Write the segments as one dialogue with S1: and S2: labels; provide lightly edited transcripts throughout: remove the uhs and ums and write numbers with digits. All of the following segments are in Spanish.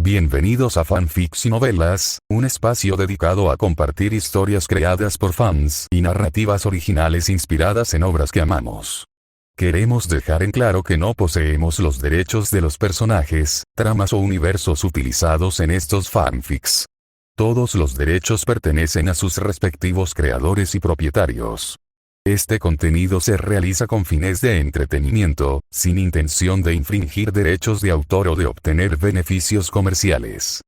S1: Bienvenidos a Fanfics y Novelas, un espacio dedicado a compartir historias creadas por fans y narrativas originales inspiradas en obras que amamos. Queremos dejar en claro que no poseemos los derechos de los personajes, tramas o universos utilizados en estos fanfics. Todos los derechos pertenecen a sus respectivos creadores y propietarios. Este contenido se realiza con fines de entretenimiento, sin intención de infringir derechos de autor o de obtener beneficios comerciales.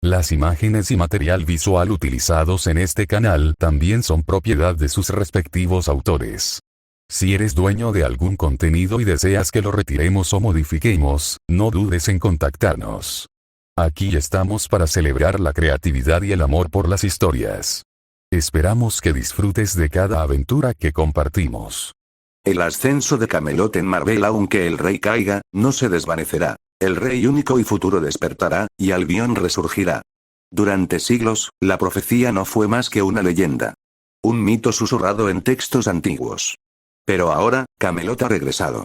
S1: Las imágenes y material visual utilizados en este canal también son propiedad de sus respectivos autores. Si eres dueño de algún contenido y deseas que lo retiremos o modifiquemos, no dudes en contactarnos. Aquí estamos para celebrar la creatividad y el amor por las historias. Esperamos que disfrutes de cada aventura que compartimos.
S2: El ascenso de Camelot en Marvel. Aunque el rey caiga, no se desvanecerá. El rey único y futuro despertará, y Albion resurgirá. Durante siglos, la profecía no fue más que una leyenda. Un mito susurrado en textos antiguos. Pero ahora, Camelot ha regresado.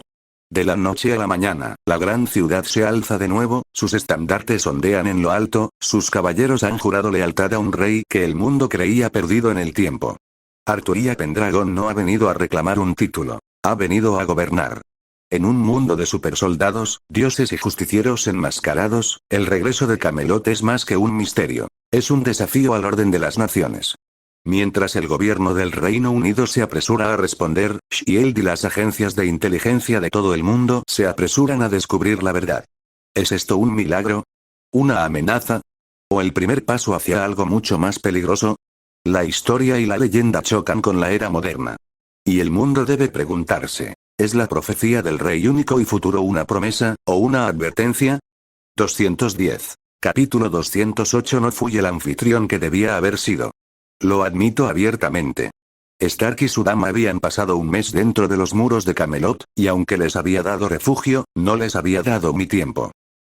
S2: De la noche a la mañana, la gran ciudad se alza de nuevo, sus estandartes ondean en lo alto, sus caballeros han jurado lealtad a un rey que el mundo creía perdido en el tiempo. Arthur Pendragon no ha venido a reclamar un título, ha venido a gobernar. En un mundo de supersoldados, dioses y justicieros enmascarados, el regreso de Camelot es más que un misterio. Es un desafío al orden de las naciones. Mientras el gobierno del Reino Unido se apresura a responder, Shield y las agencias de inteligencia de todo el mundo se apresuran a descubrir la verdad. ¿Es esto un milagro? ¿Una amenaza? ¿O el primer paso hacia algo mucho más peligroso? La historia y la leyenda chocan con la era moderna. Y el mundo debe preguntarse, ¿es la profecía del Rey único y futuro una promesa, o una advertencia? 210. Capítulo 208. No fui el anfitrión que debía haber sido. Lo admito abiertamente. Stark y su dama habían pasado un mes dentro de los muros de Camelot, y aunque les había dado refugio, no les había dado mi tiempo.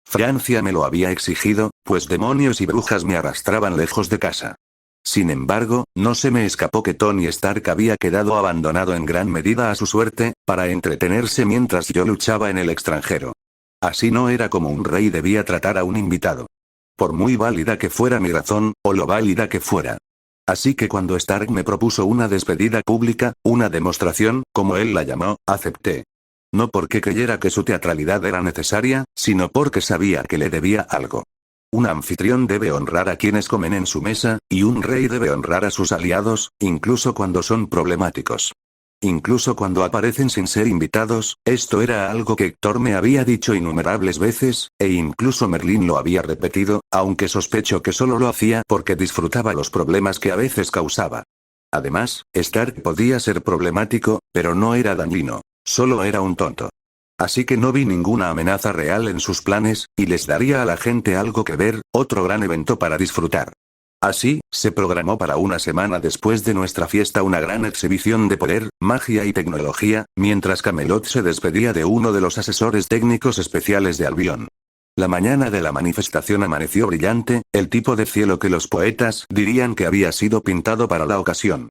S2: Francia me lo había exigido, pues demonios y brujas me arrastraban lejos de casa. Sin embargo, no se me escapó que Tony Stark había quedado abandonado en gran medida a su suerte, para entretenerse mientras yo luchaba en el extranjero. Así no era como un rey debía tratar a un invitado. Por muy válida que fuera mi razón, o lo válida que fuera. Así que cuando Stark me propuso una despedida pública, una demostración, como él la llamó, acepté. No porque creyera que su teatralidad era necesaria, sino porque sabía que le debía algo. Un anfitrión debe honrar a quienes comen en su mesa, y un rey debe honrar a sus aliados, incluso cuando son problemáticos. Incluso cuando aparecen sin ser invitados, esto era algo que Héctor me había dicho innumerables veces, e incluso Merlín lo había repetido, aunque sospecho que solo lo hacía porque disfrutaba los problemas que a veces causaba. Además, Stark podía ser problemático, pero no era dañino, solo era un tonto. Así que no vi ninguna amenaza real en sus planes, y les daría a la gente algo que ver, otro gran evento para disfrutar. Así, se programó para una semana después de nuestra fiesta una gran exhibición de poder, magia y tecnología, mientras Camelot se despedía de uno de los asesores técnicos especiales de Albion. La mañana de la manifestación amaneció brillante, el tipo de cielo que los poetas dirían que había sido pintado para la ocasión.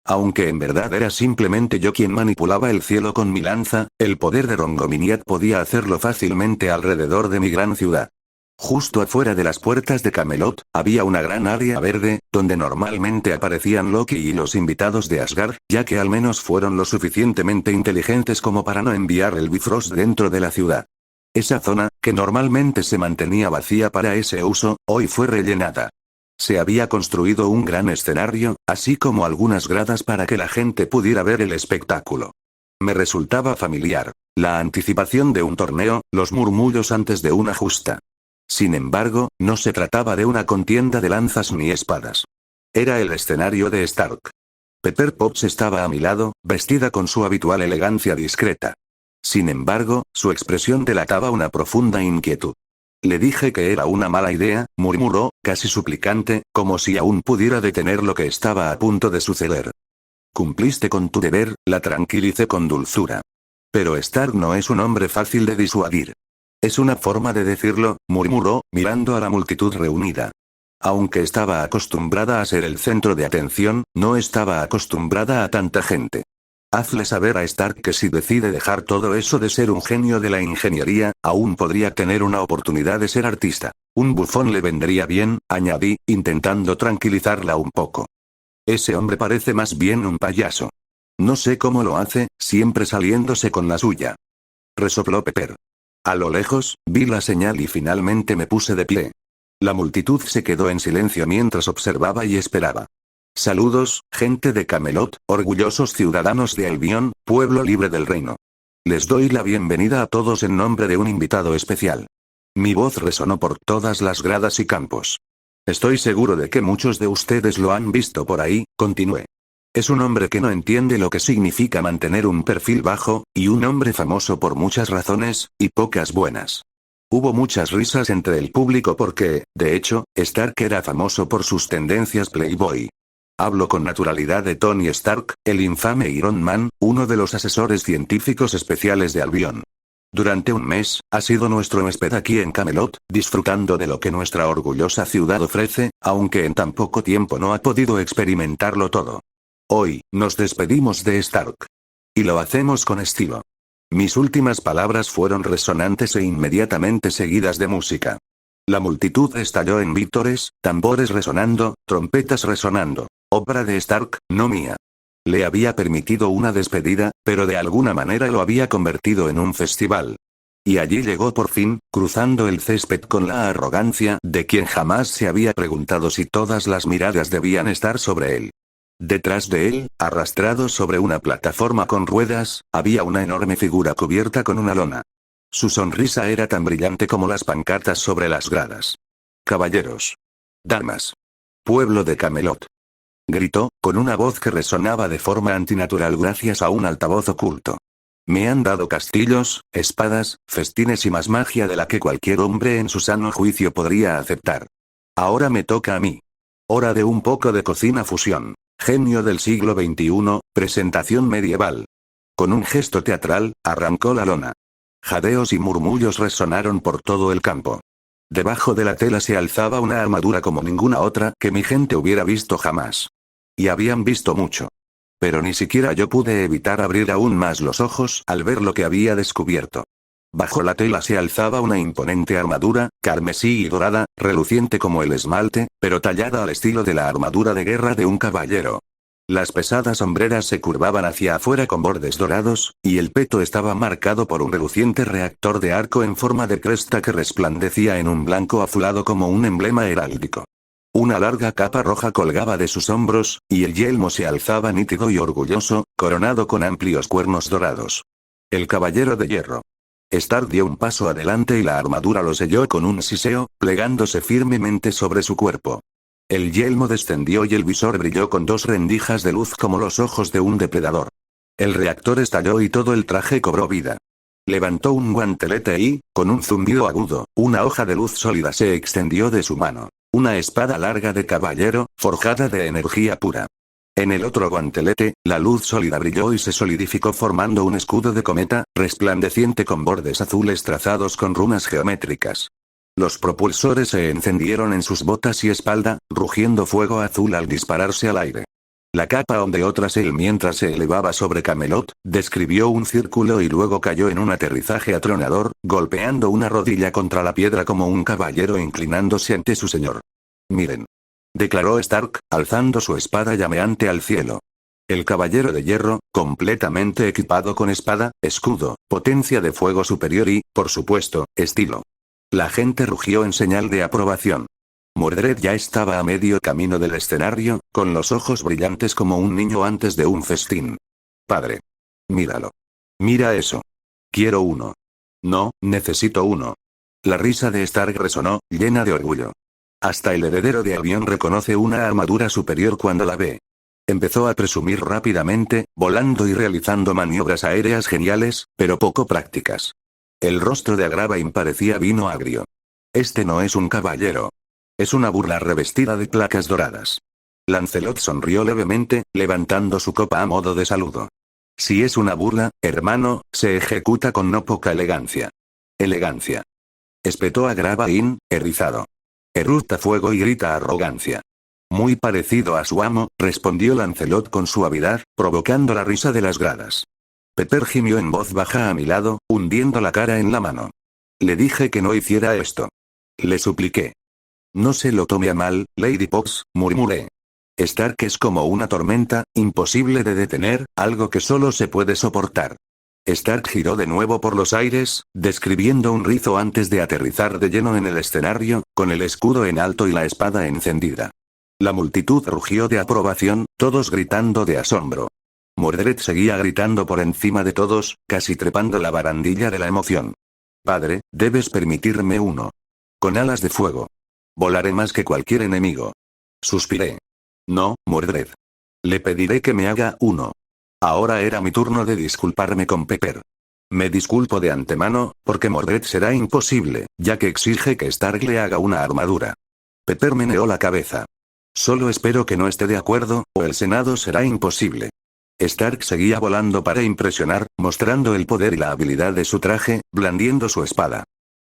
S2: Aunque en verdad era simplemente yo quien manipulaba el cielo con mi lanza, el poder de Rongominiad podía hacerlo fácilmente alrededor de mi gran ciudad. Justo afuera de las puertas de Camelot, había una gran área verde, donde normalmente aparecían Loki y los invitados de Asgard, ya que al menos fueron lo suficientemente inteligentes como para no enviar el Bifrost dentro de la ciudad. Esa zona, que normalmente se mantenía vacía para ese uso, hoy fue rellenada. Se había construido un gran escenario, así como algunas gradas para que la gente pudiera ver el espectáculo. Me resultaba familiar. La anticipación de un torneo, los murmullos antes de una justa. Sin embargo, no se trataba de una contienda de lanzas ni espadas. Era el escenario de Stark. Pepper Potts estaba a mi lado, vestida con su habitual elegancia discreta. Sin embargo, su expresión delataba una profunda inquietud. Le dije que era una mala idea, murmuró, casi suplicante, como si aún pudiera detener lo que estaba a punto de suceder. Cumpliste con tu deber, la tranquilicé con dulzura. Pero Stark no es un hombre fácil de disuadir. Es una forma de decirlo, murmuró, mirando a la multitud reunida. Aunque estaba acostumbrada a ser el centro de atención, no estaba acostumbrada a tanta gente. Hazle saber a Stark que si decide dejar todo eso de ser un genio de la ingeniería, aún podría tener una oportunidad de ser artista. Un bufón le vendría bien, añadí, intentando tranquilizarla un poco. Ese hombre parece más bien un payaso. No sé cómo lo hace, siempre saliéndose con la suya. Resopló Pepper. A lo lejos, vi la señal y finalmente me puse de pie. La multitud se quedó en silencio mientras observaba y esperaba. Saludos, gente de Camelot, orgullosos ciudadanos de Albion, pueblo libre del reino. Les doy la bienvenida a todos en nombre de un invitado especial. Mi voz resonó por todas las gradas y campos. Estoy seguro de que muchos de ustedes lo han visto por ahí, continué. Es un hombre que no entiende lo que significa mantener un perfil bajo, y un hombre famoso por muchas razones, y pocas buenas. Hubo muchas risas entre el público porque, de hecho, Stark era famoso por sus tendencias playboy. Hablo con naturalidad de Tony Stark, el infame Iron Man, uno de los asesores científicos especiales de Albion. Durante un mes, ha sido nuestro huésped aquí en Camelot, disfrutando de lo que nuestra orgullosa ciudad ofrece, aunque en tan poco tiempo no ha podido experimentarlo todo. Hoy, nos despedimos de Stark. Y lo hacemos con estilo. Mis últimas palabras fueron resonantes e inmediatamente seguidas de música. La multitud estalló en vítores, tambores resonando, trompetas resonando. Obra de Stark, no mía. Le había permitido una despedida, pero de alguna manera lo había convertido en un festival. Y allí llegó por fin, cruzando el césped con la arrogancia de quien jamás se había preguntado si todas las miradas debían estar sobre él. Detrás de él, arrastrado sobre una plataforma con ruedas, había una enorme figura cubierta con una lona. Su sonrisa era tan brillante como las pancartas sobre las gradas. Caballeros. Damas. Pueblo de Camelot. Gritó, con una voz que resonaba de forma antinatural gracias a un altavoz oculto. Me han dado castillos, espadas, festines y más magia de la que cualquier hombre en su sano juicio podría aceptar. Ahora me toca a mí. Hora de un poco de cocina fusión. Genio del siglo XXI, presentación medieval. Con un gesto teatral, arrancó la lona. Jadeos y murmullos resonaron por todo el campo. Debajo de la tela se alzaba una armadura como ninguna otra que mi gente hubiera visto jamás. Y habían visto mucho. Pero ni siquiera yo pude evitar abrir aún más los ojos al ver lo que había descubierto. Bajo la tela se alzaba una imponente armadura, carmesí y dorada, reluciente como el esmalte, pero tallada al estilo de la armadura de guerra de un caballero. Las pesadas hombreras se curvaban hacia afuera con bordes dorados, y el peto estaba marcado por un reluciente reactor de arco en forma de cresta que resplandecía en un blanco azulado como un emblema heráldico. Una larga capa roja colgaba de sus hombros, y el yelmo se alzaba nítido y orgulloso, coronado con amplios cuernos dorados. El caballero de hierro. Stark dio un paso adelante y la armadura lo selló con un siseo, plegándose firmemente sobre su cuerpo. El yelmo descendió y el visor brilló con dos rendijas de luz como los ojos de un depredador. El reactor estalló y todo el traje cobró vida. Levantó un guantelete y, con un zumbido agudo, una hoja de luz sólida se extendió de su mano. Una espada larga de caballero, forjada de energía pura. En el otro guantelete, la luz sólida brilló y se solidificó formando un escudo de cometa, resplandeciente con bordes azules trazados con runas geométricas. Los propulsores se encendieron en sus botas y espalda, rugiendo fuego azul al dispararse al aire. La capa ondeó tras él mientras se elevaba sobre Camelot, describió un círculo y luego cayó en un aterrizaje atronador, golpeando una rodilla contra la piedra como un caballero inclinándose ante su señor. Miren. Declaró Stark, alzando su espada llameante al cielo. El caballero de hierro, completamente equipado con espada, escudo, potencia de fuego superior y, por supuesto, estilo. La gente rugió en señal de aprobación. Mordred ya estaba a medio camino del escenario, con los ojos brillantes como un niño antes de un festín. Padre. Míralo. Mira eso. Quiero uno. No, necesito uno. La risa de Stark resonó, llena de orgullo. Hasta el heredero de Albion reconoce una armadura superior cuando la ve. Empezó a presumir rápidamente, volando y realizando maniobras aéreas geniales, pero poco prácticas. El rostro de Agravain parecía vino agrio. Este no es un caballero. Es una burla revestida de placas doradas. Lancelot sonrió levemente, levantando su copa a modo de saludo. Si es una burla, hermano, se ejecuta con no poca elegancia. Elegancia. Espetó Agravain, erizado. Eructa fuego y grita arrogancia. Muy parecido a su amo, respondió Lancelot con suavidad, provocando la risa de las gradas. Pepper gimió en voz baja a mi lado, hundiendo la cara en la mano. Le dije que no hiciera esto. Le supliqué. No se lo tome a mal, Lady Pox, murmuré. Stark es como una tormenta, imposible de detener, algo que solo se puede soportar. Stark giró de nuevo por los aires, describiendo un rizo antes de aterrizar de lleno en el escenario, con el escudo en alto y la espada encendida. La multitud rugió de aprobación, todos gritando de asombro. Mordred seguía gritando por encima de todos, casi trepando la barandilla de la emoción. Padre, debes permitirme uno. Con alas de fuego. Volaré más que cualquier enemigo. Suspiré. No, Mordred. Le pediré que me haga uno. Ahora era mi turno de disculparme con Pepper. Me disculpo de antemano, porque Mordred será imposible, ya que exige que Stark le haga una armadura. Pepper meneó la cabeza. Solo espero que no esté de acuerdo, o el Senado será imposible. Stark seguía volando para impresionar, mostrando el poder y la habilidad de su traje, blandiendo su espada.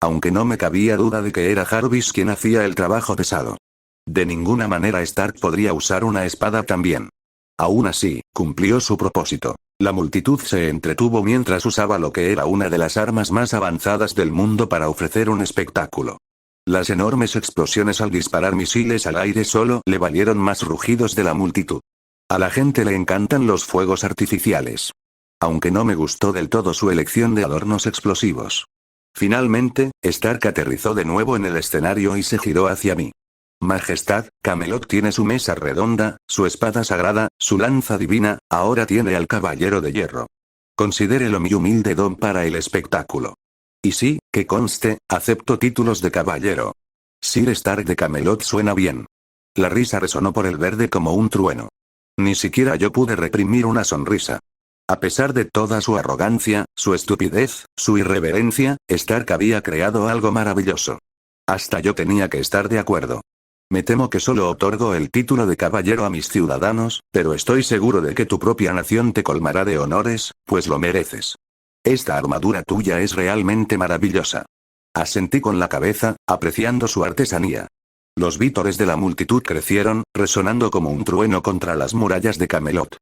S2: Aunque no me cabía duda de que era Jarvis quien hacía el trabajo pesado. De ninguna manera Stark podría usar una espada también. Aún así, cumplió su propósito. La multitud se entretuvo mientras usaba lo que era una de las armas más avanzadas del mundo para ofrecer un espectáculo. Las enormes explosiones al disparar misiles al aire solo le valieron más rugidos de la multitud. A la gente le encantan los fuegos artificiales. Aunque no me gustó del todo su elección de adornos explosivos. Finalmente, Stark aterrizó de nuevo en el escenario y se giró hacia mí. Majestad, Camelot tiene su mesa redonda, su espada sagrada, su lanza divina, ahora tiene al Caballero de Hierro. Considérelo mi humilde don para el espectáculo. Y sí, que conste, acepto títulos de caballero. Sir Stark de Camelot suena bien. La risa resonó por el verde como un trueno. Ni siquiera yo pude reprimir una sonrisa. A pesar de toda su arrogancia, su estupidez, su irreverencia, Stark había creado algo maravilloso. Hasta yo tenía que estar de acuerdo. Me temo que solo otorgo el título de caballero a mis ciudadanos, pero estoy seguro de que tu propia nación te colmará de honores, pues lo mereces. Esta armadura tuya es realmente maravillosa. Asentí con la cabeza, apreciando su artesanía. Los vítores de la multitud crecieron, resonando como un trueno contra las murallas de Camelot.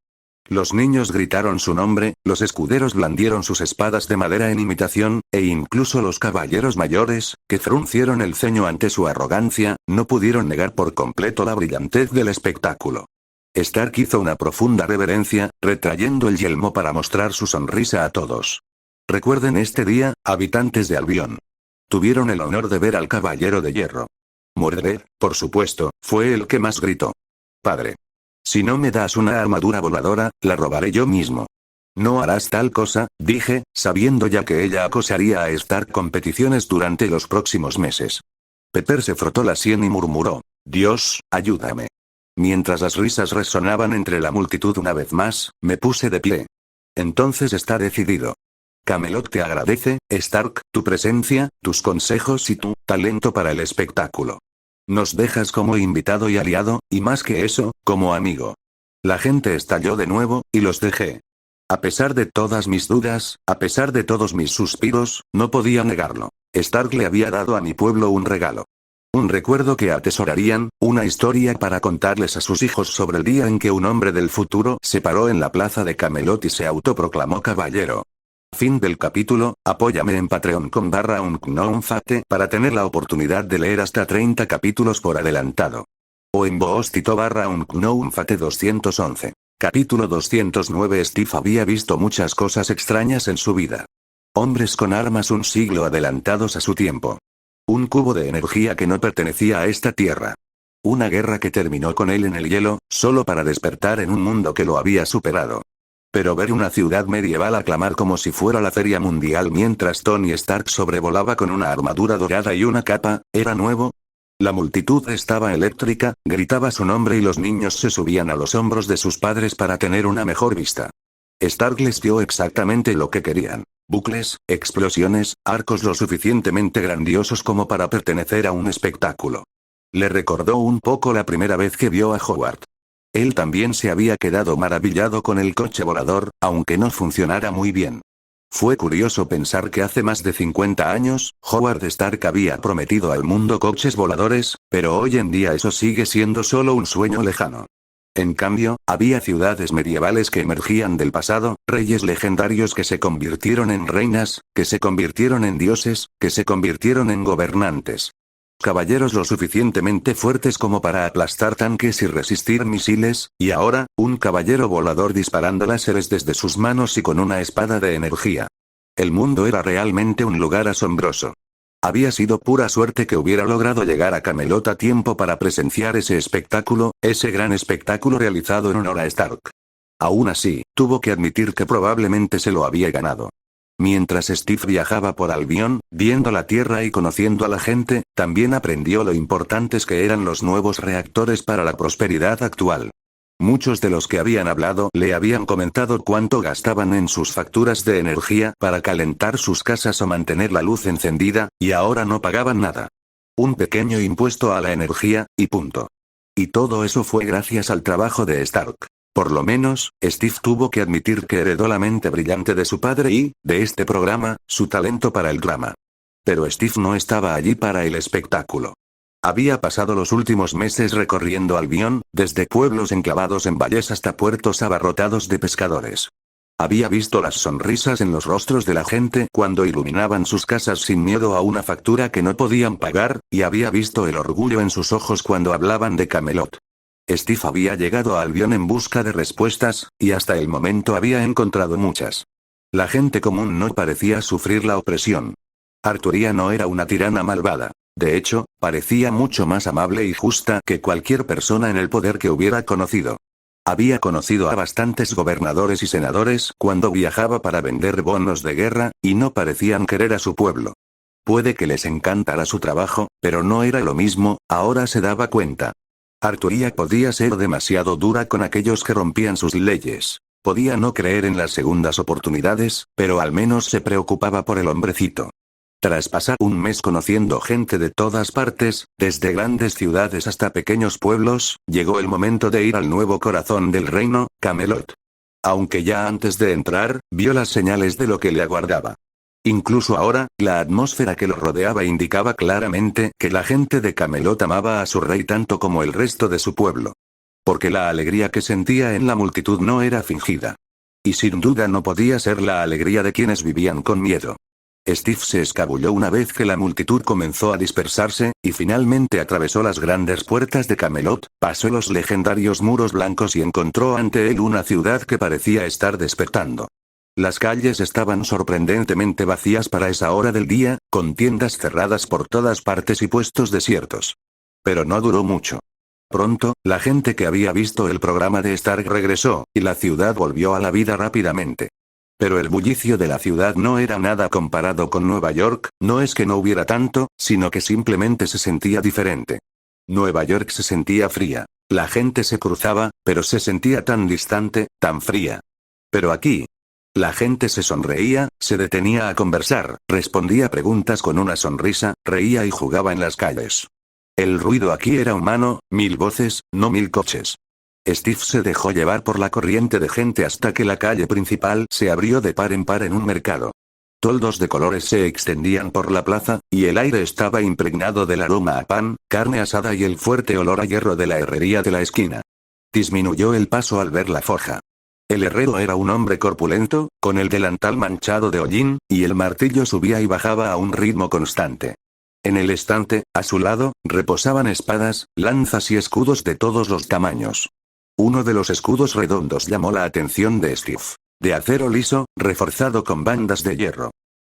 S2: Los niños gritaron su nombre, los escuderos blandieron sus espadas de madera en imitación, e incluso los caballeros mayores, que fruncieron el ceño ante su arrogancia, no pudieron negar por completo la brillantez del espectáculo. Stark hizo una profunda reverencia, retrayendo el yelmo para mostrar su sonrisa a todos. Recuerden este día, habitantes de Albion. Tuvieron el honor de ver al Caballero de Hierro. Mordred, por supuesto, fue el que más gritó. Padre. Si no me das una armadura voladora, la robaré yo mismo. No harás tal cosa, dije, sabiendo ya que ella acosaría a Stark competiciones durante los próximos meses. Pepper se frotó la sien y murmuró, Dios, ayúdame. Mientras las risas resonaban entre la multitud una vez más, me puse de pie. Entonces está decidido. Camelot te agradece, Stark, tu presencia, tus consejos y tu talento para el espectáculo. Nos dejas como invitado y aliado, y más que eso, como amigo. La gente estalló de nuevo, y los dejé. A pesar de todas mis dudas, a pesar de todos mis suspiros, no podía negarlo. Stark le había dado a mi pueblo un regalo. Un recuerdo que atesorarían, una historia para contarles a sus hijos sobre el día en que un hombre del futuro se paró en la plaza de Camelot y se autoproclamó caballero. Fin del capítulo. Apóyame en patreon.com/unknownfate para tener la oportunidad de leer hasta 30 capítulos por adelantado. O en boostito.unknownfate 211. Capítulo 209. Steve había visto muchas cosas extrañas en su vida. Hombres con armas un siglo adelantados a su tiempo. Un cubo de energía que no pertenecía a esta tierra. Una guerra que terminó con él en el hielo, solo para despertar en un mundo que lo había superado. Pero ver una ciudad medieval aclamar como si fuera la feria mundial mientras Tony Stark sobrevolaba con una armadura dorada y una capa, ¿era nuevo? La multitud estaba eléctrica, gritaba su nombre y los niños se subían a los hombros de sus padres para tener una mejor vista. Stark les dio exactamente lo que querían. Bucles, explosiones, arcos lo suficientemente grandiosos como para pertenecer a un espectáculo. Le recordó un poco la primera vez que vio a Howard. Él también se había quedado maravillado con el coche volador, aunque no funcionara muy bien. Fue curioso pensar que hace más de 50 años, Howard Stark había prometido al mundo coches voladores, Pero hoy en día eso sigue siendo solo un sueño lejano. En cambio, había ciudades medievales que emergían del pasado, reyes legendarios que se convirtieron en reinas, que se convirtieron en dioses, que se convirtieron en gobernantes. Caballeros lo suficientemente fuertes como para aplastar tanques y resistir misiles, y ahora, un caballero volador disparando láseres desde sus manos y con una espada de energía. El mundo era realmente un lugar asombroso. Había sido pura suerte que hubiera logrado llegar a Camelot a tiempo para presenciar ese espectáculo, ese gran espectáculo realizado en honor a Stark. Aún así, tuvo que admitir que probablemente se lo había ganado. Mientras Steve viajaba por Albion, viendo la Tierra y conociendo a la gente, también aprendió lo importantes que eran los nuevos reactores para la prosperidad actual. Muchos de los que habían hablado le habían comentado cuánto gastaban en sus facturas de energía para calentar sus casas o mantener la luz encendida, y ahora no pagaban nada. Un pequeño impuesto a la energía, y punto. Y todo eso fue gracias al trabajo de Stark. Por lo menos, Steve tuvo que admitir que heredó la mente brillante de su padre y, de este programa, su talento para el drama. Pero Steve no estaba allí para el espectáculo. Había pasado los últimos meses recorriendo Albion, desde pueblos enclavados en valles hasta puertos abarrotados de pescadores. Había visto las sonrisas en los rostros de la gente cuando iluminaban sus casas sin miedo a una factura que no podían pagar, y había visto el orgullo en sus ojos cuando hablaban de Camelot. Steve había llegado a Albion en busca de respuestas, y hasta el momento había encontrado muchas. La gente común no parecía sufrir la opresión. Arturía no era una tirana malvada. De hecho, parecía mucho más amable y justa que cualquier persona en el poder que hubiera conocido. Había conocido a bastantes gobernadores y senadores cuando viajaba para vender bonos de guerra, y no parecían querer a su pueblo. Puede que les encantara su trabajo, pero no era lo mismo, ahora se daba cuenta. Arturía podía ser demasiado dura con aquellos que rompían sus leyes. Podía no creer en las segundas oportunidades, pero al menos se preocupaba por el hombrecito. Tras pasar un mes conociendo gente de todas partes, desde grandes ciudades hasta pequeños pueblos, llegó el momento de ir al nuevo corazón del reino, Camelot. Aunque ya antes de entrar, vio las señales de lo que le aguardaba. Incluso ahora, la atmósfera que lo rodeaba indicaba claramente que la gente de Camelot amaba a su rey tanto como el resto de su pueblo. Porque la alegría que sentía en la multitud no era fingida. Y sin duda no podía ser la alegría de quienes vivían con miedo. Steve se escabulló una vez que la multitud comenzó a dispersarse, y finalmente atravesó las grandes puertas de Camelot, pasó los legendarios muros blancos y encontró ante él una ciudad que parecía estar despertando. Las calles estaban sorprendentemente vacías para esa hora del día, con tiendas cerradas por todas partes y puestos desiertos. Pero no duró mucho. Pronto, la gente que había visto el programa de Stark regresó, y la ciudad volvió a la vida rápidamente. Pero el bullicio de la ciudad no era nada comparado con Nueva York, no es que no hubiera tanto, sino que simplemente se sentía diferente. Nueva York se sentía fría. La gente se cruzaba, pero se sentía tan distante, tan fría. Pero aquí, la gente se sonreía, se detenía a conversar, respondía preguntas con una sonrisa, reía y jugaba en las calles. El ruido aquí era humano, 1000 voces, no 1000 coches. Steve se dejó llevar por la corriente de gente hasta que la calle principal se abrió de par en par en un mercado. Toldos de colores se extendían por la plaza, y el aire estaba impregnado del aroma a pan, carne asada y el fuerte olor a hierro de la herrería de la esquina. Disminuyó el paso al ver la forja. El herrero era un hombre corpulento, con el delantal manchado de hollín, y el martillo subía y bajaba a un ritmo constante. En el estante, a su lado, reposaban espadas, lanzas y escudos de todos los tamaños. Uno de los escudos redondos llamó la atención de Steve. De acero liso, reforzado con bandas de hierro.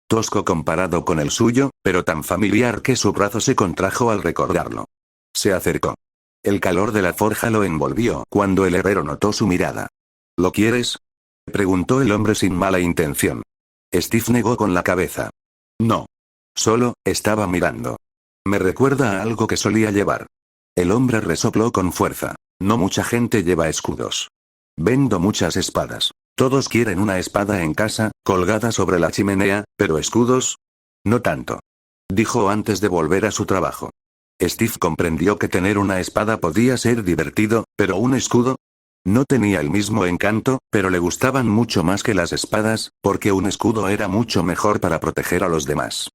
S2: Tosco comparado con el suyo, pero tan familiar que su brazo se contrajo al recordarlo. Se acercó. El calor de la forja lo envolvió cuando el herrero notó su mirada. ¿Lo quieres?, preguntó el hombre sin mala intención. Steve negó con la cabeza. No. Solo, estaba mirando. Me recuerda a algo que solía llevar. El hombre resopló con fuerza. No mucha gente lleva escudos. Vendo muchas espadas. Todos quieren una espada en casa, colgada sobre la chimenea, pero escudos, no tanto. Dijo antes de volver a su trabajo. Steve comprendió que tener una espada podía ser divertido, pero un escudo no tenía el mismo encanto, pero le gustaban mucho más que las espadas, porque un escudo era mucho mejor para proteger a los demás.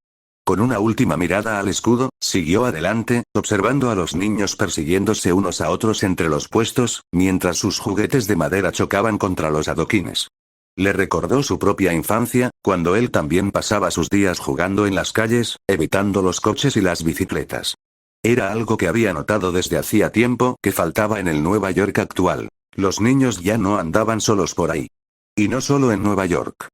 S2: Con una última mirada al escudo, siguió adelante, observando a los niños persiguiéndose unos a otros entre los puestos, mientras sus juguetes de madera chocaban contra los adoquines. Le recordó su propia infancia, cuando él también pasaba sus días jugando en las calles, evitando los coches y las bicicletas. Era algo que había notado desde hacía tiempo que faltaba en el Nueva York actual. Los niños ya no andaban solos por ahí. Y no solo en Nueva York.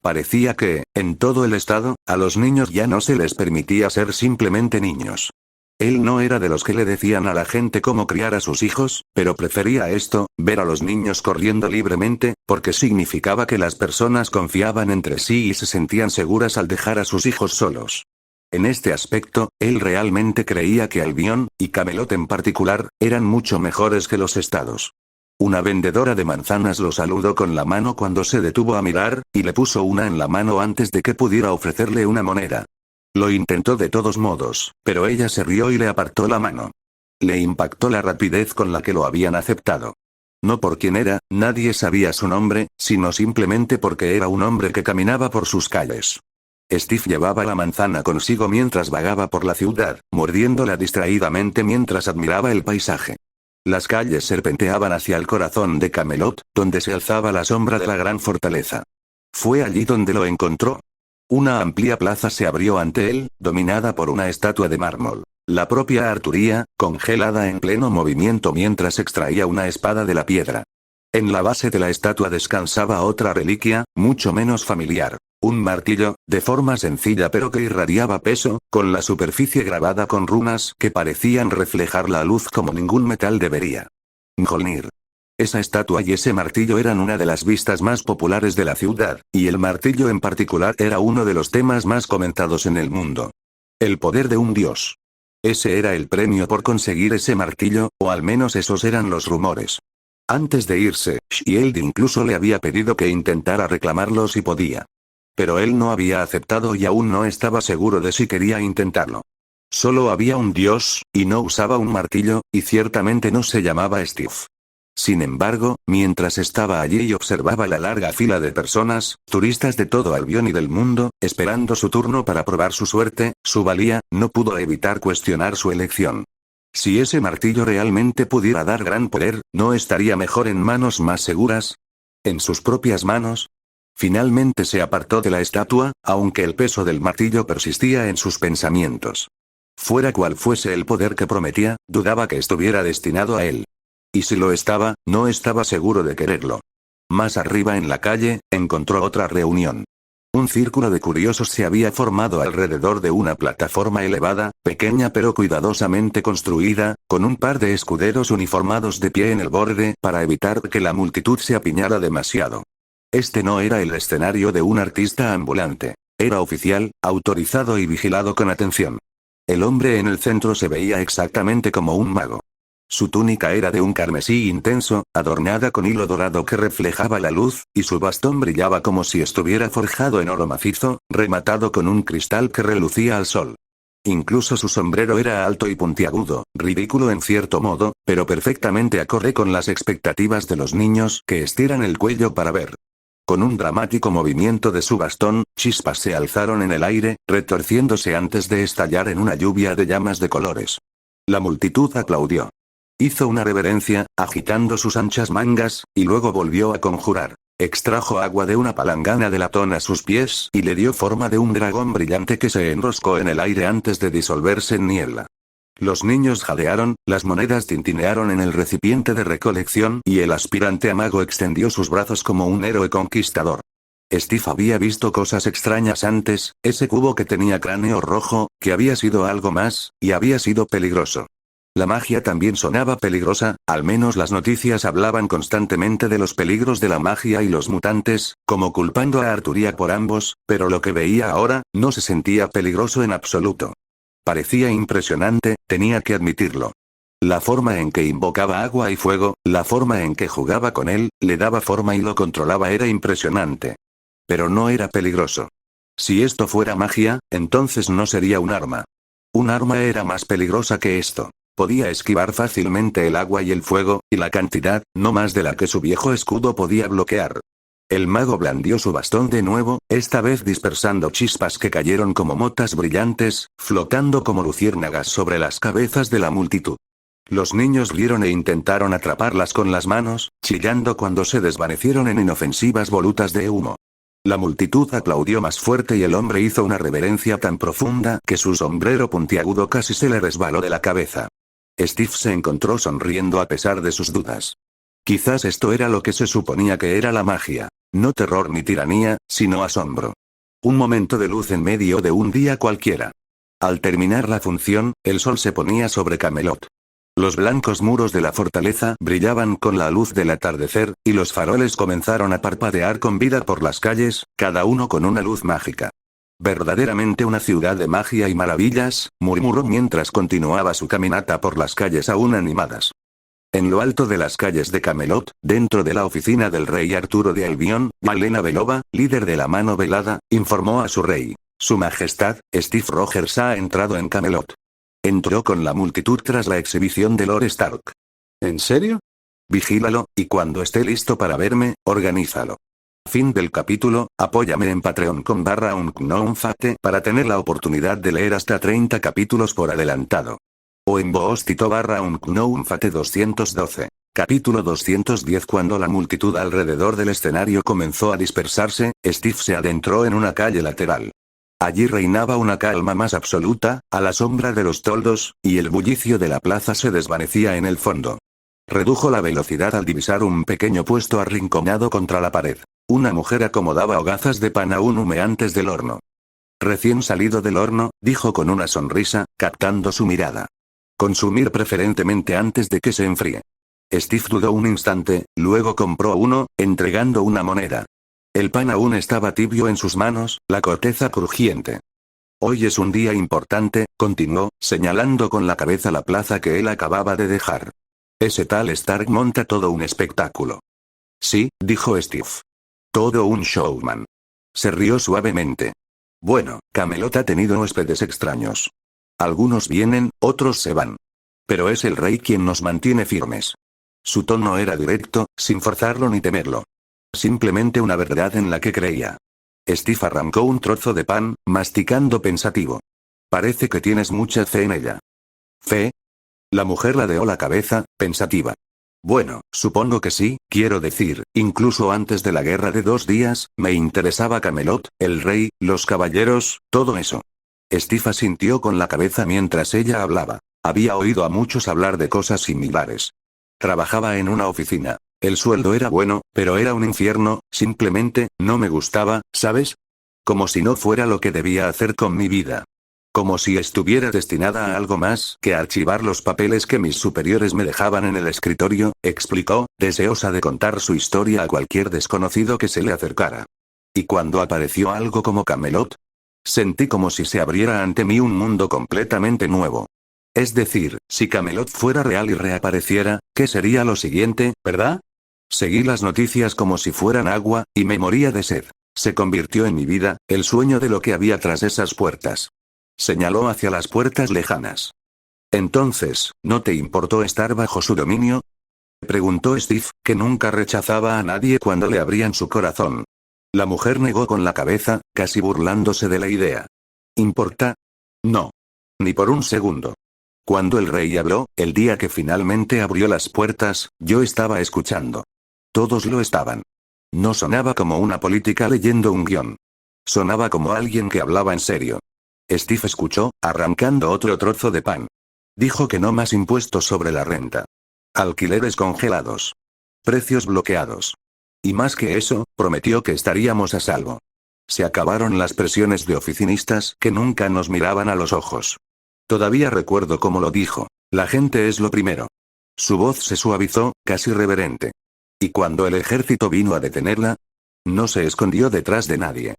S2: Parecía que, en todo el estado, a los niños ya no se les permitía ser simplemente niños. Él no era de los que le decían a la gente cómo criar a sus hijos, pero prefería esto, ver a los niños corriendo libremente, porque significaba que las personas confiaban entre sí y se sentían seguras al dejar a sus hijos solos. En este aspecto, él realmente creía que Albion, y Camelot en particular, eran mucho mejores que los estados. Una vendedora de manzanas lo saludó con la mano cuando se detuvo a mirar, y le puso una en la mano antes de que pudiera ofrecerle una moneda. Lo intentó de todos modos, pero ella se rió y le apartó la mano. Le impactó la rapidez con la que lo habían aceptado. No por quién era, nadie sabía su nombre, sino simplemente porque era un hombre que caminaba por sus calles. Steve llevaba la manzana consigo mientras vagaba por la ciudad, mordiéndola distraídamente mientras admiraba el paisaje. Las calles serpenteaban hacia el corazón de Camelot, donde se alzaba la sombra de la gran fortaleza. Fue allí donde lo encontró. Una amplia plaza se abrió ante él, dominada por una estatua de mármol. La propia Arturía, congelada en pleno movimiento mientras extraía una espada de la piedra. En la base de la estatua descansaba otra reliquia, mucho menos familiar. Un martillo, de forma sencilla pero que irradiaba peso, con la superficie grabada con runas que parecían reflejar la luz como ningún metal debería. Mjolnir. Esa estatua y ese martillo eran una de las vistas más populares de la ciudad, y el martillo en particular era uno de los temas más comentados en el mundo. El poder de un dios. Ese era el premio por conseguir ese martillo, o al menos esos eran los rumores. Antes de irse, Shield incluso le había pedido que intentara reclamarlo si podía. Pero él no había aceptado y aún no estaba seguro de si quería intentarlo. Solo había un dios, y no usaba un martillo, y ciertamente no se llamaba Steve. Sin embargo, mientras estaba allí y observaba la larga fila de personas, turistas de todo Albion y del mundo, esperando su turno para probar su suerte, su valía, no pudo evitar cuestionar su elección. Si ese martillo realmente pudiera dar gran poder, ¿no estaría mejor en manos más seguras? ¿En sus propias manos? Finalmente se apartó de la estatua, aunque el peso del martillo persistía en sus pensamientos. Fuera cual fuese el poder que prometía, dudaba que estuviera destinado a él. Y si lo estaba, no estaba seguro de quererlo. Más arriba en la calle, encontró otra reunión. Un círculo de curiosos se había formado alrededor de una plataforma elevada, pequeña pero cuidadosamente construida, con un par de escuderos uniformados de pie en el borde, para evitar que la multitud se apiñara demasiado. Este no era el escenario de un artista ambulante. Era oficial, autorizado y vigilado con atención. El hombre en el centro se veía exactamente como un mago. Su túnica era de un carmesí intenso, adornada con hilo dorado que reflejaba la luz, y su bastón brillaba como si estuviera forjado en oro macizo, rematado con un cristal que relucía al sol. Incluso su sombrero era alto y puntiagudo, ridículo en cierto modo, pero perfectamente acorde con las expectativas de los niños que estiran el cuello para ver. Con un dramático movimiento de su bastón, chispas se alzaron en el aire, retorciéndose antes de estallar en una lluvia de llamas de colores. La multitud aplaudió. Hizo una reverencia, agitando sus anchas mangas, y luego volvió a conjurar. Extrajo agua de una palangana de latón a sus pies y le dio forma de un dragón brillante que se enroscó en el aire antes de disolverse en niebla. Los niños jadearon, las monedas tintinearon en el recipiente de recolección y el aspirante a mago extendió sus brazos como un héroe conquistador. Steve había visto cosas extrañas antes, ese cubo que tenía cráneo rojo, que había sido algo más, y había sido peligroso. La magia también sonaba peligrosa, al menos las noticias hablaban constantemente de los peligros de la magia y los mutantes, como culpando a Arturía por ambos, pero lo que veía ahora, no se sentía peligroso en absoluto. Parecía impresionante, tenía que admitirlo. La forma en que invocaba agua y fuego, la forma en que jugaba con él, le daba forma y lo controlaba era impresionante. Pero no era peligroso. Si esto fuera magia, entonces no sería un arma. Un arma era más peligrosa que esto. Podía esquivar fácilmente el agua y el fuego, y la cantidad, no más de la que su viejo escudo podía bloquear. El mago blandió su bastón de nuevo, esta vez dispersando chispas que cayeron como motas brillantes, flotando como luciérnagas sobre las cabezas de la multitud. Los niños rieron e intentaron atraparlas con las manos, chillando cuando se desvanecieron en inofensivas volutas de humo. La multitud aplaudió más fuerte y el hombre hizo una reverencia tan profunda que su sombrero puntiagudo casi se le resbaló de la cabeza. Steve se encontró sonriendo a pesar de sus dudas. Quizás esto era lo que se suponía que era la magia. No terror ni tiranía, sino asombro. Un momento de luz en medio de un día cualquiera. Al terminar la función, el sol se ponía sobre Camelot. Los blancos muros de la fortaleza brillaban con la luz del atardecer, y los faroles comenzaron a parpadear con vida por las calles, cada uno con una luz mágica. Verdaderamente una ciudad de magia y maravillas, murmuró mientras continuaba su caminata por las calles aún animadas. En lo alto de las calles de Camelot, dentro de la oficina del rey Arturo de Albion, Yelena Belova, líder de la mano velada, informó a su rey. Su majestad, Steve Rogers ha entrado en Camelot. Entró con la multitud tras la exhibición de Lord Stark. ¿En serio? Vigílalo, y cuando esté listo para verme, organízalo. Fin del capítulo. Apóyame en patreon.com/unknownfate para tener la oportunidad de leer hasta 30 capítulos por adelantado. O en boostito.unknownfate 212. Capítulo 210. Cuando la multitud alrededor del escenario comenzó a dispersarse, Steve se adentró en una calle lateral. Allí reinaba una calma más absoluta, a la sombra de los toldos, y el bullicio de la plaza se desvanecía en el fondo. Redujo la velocidad al divisar un pequeño puesto arrinconado contra la pared. Una mujer acomodaba hogazas de pan aún humeantes del horno. Recién salido del horno, dijo con una sonrisa, captando su mirada. Consumir preferentemente antes de que se enfríe. Steve dudó un instante, luego compró uno, entregando una moneda. El pan aún estaba tibio en sus manos, la corteza crujiente. Hoy es un día importante, continuó, señalando con la cabeza la plaza que él acababa de dejar. Ese tal Stark monta todo un espectáculo. Sí, dijo Steve. Todo un showman. Se rió suavemente. Bueno, Camelot ha tenido huéspedes extraños. Algunos vienen, otros se van. Pero es el rey quien nos mantiene firmes. Su tono era directo, sin forzarlo ni temerlo. Simplemente una verdad en la que creía. Steve arrancó un trozo de pan, masticando pensativo. Parece que tienes mucha fe en ella. ¿Fe? La mujer ladeó la cabeza, pensativa. Bueno, supongo que sí, quiero decir, incluso antes de la guerra de 2 días, me interesaba Camelot, el rey, los caballeros, todo eso. Steve asintió con la cabeza mientras ella hablaba. Había oído a muchos hablar de cosas similares. Trabajaba en una oficina. El sueldo era bueno, pero era un infierno, simplemente, no me gustaba, ¿sabes? Como si no fuera lo que debía hacer con mi vida. Como si estuviera destinada a algo más que archivar los papeles que mis superiores me dejaban en el escritorio, explicó, deseosa de contar su historia a cualquier desconocido que se le acercara. Y cuando apareció algo como Camelot, sentí como si se abriera ante mí un mundo completamente nuevo. Es decir, si Camelot fuera real y reapareciera, ¿qué sería lo siguiente, verdad? Seguí las noticias como si fueran agua, y me moría de sed. Se convirtió en mi vida, el sueño de lo que había tras esas puertas. Señaló hacia las puertas lejanas. Entonces, ¿no te importó estar bajo su dominio? Preguntó Steve, que nunca rechazaba a nadie cuando le abrían su corazón. La mujer negó con la cabeza, casi burlándose de la idea. ¿Importa? No. Ni por un segundo. Cuando el rey habló, el día que finalmente abrió las puertas, yo estaba escuchando. Todos lo estaban. No sonaba como una política leyendo un guión. Sonaba como alguien que hablaba en serio. Steve escuchó, arrancando otro trozo de pan. Dijo que no más impuestos sobre la renta. Alquileres congelados. Precios bloqueados. Y más que eso, prometió que estaríamos a salvo. Se acabaron las presiones de oficinistas que nunca nos miraban a los ojos. Todavía recuerdo cómo lo dijo. La gente es lo primero. Su voz se suavizó, casi reverente. Y cuando el ejército vino a detenerla, no se escondió detrás de nadie.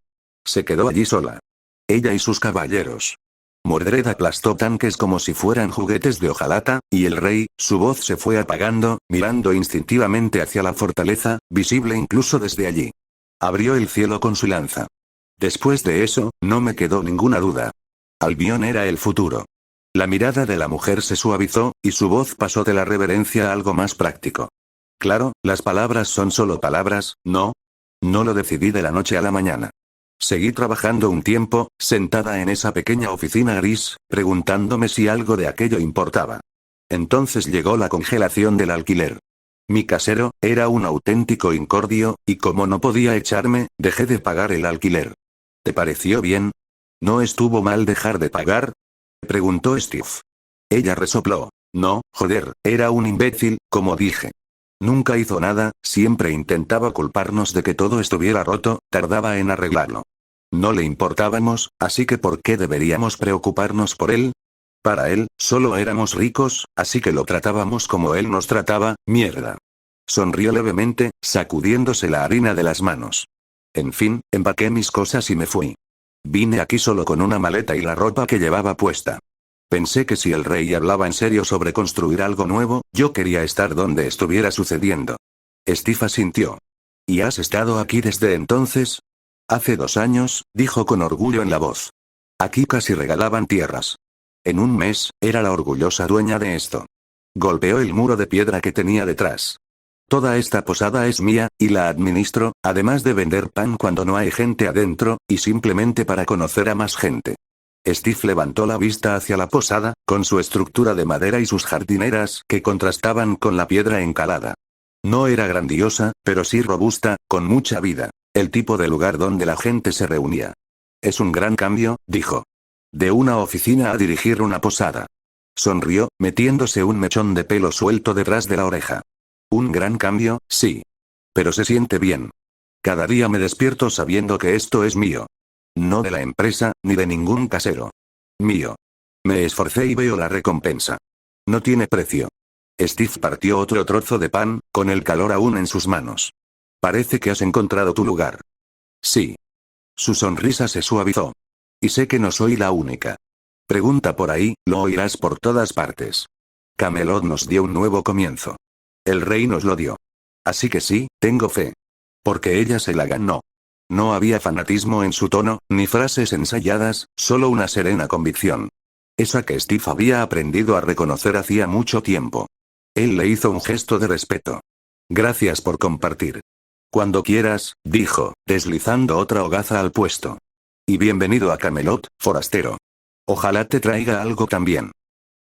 S2: Se quedó allí sola. Ella y sus caballeros. Mordred aplastó tanques como si fueran juguetes de hojalata, y el rey, su voz se fue apagando, mirando instintivamente hacia la fortaleza, visible incluso desde allí. Abrió el cielo con su lanza. Después de eso, no me quedó ninguna duda. Albion era el futuro. La mirada de la mujer se suavizó, y su voz pasó de la reverencia a algo más práctico. Claro, las palabras son solo palabras, ¿no? No lo decidí de la noche a la mañana. Seguí trabajando un tiempo, sentada en esa pequeña oficina gris, preguntándome si algo de aquello importaba. Entonces llegó la congelación del alquiler. Mi casero era un auténtico incordio, y como no podía echarme, dejé de pagar el alquiler. ¿Te pareció bien? ¿No estuvo mal dejar de pagar?, preguntó Steve. Ella resopló. No, joder, era un imbécil, como dije. Nunca hizo nada, siempre intentaba culparnos de que todo estuviera roto, tardaba en arreglarlo. No le importábamos, así que ¿por qué deberíamos preocuparnos por él? Para él, solo éramos ricos, así que lo tratábamos como él nos trataba, mierda. Sonrió levemente, sacudiéndose la harina de las manos. En fin, empaqué mis cosas y me fui. Vine aquí solo con una maleta y la ropa que llevaba puesta. Pensé que si el rey hablaba en serio sobre construir algo nuevo, yo quería estar donde estuviera sucediendo. Steve asintió. ¿Y has estado aquí desde entonces? Hace 2 años, dijo con orgullo en la voz. Aquí casi regalaban tierras. En un mes, era la orgullosa dueña de esto. Golpeó el muro de piedra que tenía detrás. Toda esta posada es mía, y la administro, además de vender pan cuando no hay gente adentro, y simplemente para conocer a más gente. Steve levantó la vista hacia la posada, con su estructura de madera y sus jardineras que contrastaban con la piedra encalada. No era grandiosa, pero sí robusta, con mucha vida. El tipo de lugar donde la gente se reunía. Es un gran cambio, dijo. De una oficina a dirigir una posada. Sonrió, metiéndose un mechón de pelo suelto detrás de la oreja. Un gran cambio, sí. Pero se siente bien. Cada día me despierto sabiendo que esto es mío. No de la empresa, ni de ningún casero. Mío. Me esforcé y veo la recompensa. No tiene precio. Steve partió otro trozo de pan, con el calor aún en sus manos. Parece que has encontrado tu lugar. Sí. Su sonrisa se suavizó. Y sé que no soy la única. Pregunta por ahí, lo oirás por todas partes. Camelot nos dio un nuevo comienzo. El rey nos lo dio. Así que sí, tengo fe. Porque ella se la ganó. No había fanatismo en su tono, ni frases ensayadas, solo una serena convicción. Esa que Steve había aprendido a reconocer hacía mucho tiempo. Él le hizo un gesto de respeto. Gracias por compartir. Cuando quieras, dijo, deslizando otra hogaza al puesto. Y bienvenido a Camelot, forastero. Ojalá te traiga algo también.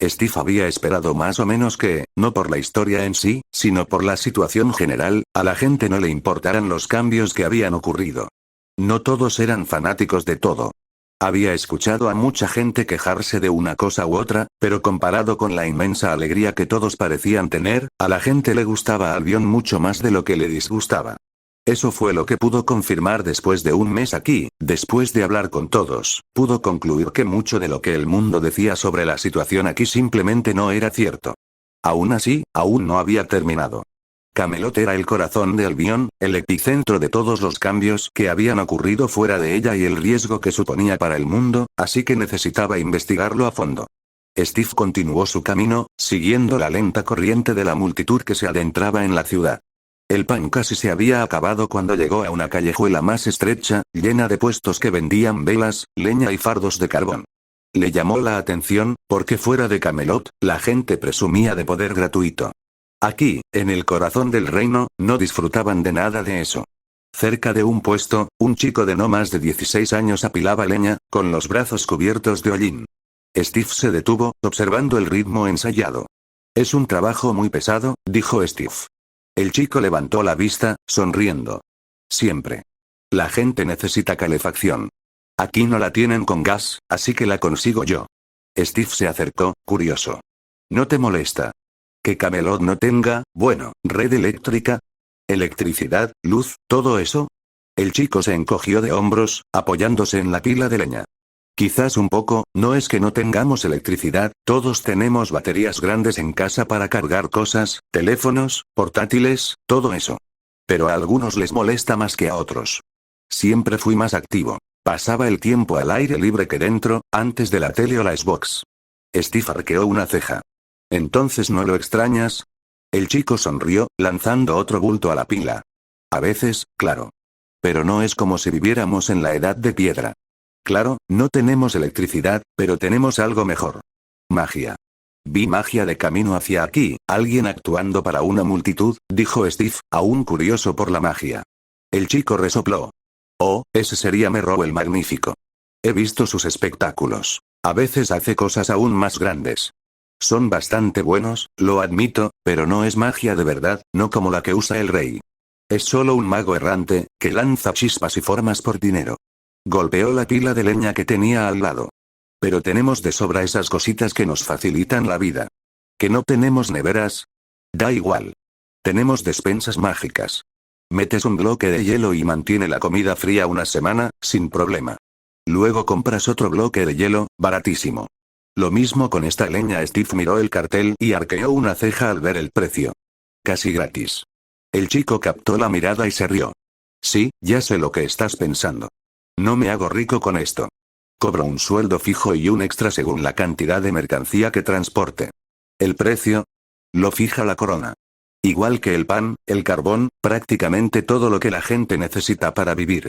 S2: Steve había esperado más o menos que, no por la historia en sí, sino por la situación general, a la gente no le importaran los cambios que habían ocurrido. No todos eran fanáticos de todo. Había escuchado a mucha gente quejarse de una cosa u otra, pero comparado con la inmensa alegría que todos parecían tener, a la gente le gustaba Albion mucho más de lo que le disgustaba. Eso fue lo que pudo confirmar después de un mes aquí, después de hablar con todos, pudo concluir que mucho de lo que el mundo decía sobre la situación aquí simplemente no era cierto. Aún así, aún no había terminado. Camelot era el corazón de Albion, el epicentro de todos los cambios que habían ocurrido fuera de ella y el riesgo que suponía para el mundo, así que necesitaba investigarlo a fondo. Steve continuó su camino, siguiendo la lenta corriente de la multitud que se adentraba en la ciudad. El pan casi se había acabado cuando llegó a una callejuela más estrecha, llena de puestos que vendían velas, leña y fardos de carbón. Le llamó la atención, porque fuera de Camelot, la gente presumía de poder gratuito. Aquí, en el corazón del reino, no disfrutaban de nada de eso. Cerca de un puesto, un chico de no más de 16 años apilaba leña, con los brazos cubiertos de hollín. Steve se detuvo, observando el ritmo ensayado. Es un trabajo muy pesado, dijo Steve. El chico levantó la vista, sonriendo. Siempre. La gente necesita calefacción. Aquí no la tienen con gas, así que la consigo yo. Steve se acercó, curioso. ¿No te molesta? ¿Que Camelot no tenga, bueno, red eléctrica? ¿Electricidad, luz, todo eso? El chico se encogió de hombros, apoyándose en la pila de leña. Quizás un poco, no es que no tengamos electricidad, todos tenemos baterías grandes en casa para cargar cosas, teléfonos, portátiles, todo eso. Pero a algunos les molesta más que a otros. Siempre fui más activo. Pasaba el tiempo al aire libre que dentro, antes de la tele o la Xbox. Steve arqueó una ceja. ¿Entonces no lo extrañas? El chico sonrió, lanzando otro bulto a la pila. A veces, claro. Pero no es como si viviéramos en la edad de piedra. Claro, no tenemos electricidad, pero tenemos algo mejor. Magia. Vi magia de camino hacia aquí, alguien actuando para una multitud, dijo Steve, aún curioso por la magia. El chico resopló. Oh, ese sería Merrow el Magnífico. He visto sus espectáculos. A veces hace cosas aún más grandes. Son bastante buenos, lo admito, pero no es magia de verdad, no como la que usa el rey. Es solo un mago errante, que lanza chispas y formas por dinero. Golpeó la pila de leña que tenía al lado. Pero tenemos de sobra esas cositas que nos facilitan la vida. ¿Que no tenemos neveras? Da igual. Tenemos despensas mágicas. Metes un bloque de hielo y mantiene la comida fría una semana, sin problema. Luego compras otro bloque de hielo, baratísimo. Lo mismo con esta leña. Steve miró el cartel y arqueó una ceja al ver el precio. Casi gratis. El chico captó la mirada y se rió. Sí, ya sé lo que estás pensando. No me hago rico con esto. Cobro un sueldo fijo y un extra según la cantidad de mercancía que transporte. ¿El precio? Lo fija la corona. Igual que el pan, el carbón, prácticamente todo lo que la gente necesita para vivir.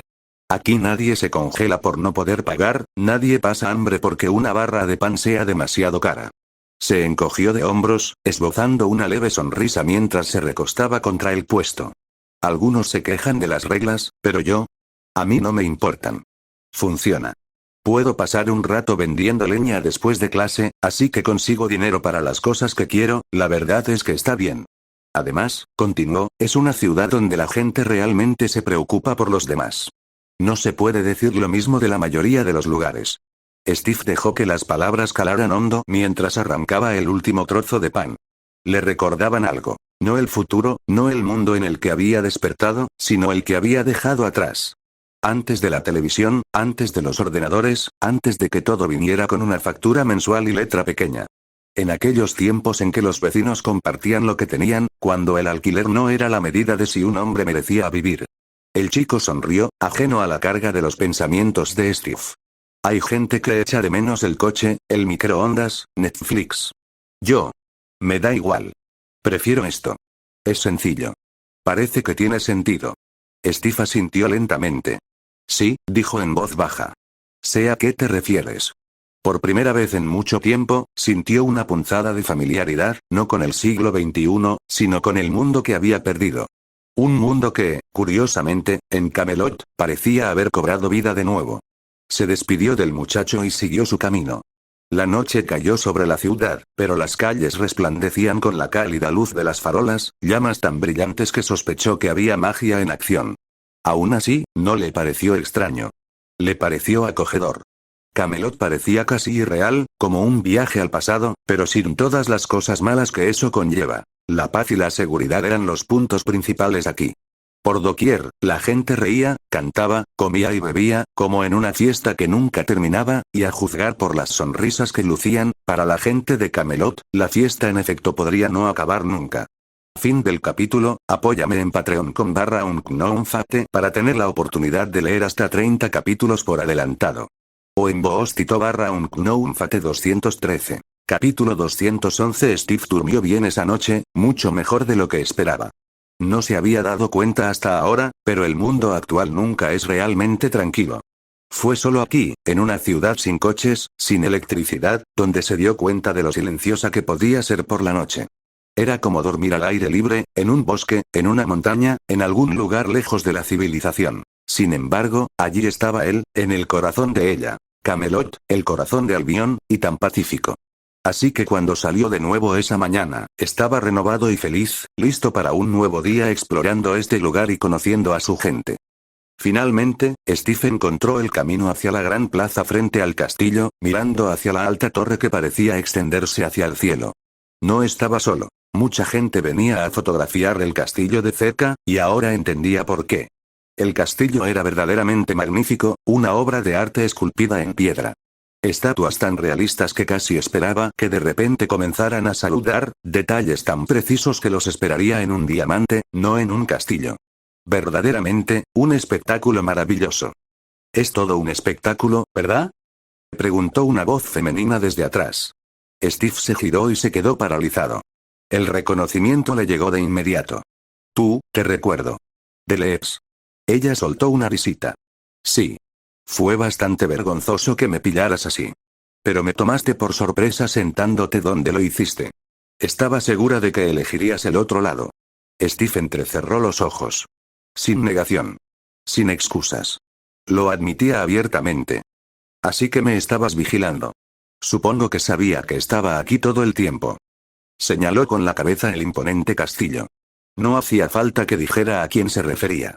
S2: Aquí nadie se congela por no poder pagar, nadie pasa hambre porque una barra de pan sea demasiado cara. Se encogió de hombros, esbozando una leve sonrisa mientras se recostaba contra el puesto. Algunos se quejan de las reglas, pero yo... A mí no me importan. Funciona. Puedo pasar un rato vendiendo leña después de clase, así que consigo dinero para las cosas que quiero, la verdad es que está bien. Además, continuó, es una ciudad donde la gente realmente se preocupa por los demás. No se puede decir lo mismo de la mayoría de los lugares. Steve dejó que las palabras calaran hondo mientras arrancaba el último trozo de pan. Le recordaban algo. No el futuro, no el mundo en el que había despertado, sino el que había dejado atrás. Antes de la televisión, antes de los ordenadores, antes de que todo viniera con una factura mensual y letra pequeña. En aquellos tiempos en que los vecinos compartían lo que tenían, cuando el alquiler no era la medida de si un hombre merecía vivir. El chico sonrió, ajeno a la carga de los pensamientos de Steve. Hay gente que echa de menos el coche, el microondas, Netflix. Yo. Me da igual. Prefiero esto. Es sencillo. Parece que tiene sentido. Steve asintió lentamente. Sí, dijo en voz baja. Sé a qué te refieres. Por primera vez en mucho tiempo, sintió una punzada de familiaridad, no con el siglo XXI, sino con el mundo que había perdido. Un mundo que, curiosamente, en Camelot, parecía haber cobrado vida de nuevo. Se despidió del muchacho y siguió su camino. La noche cayó sobre la ciudad, pero las calles resplandecían con la cálida luz de las farolas, llamas tan brillantes que sospechó que había magia en acción. Aún así, no le pareció extraño. Le pareció acogedor. Camelot parecía casi irreal, como un viaje al pasado, pero sin todas las cosas malas que eso conlleva. La paz y la seguridad eran los puntos principales aquí. Por doquier, la gente reía, cantaba, comía y bebía, como en una fiesta que nunca terminaba, y a juzgar por las sonrisas que lucían, para la gente de Camelot, la fiesta en efecto podría no acabar nunca. Fin del capítulo. Apóyame en Patreon con /unknownfate para tener la oportunidad de leer hasta 30 capítulos por adelantado. O en Boostito /unknownfate 213. Capítulo 211. Steve durmió bien esa noche, mucho mejor de lo que esperaba. No se había dado cuenta hasta ahora, pero el mundo actual nunca es realmente tranquilo. Fue solo aquí, en una ciudad sin coches, sin electricidad, donde se dio cuenta de lo silenciosa que podía ser por la noche. Era como dormir al aire libre, en un bosque, en una montaña, en algún lugar lejos de la civilización. Sin embargo, allí estaba él, en el corazón de ella. Camelot, el corazón de Albion, y tan pacífico. Así que cuando salió de nuevo esa mañana, estaba renovado y feliz, listo para un nuevo día explorando este lugar y conociendo a su gente. Finalmente, Steve encontró el camino hacia la gran plaza frente al castillo, mirando hacia la alta torre que parecía extenderse hacia el cielo. No estaba solo. Mucha gente venía a fotografiar el castillo de cerca, y ahora entendía por qué. El castillo era verdaderamente magnífico, una obra de arte esculpida en piedra. Estatuas tan realistas que casi esperaba que de repente comenzaran a saludar, detalles tan precisos que los esperaría en un diamante, no en un castillo. Verdaderamente, un espectáculo maravilloso. Es todo un espectáculo, ¿verdad? Preguntó una voz femenina desde atrás. Steve se giró y se quedó paralizado. El reconocimiento le llegó de inmediato. Tú, te recuerdo. De Leeds. Ella soltó una risita. Sí. Fue bastante vergonzoso que me pillaras así. Pero me tomaste por sorpresa sentándote donde lo hiciste. Estaba segura de que elegirías el otro lado. Steve entrecerró los ojos. Sin negación. Sin excusas. Lo admitía abiertamente. Así que me estabas vigilando. Supongo que sabía que estaba aquí todo el tiempo. Señaló con la cabeza el imponente castillo. No hacía falta que dijera a quién se refería.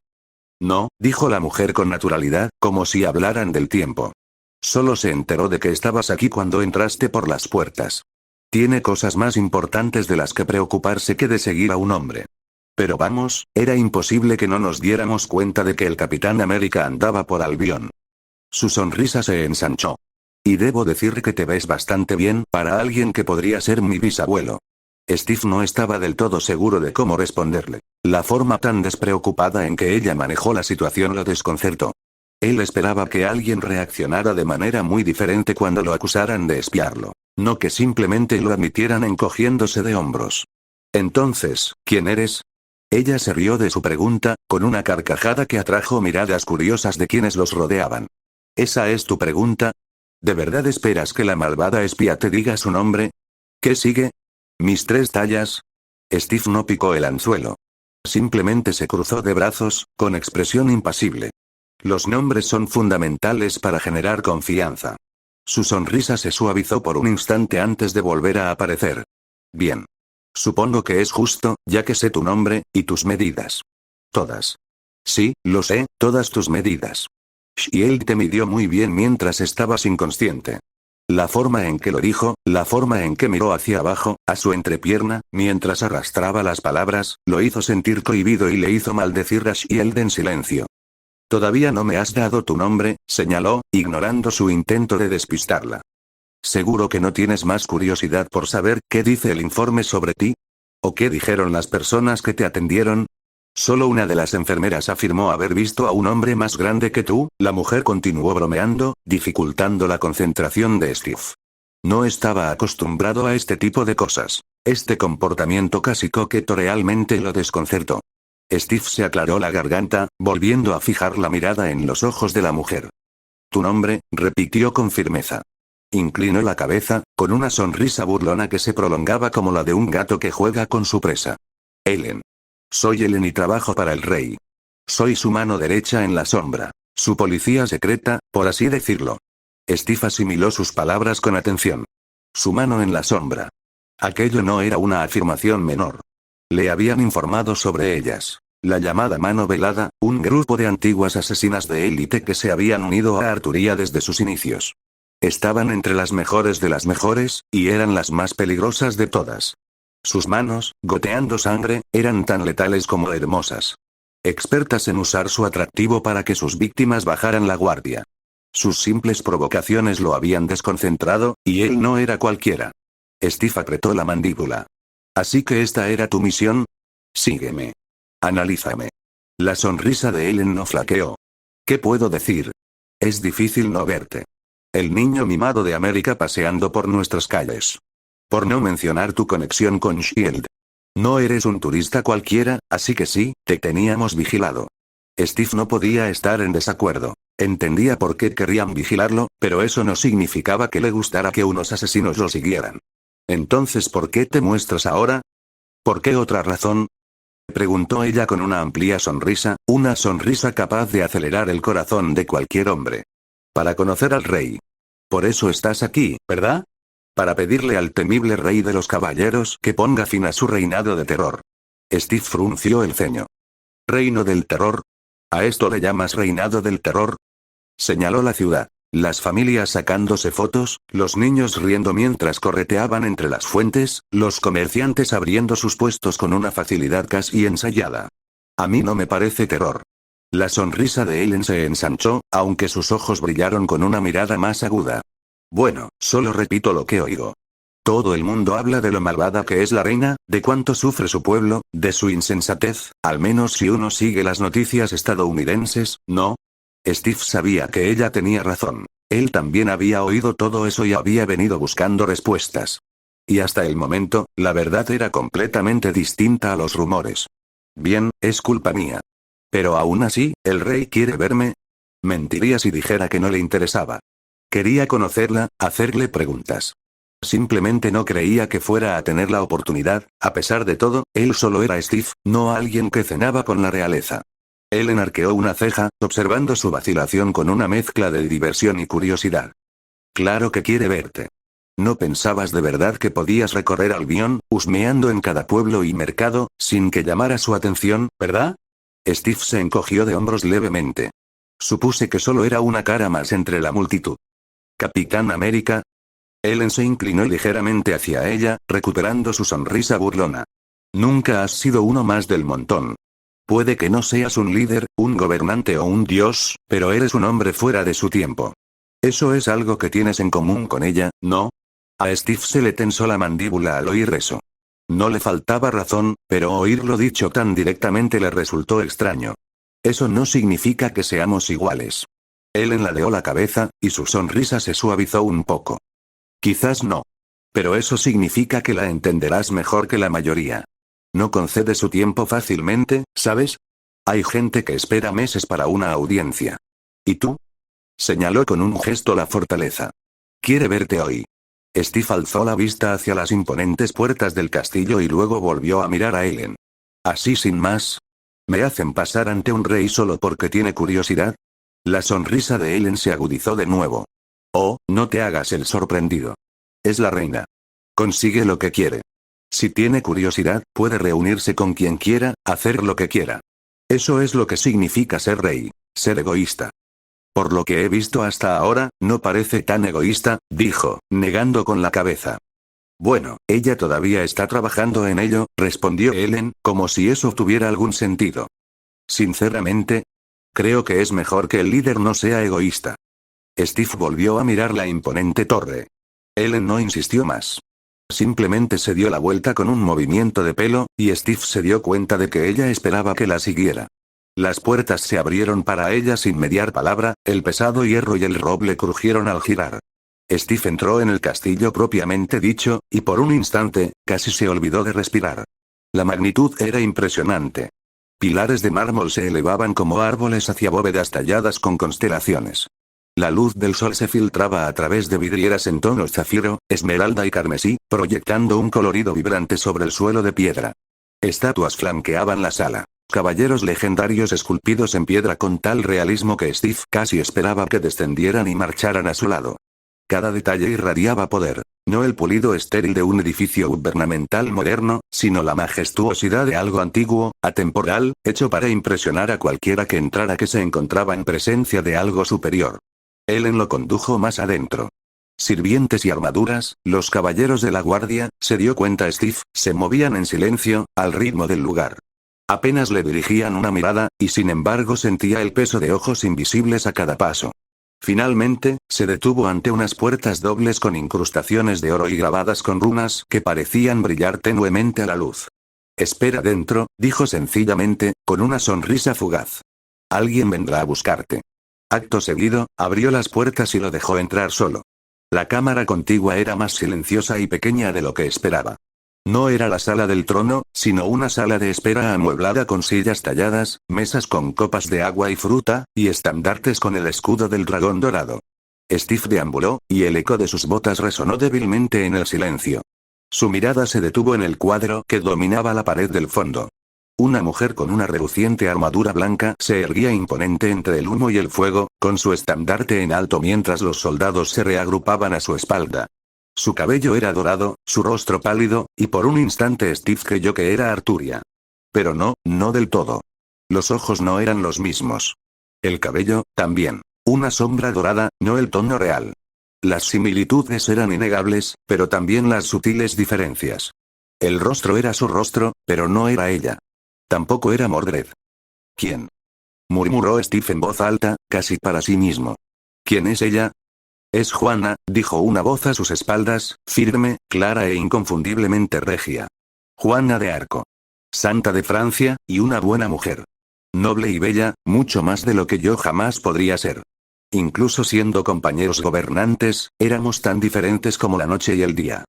S2: No, dijo la mujer con naturalidad, como si hablaran del tiempo. Solo se enteró de que estabas aquí cuando entraste por las puertas. Tiene cosas más importantes de las que preocuparse que de seguir a un hombre. Pero vamos, era imposible que no nos diéramos cuenta de que el Capitán América andaba por Albion. Su sonrisa se ensanchó. Y debo decir que te ves bastante bien para alguien que podría ser mi bisabuelo. Steve no estaba del todo seguro de cómo responderle. La forma tan despreocupada en que ella manejó la situación lo desconcertó. Él esperaba que alguien reaccionara de manera muy diferente cuando lo acusaran de espiarlo, no que simplemente lo admitieran encogiéndose de hombros. Entonces, ¿quién eres? Ella se rió de su pregunta, con una carcajada que atrajo miradas curiosas de quienes los rodeaban. ¿Esa es tu pregunta? ¿De verdad esperas que la malvada espía te diga su nombre? ¿Qué sigue? ¿Mis 3 tallas? Steve no picó el anzuelo. Simplemente se cruzó de brazos, con expresión impasible. Los nombres son fundamentales para generar confianza. Su sonrisa se suavizó por un instante antes de volver a aparecer. Bien. Supongo que es justo, ya que sé tu nombre, y tus medidas. Todas. Sí, lo sé, todas tus medidas. Shield te midió muy bien mientras estabas inconsciente. La forma en que lo dijo, la forma en que miró hacia abajo, a su entrepierna, mientras arrastraba las palabras, lo hizo sentir cohibido y le hizo maldecir a Shield en silencio. Todavía no me has dado tu nombre, señaló, ignorando su intento de despistarla. ¿Seguro que no tienes más curiosidad por saber qué dice el informe sobre ti? ¿O qué dijeron las personas que te atendieron? Solo una de las enfermeras afirmó haber visto a un hombre más grande que tú, la mujer continuó bromeando, dificultando la concentración de Steve. No estaba acostumbrado a este tipo de cosas. Este comportamiento casi coqueto realmente lo desconcertó. Steve se aclaró la garganta, volviendo a fijar la mirada en los ojos de la mujer. Tu nombre, repitió con firmeza. Inclinó la cabeza, con una sonrisa burlona que se prolongaba como la de un gato que juega con su presa. Ellen. Soy Ellen y trabajo para el rey. Soy su mano derecha en la sombra. Su policía secreta, por así decirlo. Steve asimiló sus palabras con atención. Su mano en la sombra. Aquello no era una afirmación menor. Le habían informado sobre ellas. La llamada mano velada, un grupo de antiguas asesinas de élite que se habían unido a Arturía desde sus inicios. Estaban entre las mejores de las mejores, y eran las más peligrosas de todas. Sus manos, goteando sangre, eran tan letales como hermosas. Expertas en usar su atractivo para que sus víctimas bajaran la guardia. Sus simples provocaciones lo habían desconcentrado, y él no era cualquiera. Steve apretó la mandíbula. ¿Así que esta era tu misión? Sígueme. Analízame. La sonrisa de Ellen no flaqueó. ¿Qué puedo decir? Es difícil no verte. El niño mimado de América paseando por nuestras calles. Por no mencionar tu conexión con Shield. No eres un turista cualquiera, así que sí, te teníamos vigilado. Steve no podía estar en desacuerdo. Entendía por qué querrían vigilarlo, pero eso no significaba que le gustara que unos asesinos lo siguieran. Entonces, ¿por qué te muestras ahora? ¿Por qué otra razón? Preguntó ella con una amplia sonrisa, una sonrisa capaz de acelerar el corazón de cualquier hombre. Para conocer al rey. Por eso estás aquí, ¿verdad? Para pedirle al temible rey de los caballeros que ponga fin a su reinado de terror. Steve frunció el ceño. ¿Reino del terror? ¿A esto le llamas reinado del terror? Señaló la ciudad. Las familias sacándose fotos, los niños riendo mientras correteaban entre las fuentes, los comerciantes abriendo sus puestos con una facilidad casi ensayada. A mí no me parece terror. La sonrisa de Ellen se ensanchó, aunque sus ojos brillaron con una mirada más aguda. Bueno, solo repito lo que oigo. Todo el mundo habla de lo malvada que es la reina, de cuánto sufre su pueblo, de su insensatez, al menos si uno sigue las noticias estadounidenses, ¿no? Steve sabía que ella tenía razón. Él también había oído todo eso y había venido buscando respuestas. Y hasta el momento, la verdad era completamente distinta a los rumores. Bien, es culpa mía. Pero aún así, ¿el rey quiere verme? Mentiría si dijera que no le interesaba. Quería conocerla, hacerle preguntas. Simplemente no creía que fuera a tener la oportunidad, a pesar de todo, él solo era Steve, no alguien que cenaba con la realeza. Ellen arqueó una ceja, observando su vacilación con una mezcla de diversión y curiosidad. Claro que quiere verte. ¿No pensabas de verdad que podías recorrer Albion, husmeando en cada pueblo y mercado, sin que llamara su atención, verdad? Steve se encogió de hombros levemente. Supuse que solo era una cara más entre la multitud. ¿Capitán América? Ellen se inclinó ligeramente hacia ella, recuperando su sonrisa burlona. Nunca has sido uno más del montón. Puede que no seas un líder, un gobernante o un dios, pero eres un hombre fuera de su tiempo. Eso es algo que tienes en común con ella, ¿no? A Steve se le tensó la mandíbula al oír eso. No le faltaba razón, pero oírlo dicho tan directamente le resultó extraño. Eso no significa que seamos iguales. Ellen ladeó la cabeza, y su sonrisa se suavizó un poco. Quizás no. Pero eso significa que la entenderás mejor que la mayoría. No concede su tiempo fácilmente, ¿sabes? Hay gente que espera meses para una audiencia. ¿Y tú? Señaló con un gesto la fortaleza. Quiere verte hoy. Steve alzó la vista hacia las imponentes puertas del castillo y luego volvió a mirar a Ellen. Así sin más. ¿Me hacen pasar ante un rey solo porque tiene curiosidad? La sonrisa de Ellen se agudizó de nuevo. Oh, no te hagas el sorprendido. Es la reina. Consigue lo que quiere. Si tiene curiosidad, puede reunirse con quien quiera, hacer lo que quiera. Eso es lo que significa ser rey, ser egoísta. Por lo que he visto hasta ahora, no parece tan egoísta, dijo, negando con la cabeza. Bueno, ella todavía está trabajando en ello, respondió Ellen, como si eso tuviera algún sentido. Sinceramente, creo que es mejor que el líder no sea egoísta. Steve volvió a mirar la imponente torre. Ellen no insistió más. Simplemente se dio la vuelta con un movimiento de pelo, y Steve se dio cuenta de que ella esperaba que la siguiera. Las puertas se abrieron para ella sin mediar palabra, el pesado hierro y el roble crujieron al girar. Steve entró en el castillo propiamente dicho, y por un instante, casi se olvidó de respirar. La magnitud era impresionante. Pilares de mármol se elevaban como árboles hacia bóvedas talladas con constelaciones. La luz del sol se filtraba a través de vidrieras en tonos zafiro, esmeralda y carmesí, proyectando un colorido vibrante sobre el suelo de piedra. Estatuas flanqueaban la sala. Caballeros legendarios esculpidos en piedra con tal realismo que Steve casi esperaba que descendieran y marcharan a su lado. Cada detalle irradiaba poder. No el pulido estéril de un edificio gubernamental moderno, sino la majestuosidad de algo antiguo, atemporal, hecho para impresionar a cualquiera que entrara que se encontraba en presencia de algo superior. Ellen lo condujo más adentro. Sirvientes y armaduras, los caballeros de la guardia, se dio cuenta Steve, se movían en silencio, al ritmo del lugar. Apenas le dirigían una mirada, y sin embargo sentía el peso de ojos invisibles a cada paso. Finalmente, se detuvo ante unas puertas dobles con incrustaciones de oro y grabadas con runas que parecían brillar tenuemente a la luz. Espera dentro, dijo sencillamente, con una sonrisa fugaz. Alguien vendrá a buscarte. Acto seguido, abrió las puertas y lo dejó entrar solo. La cámara contigua era más silenciosa y pequeña de lo que esperaba. No era la sala del trono, sino una sala de espera amueblada con sillas talladas, mesas con copas de agua y fruta, y estandartes con el escudo del dragón dorado. Steve deambuló, y el eco de sus botas resonó débilmente en el silencio. Su mirada se detuvo en el cuadro que dominaba la pared del fondo. Una mujer con una reluciente armadura blanca se erguía imponente entre el humo y el fuego, con su estandarte en alto mientras los soldados se reagrupaban a su espalda. Su cabello era dorado, su rostro pálido, y por un instante Steve creyó que era Arturia. Pero no, no del todo. Los ojos no eran los mismos. El cabello, también. Una sombra dorada, no el tono real. Las similitudes eran innegables, pero también las sutiles diferencias. El rostro era su rostro, pero no era ella. Tampoco era Mordred. ¿Quién? Murmuró Steve en voz alta, casi para sí mismo. ¿Quién es ella? Es Juana, dijo una voz a sus espaldas, firme, clara e inconfundiblemente regia. Juana de Arco. Santa de Francia, y una buena mujer. Noble y bella, mucho más de lo que yo jamás podría ser. Incluso siendo compañeros gobernantes, éramos tan diferentes como la noche y el día.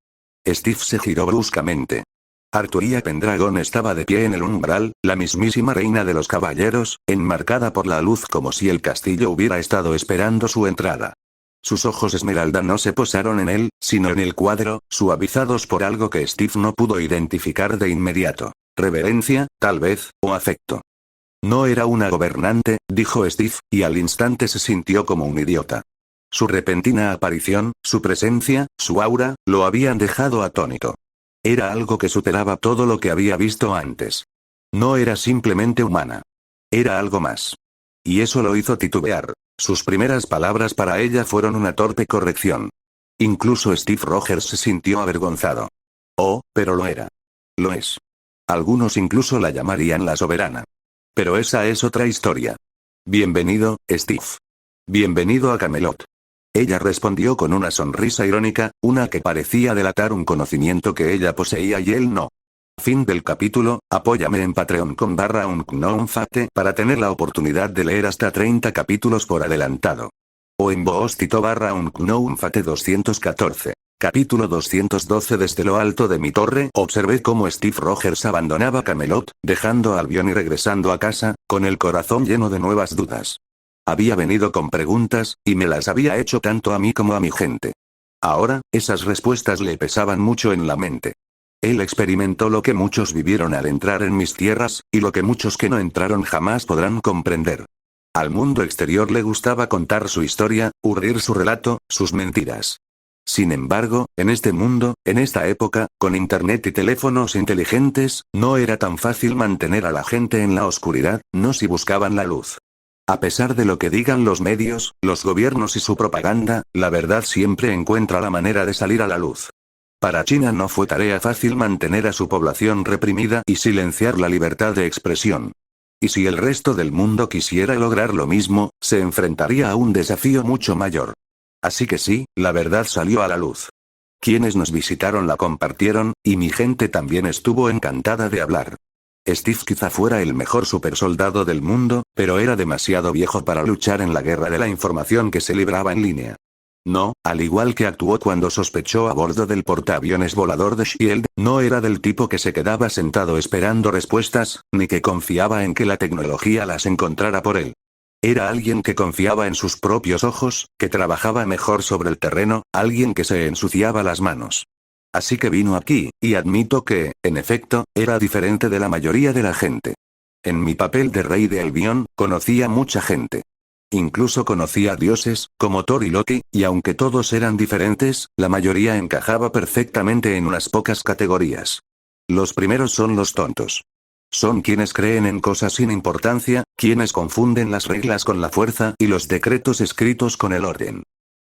S2: Steve se giró bruscamente. Arturia Pendragon estaba de pie en el umbral, la mismísima reina de los caballeros, enmarcada por la luz como si el castillo hubiera estado esperando su entrada. Sus ojos esmeralda no se posaron en él, sino en el cuadro, suavizados por algo que Steve no pudo identificar de inmediato. Reverencia, tal vez, o afecto. No era una gobernante, dijo Steve, y al instante se sintió como un idiota. Su repentina aparición, su presencia, su aura, lo habían dejado atónito. Era algo que superaba todo lo que había visto antes. No era simplemente humana. Era algo más. Y eso lo hizo titubear. Sus primeras palabras para ella fueron una torpe corrección. Incluso Steve Rogers se sintió avergonzado. Oh, pero lo era. Lo es. Algunos incluso la llamarían la soberana. Pero esa es otra historia. Bienvenido, Steve. Bienvenido a Camelot. Ella respondió con una sonrisa irónica, una que parecía delatar un conocimiento que ella poseía y él no. Fin del capítulo. Apóyame en Patreon con /unknownfate para tener la oportunidad de leer hasta 30 capítulos por adelantado. O en Boostito /unknownfate 214. Capítulo 212. Desde lo alto de mi torre observé cómo Steve Rogers abandonaba Camelot, dejando a Albion y regresando a casa, con el corazón lleno de nuevas dudas. Había venido con preguntas, y me las había hecho tanto a mí como a mi gente. Ahora, esas respuestas le pesaban mucho en la mente. Él experimentó lo que muchos vivieron al entrar en mis tierras, y lo que muchos que no entraron jamás podrán comprender. Al mundo exterior le gustaba contar su historia, urdir su relato, sus mentiras. Sin embargo, en este mundo, en esta época, con internet y teléfonos inteligentes, no era tan fácil mantener a la gente en la oscuridad, no si buscaban la luz. A pesar de lo que digan los medios, los gobiernos y su propaganda, la verdad siempre encuentra la manera de salir a la luz. Para China no fue tarea fácil mantener a su población reprimida y silenciar la libertad de expresión. Y si el resto del mundo quisiera lograr lo mismo, se enfrentaría a un desafío mucho mayor. Así que sí, la verdad salió a la luz. Quienes nos visitaron la compartieron, y mi gente también estuvo encantada de hablar. Steve quizá fuera el mejor supersoldado del mundo, pero era demasiado viejo para luchar en la guerra de la información que se libraba en línea. No, al igual que actuó cuando sospechó a bordo del portaaviones volador de SHIELD, no era del tipo que se quedaba sentado esperando respuestas, ni que confiaba en que la tecnología las encontrara por él. Era alguien que confiaba en sus propios ojos, que trabajaba mejor sobre el terreno, alguien que se ensuciaba las manos. Así que vino aquí, y admito que, en efecto, era diferente de la mayoría de la gente. En mi papel de rey de Albion, conocía mucha gente. Incluso conocía dioses, como Thor y Loki, y aunque todos eran diferentes, la mayoría encajaba perfectamente en unas pocas categorías. Los primeros son los tontos. Son quienes creen en cosas sin importancia, quienes confunden las reglas con la fuerza y los decretos escritos con el orden.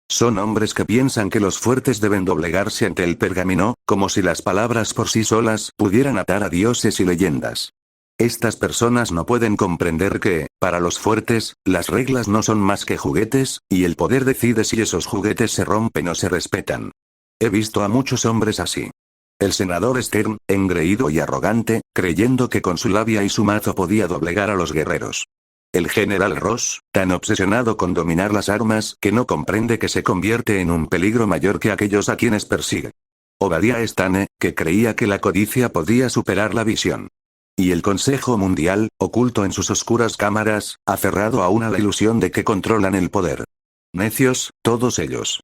S2: Son hombres que piensan que los fuertes deben doblegarse ante el pergamino, como si las palabras por sí solas pudieran atar a dioses y leyendas. Estas personas no pueden comprender que, para los fuertes, las reglas no son más que juguetes, y el poder decide si esos juguetes se rompen o se respetan. He visto a muchos hombres así. El senador Stern, engreído y arrogante, creyendo que con su labia y su mazo podía doblegar a los guerreros. El general Ross, tan obsesionado con dominar las armas que no comprende que se convierte en un peligro mayor que aquellos a quienes persigue. Obadiah Stane, que creía que la codicia podía superar la visión. Y el Consejo Mundial, oculto en sus oscuras cámaras, aferrado aún a la ilusión de que controlan el poder. Necios, todos ellos.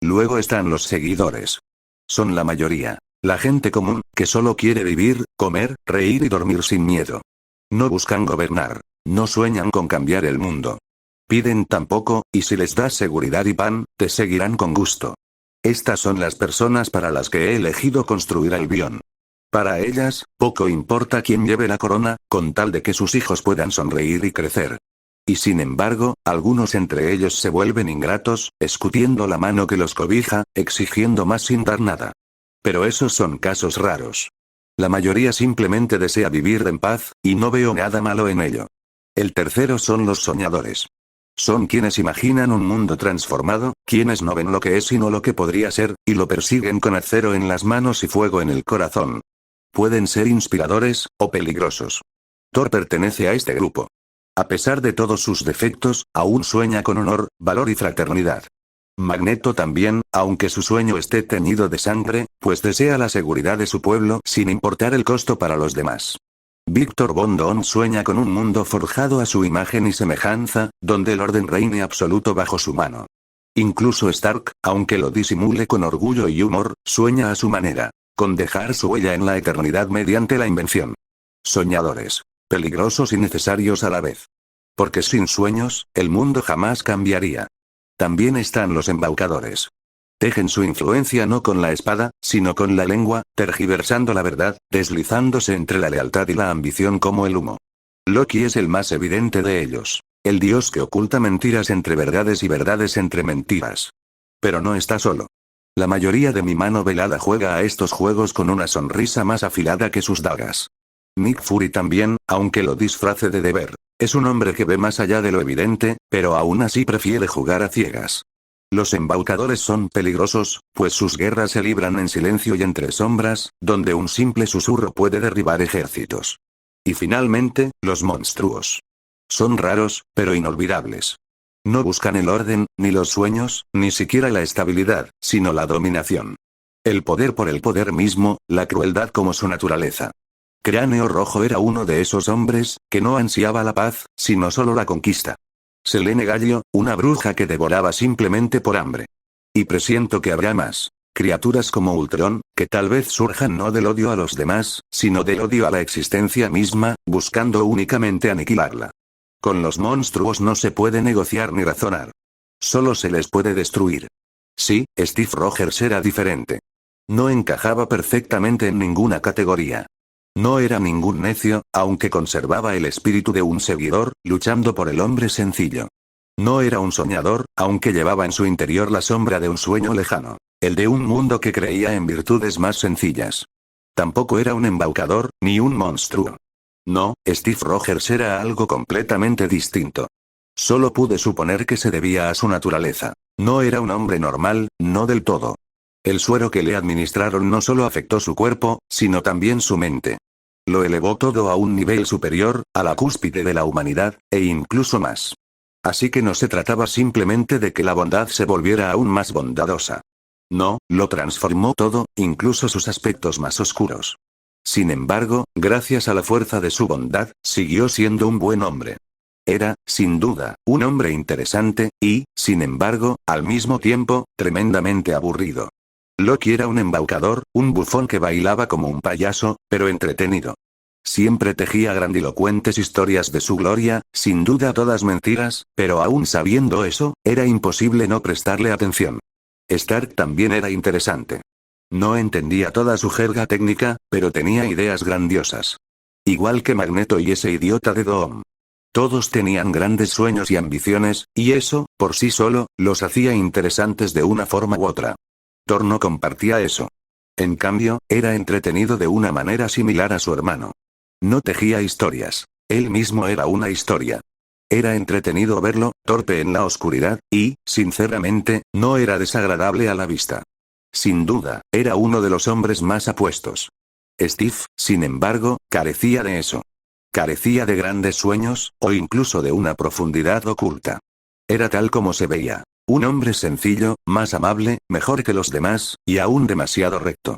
S2: Luego están los seguidores. Son la mayoría. La gente común, que solo quiere vivir, comer, reír y dormir sin miedo. No buscan gobernar. No sueñan con cambiar el mundo. Piden tan poco, y si les das seguridad y pan, te seguirán con gusto. Estas son las personas para las que he elegido construir Albion. Para ellas, poco importa quién lleve la corona, con tal de que sus hijos puedan sonreír y crecer. Y sin embargo, algunos entre ellos se vuelven ingratos, escupiendo la mano que los cobija, exigiendo más sin dar nada. Pero esos son casos raros. La mayoría simplemente desea vivir en paz, y no veo nada malo en ello. El tercero son los soñadores. Son quienes imaginan un mundo transformado, quienes no ven lo que es sino lo que podría ser, y lo persiguen con acero en las manos y fuego en el corazón. Pueden ser inspiradores, o peligrosos. Thor pertenece a este grupo. A pesar de todos sus defectos, aún sueña con honor, valor y fraternidad. Magneto también, aunque su sueño esté teñido de sangre, pues desea la seguridad de su pueblo sin importar el costo para los demás. Víctor Von Doom sueña con un mundo forjado a su imagen y semejanza, donde el orden reine absoluto bajo su mano. Incluso Stark, aunque lo disimule con orgullo y humor, sueña a su manera, con dejar su huella en la eternidad mediante la invención. Soñadores. peligrosos y necesarios a la vez. Porque sin sueños, el mundo jamás cambiaría. También están los embaucadores. Tejen su influencia no con la espada, sino con la lengua, tergiversando la verdad, deslizándose entre la lealtad y la ambición como el humo. Loki es el más evidente de ellos. El dios que oculta mentiras entre verdades y verdades entre mentiras. Pero no está solo. La mayoría de mi mano velada juega a estos juegos con una sonrisa más afilada que sus dagas. Nick Fury también, aunque lo disfrace de deber. Es un hombre que ve más allá de lo evidente, pero aún así prefiere jugar a ciegas. Los embaucadores son peligrosos, pues sus guerras se libran en silencio y entre sombras, donde un simple susurro puede derribar ejércitos. Y finalmente, los monstruos. Son raros, pero inolvidables. No buscan el orden, ni los sueños, ni siquiera la estabilidad, sino la dominación. El poder por el poder mismo, la crueldad como su naturaleza. Cráneo Rojo era uno de esos hombres, que no ansiaba la paz, sino solo la conquista. Selene Gallo, una bruja que devoraba simplemente por hambre. Y presiento que habrá más. Criaturas como Ultron, que tal vez surjan no del odio a los demás, sino del odio a la existencia misma, buscando únicamente aniquilarla. Con los monstruos no se puede negociar ni razonar. Solo se les puede destruir. Sí, Steve Rogers era diferente. No encajaba perfectamente en ninguna categoría. No era ningún necio, aunque conservaba el espíritu de un seguidor, luchando por el hombre sencillo. No era un soñador, aunque llevaba en su interior la sombra de un sueño lejano, el de un mundo que creía en virtudes más sencillas. Tampoco era un embaucador, ni un monstruo. No, Steve Rogers era algo completamente distinto. Solo pude suponer que se debía a su naturaleza. No era un hombre normal, no del todo. El suero que le administraron no solo afectó su cuerpo, sino también su mente. Lo elevó todo a un nivel superior, a la cúspide de la humanidad, e incluso más. Así que no se trataba simplemente de que la bondad se volviera aún más bondadosa. No, lo transformó todo, incluso sus aspectos más oscuros. Sin embargo, gracias a la fuerza de su bondad, siguió siendo un buen hombre. Era, sin duda, un hombre interesante, y, sin embargo, al mismo tiempo, tremendamente aburrido. Loki era un embaucador, un bufón que bailaba como un payaso, pero entretenido. Siempre tejía grandilocuentes historias de su gloria, sin duda todas mentiras, pero aún sabiendo eso, era imposible no prestarle atención. Stark también era interesante. No entendía toda su jerga técnica, pero tenía ideas grandiosas. Igual que Magneto y ese idiota de Doom. Todos tenían grandes sueños y ambiciones, y eso, por sí solo, los hacía interesantes de una forma u otra. Thor no compartía eso. En cambio, era entretenido de una manera similar a su hermano. No tejía historias. Él mismo era una historia. Era entretenido verlo, torpe en la oscuridad, y, sinceramente, no era desagradable a la vista. Sin duda, era uno de los hombres más apuestos. Steve, sin embargo, carecía de eso. Carecía de grandes sueños, o incluso de una profundidad oculta. Era tal como se veía. Un hombre sencillo, más amable, mejor que los demás, y aún demasiado recto.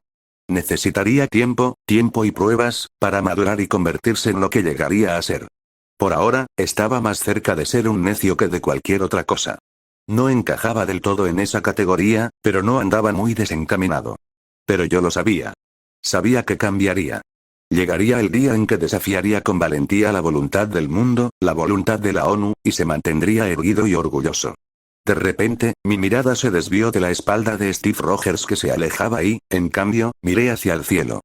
S2: Necesitaría tiempo y pruebas, para madurar y convertirse en lo que llegaría a ser. Por ahora, estaba más cerca de ser un necio que de cualquier otra cosa. No encajaba del todo en esa categoría, pero no andaba muy desencaminado. Pero yo lo sabía. Sabía que cambiaría. Llegaría el día en que desafiaría con valentía la voluntad del mundo, la voluntad de la ONU, y se mantendría erguido y orgulloso. De repente, mi mirada se desvió de la espalda de Steve Rogers que se alejaba y, en cambio, miré hacia el cielo.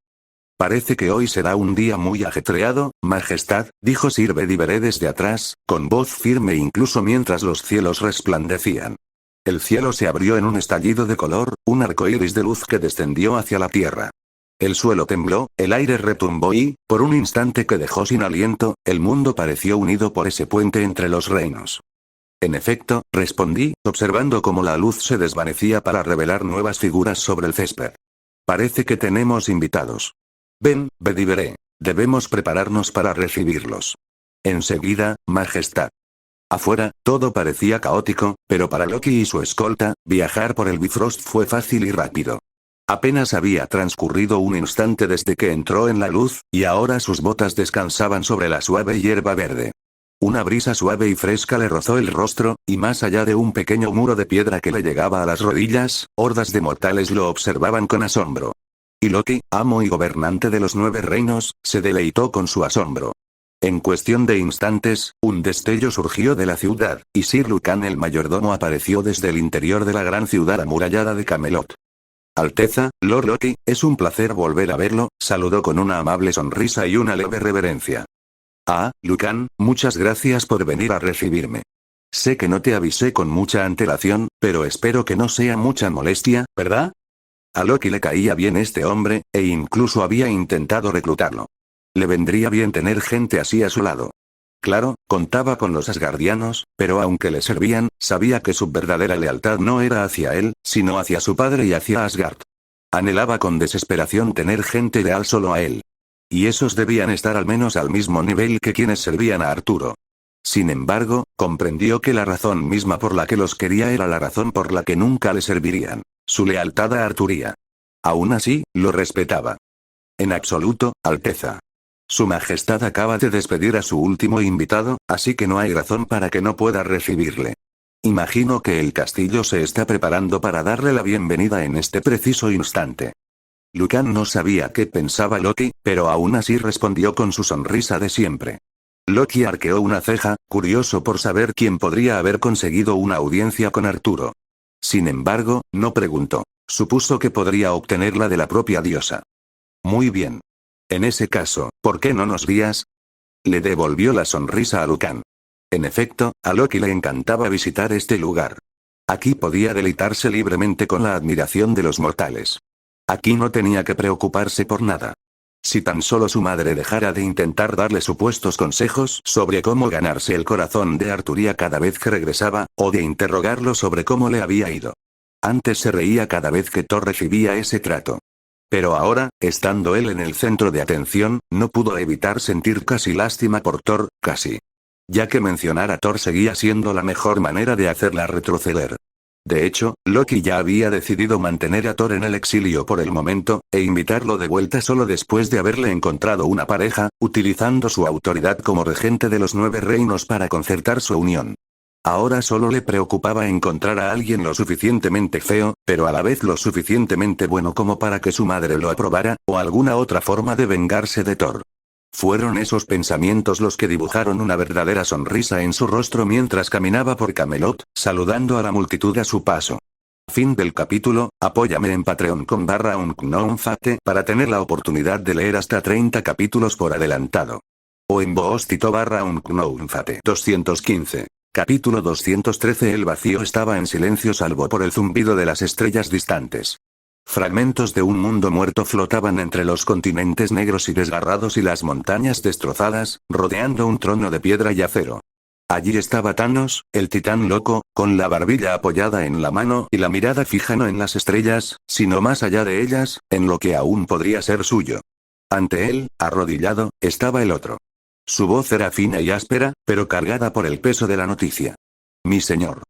S2: Parece que hoy será un día muy ajetreado, Majestad, dijo Sir Bedivere desde atrás, con voz firme incluso mientras los cielos resplandecían. El cielo se abrió en un estallido de color, un arco iris de luz que descendió hacia la tierra. El suelo tembló, el aire retumbó y, por un instante que dejó sin aliento, el mundo pareció unido por ese puente entre los reinos. En efecto, respondí, observando cómo la luz se desvanecía para revelar nuevas figuras sobre el césped. Parece que tenemos invitados. Ven, Bedivere. Debemos prepararnos para recibirlos. Enseguida, Majestad. Afuera, todo parecía caótico, pero para Loki y su escolta, viajar por el Bifrost fue fácil y rápido. Apenas había transcurrido un instante desde que entró en la luz, y ahora sus botas descansaban sobre la suave hierba verde. Una brisa suave y fresca le rozó el rostro, y más allá de un pequeño muro de piedra que le llegaba a las rodillas, hordas de mortales lo observaban con asombro. Y Loki, amo y gobernante de los 9 reinos, se deleitó con su asombro. En cuestión de instantes, un destello surgió de la ciudad, y Sir Lucan el mayordomo apareció desde el interior de la gran ciudad amurallada de Camelot. Alteza, Lord Loki, es un placer volver a verlo, saludó con una amable sonrisa y una leve reverencia. Ah, Lucan, muchas gracias por venir a recibirme. Sé que no te avisé con mucha antelación, pero espero que no sea mucha molestia, ¿verdad? A Loki le caía bien este hombre, e incluso había intentado reclutarlo. Le vendría bien tener gente así a su lado. Claro, contaba con los asgardianos, pero aunque le servían, sabía que su verdadera lealtad no era hacia él, sino hacia su padre y hacia Asgard. Anhelaba con desesperación tener gente leal solo a él. Y esos debían estar al menos al mismo nivel que quienes servían a Arturo. Sin embargo, comprendió que la razón misma por la que los quería era la razón por la que nunca le servirían: su lealtad a Arturía. Aún así, lo respetaba. En absoluto, Alteza. Su Majestad acaba de despedir a su último invitado, así que no hay razón para que no pueda recibirle. Imagino que el castillo se está preparando para darle la bienvenida en este preciso instante. Lucan no sabía qué pensaba Loki, pero aún así respondió con su sonrisa de siempre. Loki arqueó una ceja, curioso por saber quién podría haber conseguido una audiencia con Arturo. Sin embargo, no preguntó. Supuso que podría obtenerla de la propia diosa. Muy bien. En ese caso, ¿por qué no nos guías? Le devolvió la sonrisa a Lucan. En efecto, a Loki le encantaba visitar este lugar. Aquí podía deleitarse libremente con la admiración de los mortales. Aquí no tenía que preocuparse por nada. Si tan solo su madre dejara de intentar darle supuestos consejos sobre cómo ganarse el corazón de Arturía cada vez que regresaba, o de interrogarlo sobre cómo le había ido. Antes se reía cada vez que Thor recibía ese trato. Pero ahora, estando él en el centro de atención, no pudo evitar sentir casi lástima por Thor, casi. Ya que mencionar a Thor seguía siendo la mejor manera de hacerla retroceder. De hecho, Loki ya había decidido mantener a Thor en el exilio por el momento, e invitarlo de vuelta solo después de haberle encontrado una pareja, utilizando su autoridad como regente de los 9 reinos para concertar su unión. Ahora solo le preocupaba encontrar a alguien lo suficientemente feo, pero a la vez lo suficientemente bueno como para que su madre lo aprobara, o alguna otra forma de vengarse de Thor. Fueron esos pensamientos los que dibujaron una verdadera sonrisa en su rostro mientras caminaba por Camelot, saludando a la multitud a su paso. Fin del capítulo. Apóyame en patreon.com/unknownfate para tener la oportunidad de leer hasta 30 capítulos por adelantado. O en boostito/unknownfate 215. Capítulo 213. El vacío estaba en silencio salvo por el zumbido de las estrellas distantes. Fragmentos de un mundo muerto flotaban entre los continentes negros y desgarrados y las montañas destrozadas, rodeando un trono de piedra y acero. Allí estaba Thanos, el titán loco, con la barbilla apoyada en la mano y la mirada fija no en las estrellas, sino más allá de ellas, en lo que aún podría ser suyo. Ante él, arrodillado, estaba el otro. Su voz era fina y áspera, pero cargada por el peso de la noticia. Mi señor.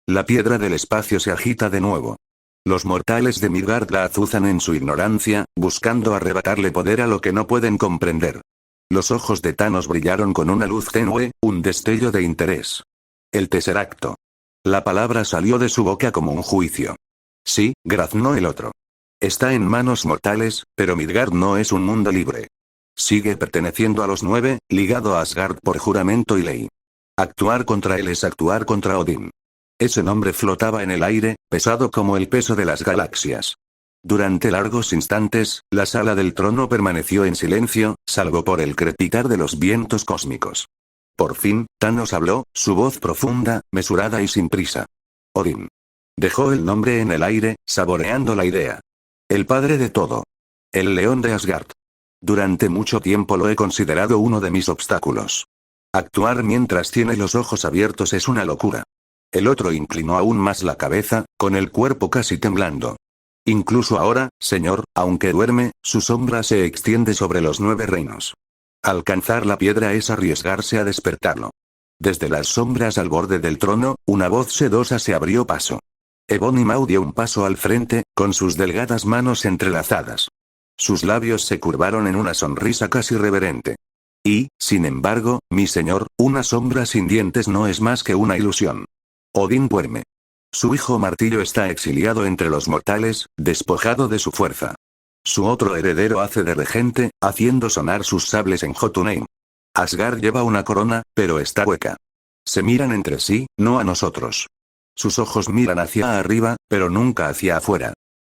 S2: La piedra del espacio se agita de nuevo. Los mortales de Midgard la azuzan en su ignorancia, buscando arrebatarle poder a lo que no pueden comprender. Los ojos de Thanos brillaron con una luz tenue, un destello de interés. El Tesseracto. La palabra salió de su boca como un juicio. Sí, graznó el otro. Está en manos mortales, pero Midgard no es un mundo libre. Sigue perteneciendo a los 9, ligado a Asgard por juramento y ley. Actuar contra él es actuar contra Odín. Ese nombre flotaba en el aire, pesado como el peso de las galaxias. Durante largos instantes, la sala del trono permaneció en silencio, salvo por el crepitar de los vientos cósmicos. Por fin, Thanos habló, su voz profunda, mesurada y sin prisa. Odín. Dejó el nombre en el aire, saboreando la idea. El padre de todo. El león de Asgard. Durante mucho tiempo lo he considerado uno de mis obstáculos. Actuar mientras tiene los ojos abiertos es una locura. El otro inclinó aún más la cabeza, con el cuerpo casi temblando. Incluso ahora, señor, aunque duerme, su sombra se extiende sobre los 9 reinos. Alcanzar la piedra es arriesgarse a despertarlo. Desde las sombras al borde del trono, una voz sedosa se abrió paso. Ebony Maw dio un paso al frente, con sus delgadas manos entrelazadas. Sus labios se curvaron en una sonrisa casi reverente. Y, sin embargo, mi señor, una sombra sin dientes no es más que una ilusión. Odín duerme. Su hijo Martillo está exiliado entre los mortales, despojado de su fuerza. Su otro heredero hace de regente, haciendo sonar sus sables en Jotunheim. Asgard lleva una corona, pero está hueca. Se miran entre sí, no a nosotros. Sus ojos miran hacia arriba, pero nunca hacia afuera.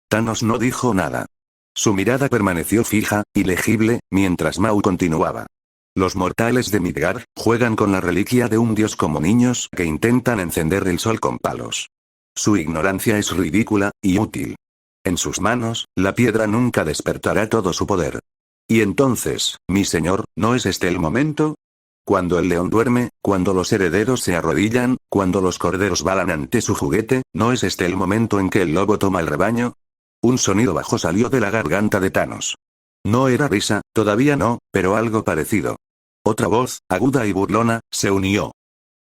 S2: Thanos no dijo nada. Su mirada permaneció fija, ilegible, mientras Mau continuaba. Los mortales de Midgard juegan con la reliquia de un dios como niños que intentan encender el sol con palos. Su ignorancia es ridícula y útil. En sus manos, la piedra nunca despertará todo su poder. Y entonces, mi señor, ¿no es este el momento? Cuando el león duerme, cuando los herederos se arrodillan, cuando los corderos balan ante su juguete, ¿no es este el momento en que el lobo toma el rebaño? Un sonido bajo salió de la garganta de Thanos. No era risa, todavía no, pero algo parecido. Otra voz, aguda y burlona, se unió.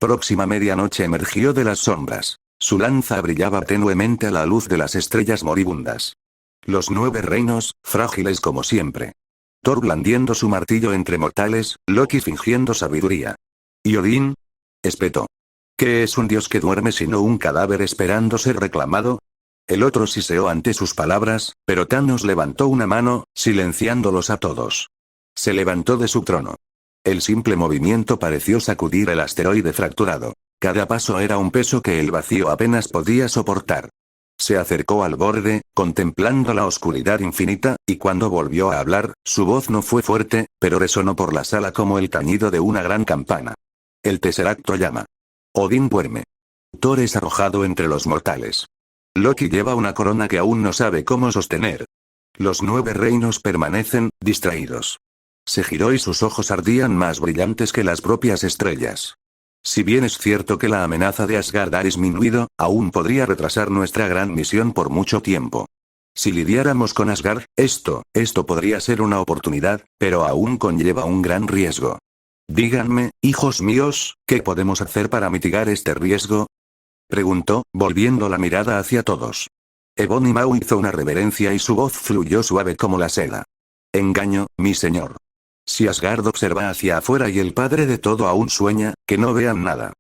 S2: Próxima medianoche emergió de las sombras. Su lanza brillaba tenuemente a la luz de las estrellas moribundas. Los 9 reinos, frágiles como siempre. Thor blandiendo su martillo entre mortales, Loki fingiendo sabiduría. ¿Y Odín? Espetó. ¿Qué es un dios que duerme sino un cadáver esperando ser reclamado? El otro siseó ante sus palabras, pero Thanos levantó una mano, silenciándolos a todos. Se levantó de su trono. El simple movimiento pareció sacudir el asteroide fracturado. Cada paso era un peso que el vacío apenas podía soportar. Se acercó al borde, contemplando la oscuridad infinita, y cuando volvió a hablar, su voz no fue fuerte, pero resonó por la sala como el tañido de una gran campana. El Tesseracto llama. Odín duerme. Thor es arrojado entre los mortales. Loki lleva una corona que aún no sabe cómo sostener. Los 9 reinos permanecen, distraídos. Se giró y sus ojos ardían más brillantes que las propias estrellas. Si bien es cierto que la amenaza de Asgard ha disminuido, aún podría retrasar nuestra gran misión por mucho tiempo. Si lidiáramos con Asgard, esto podría ser una oportunidad, pero aún conlleva un gran riesgo. Díganme, hijos míos, ¿qué podemos hacer para mitigar este riesgo? Preguntó, volviendo la mirada hacia todos. Ebony Maw hizo una reverencia y su voz fluyó suave como la seda. Engaño, mi señor. Si Asgard observa hacia afuera y el padre de todo aún sueña, que no vean nada.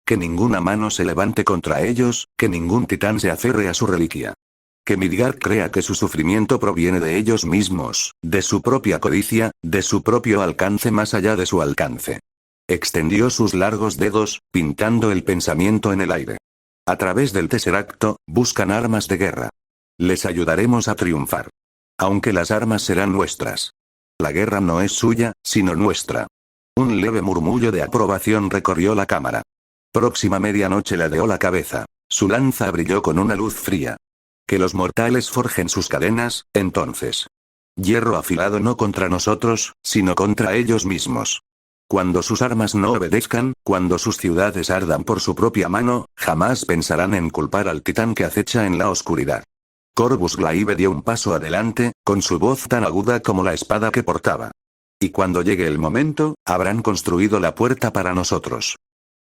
S2: Que ninguna mano se levante contra ellos, que ningún titán se aferre a su reliquia. Que Midgard crea que su sufrimiento proviene de ellos mismos, de su propia codicia, de su propio alcance más allá de su alcance. Extendió sus largos dedos, pintando el pensamiento en el aire. A través del Tesseracto, buscan armas de guerra. Les ayudaremos a triunfar. Aunque las armas serán nuestras. La guerra no es suya, sino nuestra. Un leve murmullo de aprobación recorrió la cámara. Próxima medianoche ladeó la cabeza. Su lanza brilló con una luz fría. Que los mortales forjen sus cadenas, entonces. Hierro afilado no contra nosotros, sino contra ellos mismos. Cuando sus armas no obedezcan, cuando sus ciudades ardan por su propia mano, jamás pensarán en culpar al titán que acecha en la oscuridad. Corvus Glaive dio un paso adelante, con su voz tan aguda como la espada que portaba. Y cuando llegue el momento, habrán construido la puerta para nosotros.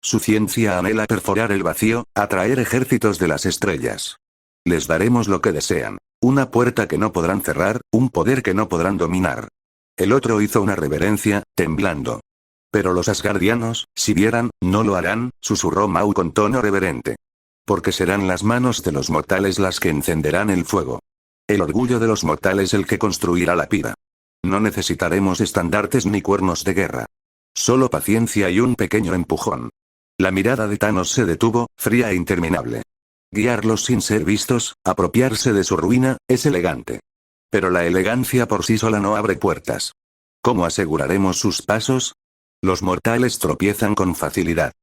S2: Su ciencia anhela perforar el vacío, atraer ejércitos de las estrellas. Les daremos lo que desean. Una puerta que no podrán cerrar, un poder que no podrán dominar. El otro hizo una reverencia, temblando. Pero los asgardianos, si vieran, no lo harán, susurró Mau con tono reverente. Porque serán las manos de los mortales las que encenderán el fuego. El orgullo de los mortales el que construirá la pira. No necesitaremos estandartes ni cuernos de guerra. Solo paciencia y un pequeño empujón. La mirada de Thanos se detuvo, fría e interminable. Guiarlos sin ser vistos, apropiarse de su ruina, es elegante. Pero la elegancia por sí sola no abre puertas. ¿Cómo aseguraremos sus pasos? Los mortales tropiezan con facilidad.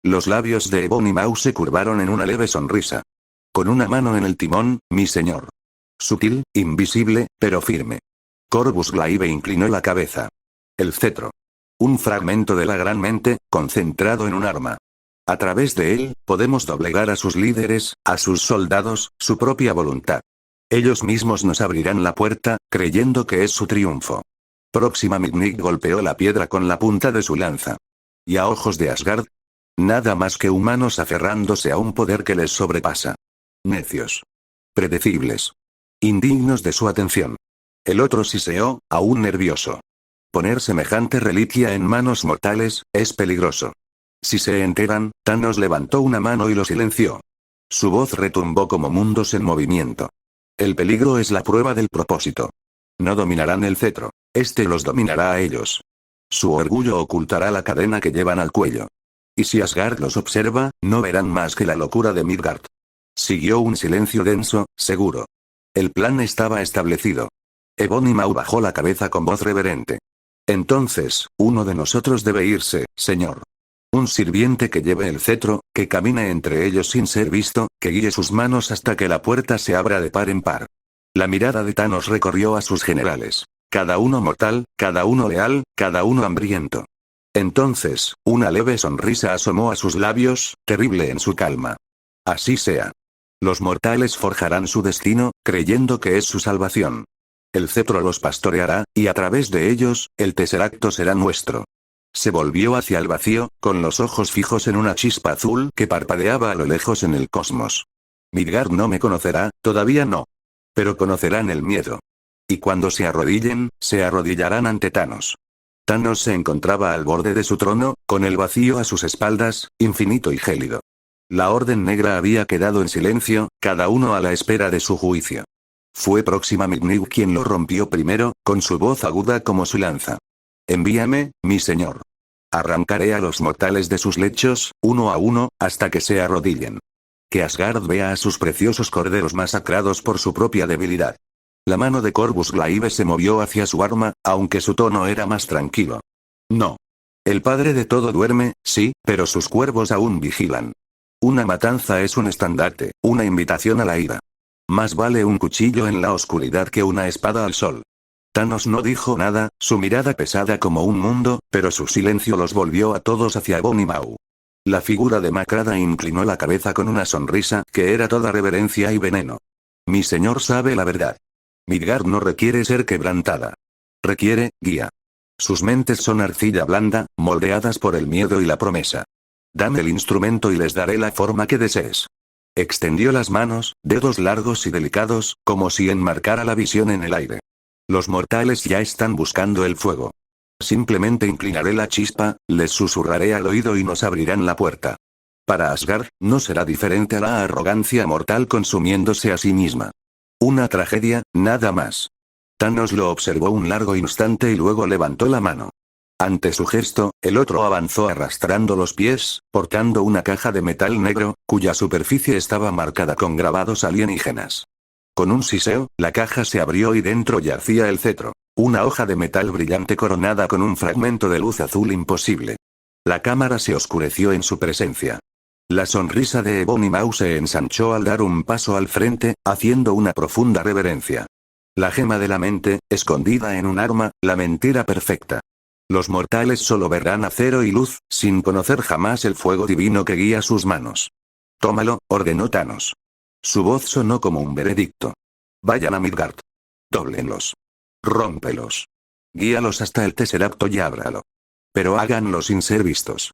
S2: Los labios de Ebony Maw se curvaron en una leve sonrisa. Con una mano en el timón, mi señor. Sutil, invisible, pero firme. Corvus Glaive inclinó la cabeza. El cetro. Un fragmento de la gran mente, concentrado en un arma. A través de él, podemos doblegar a sus líderes, a sus soldados, su propia voluntad. Ellos mismos nos abrirán la puerta, creyendo que es su triunfo. Próxima Midnight golpeó la piedra con la punta de su lanza. ¿Y a ojos de Asgard? Nada más que humanos aferrándose a un poder que les sobrepasa. Necios. Predecibles. Indignos de su atención. El otro siseó, aún nervioso. Poner semejante reliquia en manos mortales, es peligroso. Si se enteran, Thanos levantó una mano y lo silenció. Su voz retumbó como mundos en movimiento. El peligro es la prueba del propósito. No dominarán el cetro. Este los dominará a ellos. Su orgullo ocultará la cadena que llevan al cuello. Y si Asgard los observa, no verán más que la locura de Midgard. Siguió un silencio denso, seguro. El plan estaba establecido. Ebony Maw bajó la cabeza con voz reverente. Entonces, uno de nosotros debe irse, señor. Un sirviente que lleve el cetro, que camine entre ellos sin ser visto, que guíe sus manos hasta que la puerta se abra de par en par. La mirada de Thanos recorrió a sus generales. Cada uno mortal, cada uno leal, cada uno hambriento. Entonces, una leve sonrisa asomó a sus labios, terrible en su calma. Así sea. Los mortales forjarán su destino, creyendo que es su salvación. El cetro los pastoreará, y a través de ellos, el Tesseracto será nuestro. Se volvió hacia el vacío, con los ojos fijos en una chispa azul que parpadeaba a lo lejos en el cosmos. Midgard no me conocerá, todavía no. Pero conocerán el miedo. Y cuando se arrodillen, se arrodillarán ante Thanos. Thanos se encontraba al borde de su trono, con el vacío a sus espaldas, infinito y gélido. La Orden Negra había quedado en silencio, cada uno a la espera de su juicio. Fue Próxima Mjolnir quien lo rompió primero, con su voz aguda como su lanza. Envíame, mi señor. Arrancaré a los mortales de sus lechos, uno a uno, hasta que se arrodillen. Que Asgard vea a sus preciosos corderos masacrados por su propia debilidad. La mano de Corvus Glaive se movió hacia su arma, aunque su tono era más tranquilo. No. El padre de todo duerme, sí, pero sus cuervos aún vigilan. Una matanza es un estandarte, una invitación a la ira. Más vale un cuchillo en la oscuridad que una espada al sol. Thanos no dijo nada, su mirada pesada como un mundo, pero su silencio los volvió a todos hacia Ebony Maw. La figura demacrada inclinó la cabeza con una sonrisa que era toda reverencia y veneno. Mi señor sabe la verdad. Midgard no requiere ser quebrantada. Requiere guía. Sus mentes son arcilla blanda, moldeadas por el miedo y la promesa. Dame el instrumento y les daré la forma que desees. Extendió las manos, dedos largos y delicados, como si enmarcara la visión en el aire. Los mortales ya están buscando el fuego. Simplemente inclinaré la chispa, les susurraré al oído y nos abrirán la puerta. Para Asgard, no será diferente a la arrogancia mortal consumiéndose a sí misma. Una tragedia, nada más. Thanos lo observó un largo instante y luego levantó la mano. Ante su gesto, el otro avanzó arrastrando los pies, portando una caja de metal negro, cuya superficie estaba marcada con grabados alienígenas. Con un siseo, la caja se abrió y dentro yacía el cetro. Una hoja de metal brillante coronada con un fragmento de luz azul imposible. La cámara se oscureció en su presencia. La sonrisa de Ebony Maw se ensanchó al dar un paso al frente, haciendo una profunda reverencia. La gema de la mente, escondida en un arma, la mentira perfecta. Los mortales solo verán acero y luz, sin conocer jamás el fuego divino que guía sus manos. Tómalo, ordenó Thanos. Su voz sonó como un veredicto. Vayan a Midgard. Dóblenlos. Rómpelos. Guíalos hasta el Tesseracto y ábralo. Pero háganlo sin ser vistos.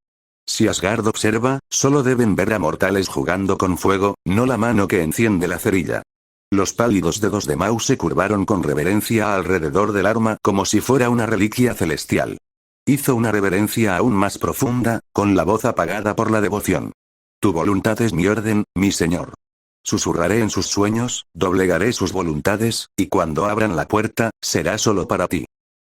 S2: Si Asgard observa, solo deben ver a mortales jugando con fuego, no la mano que enciende la cerilla. Los pálidos dedos de Maw se curvaron con reverencia alrededor del arma como si fuera una reliquia celestial. Hizo una reverencia aún más profunda, con la voz apagada por la devoción. Tu voluntad es mi orden, mi señor. Susurraré en sus sueños, doblegaré sus voluntades, y cuando abran la puerta, será solo para ti.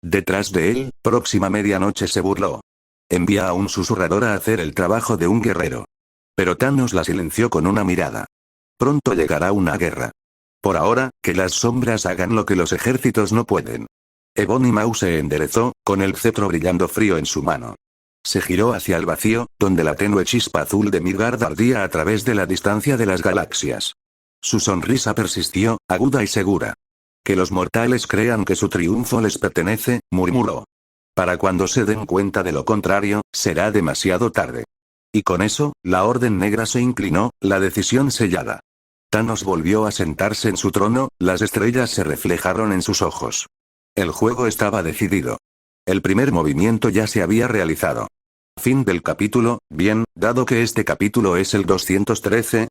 S2: Detrás de él, Próxima Medianoche se burló. Envía a un susurrador a hacer el trabajo de un guerrero. Pero Thanos la silenció con una mirada. Pronto llegará una guerra. Por ahora, que las sombras hagan lo que los ejércitos no pueden. Ebony Maw se enderezó, con el cetro brillando frío en su mano. Se giró hacia el vacío, donde la tenue chispa azul de Midgard ardía a través de la distancia de las galaxias. Su sonrisa persistió, aguda y segura. Que los mortales crean que su triunfo les pertenece, murmuró. Para cuando se den cuenta de lo contrario, será demasiado tarde. Y con eso, la Orden Negra se inclinó, la decisión sellada. Thanos volvió a sentarse en su trono, las estrellas se reflejaron en sus ojos. El juego estaba decidido. El primer movimiento ya se había realizado. Fin del capítulo. Bien, dado que este capítulo es el 213,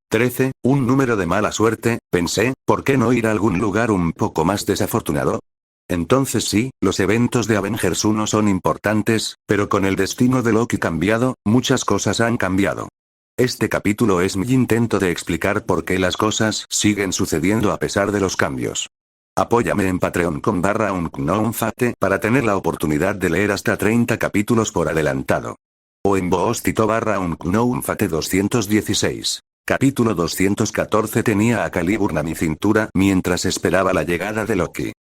S2: un número de mala suerte, pensé, ¿por qué no ir a algún lugar un poco más desafortunado? Entonces sí, los eventos de Avengers 1 son importantes, pero con el destino de Loki cambiado, muchas cosas han cambiado. Este capítulo es mi intento de explicar por qué las cosas siguen sucediendo a pesar de los cambios. Apóyame en Patreon con /unknownfate para tener la oportunidad de leer hasta 30 capítulos por adelantado. O en Boostito /unknownfate 216. Capítulo 214. Tenía a Caliburn a mi cintura mientras esperaba la llegada de Loki.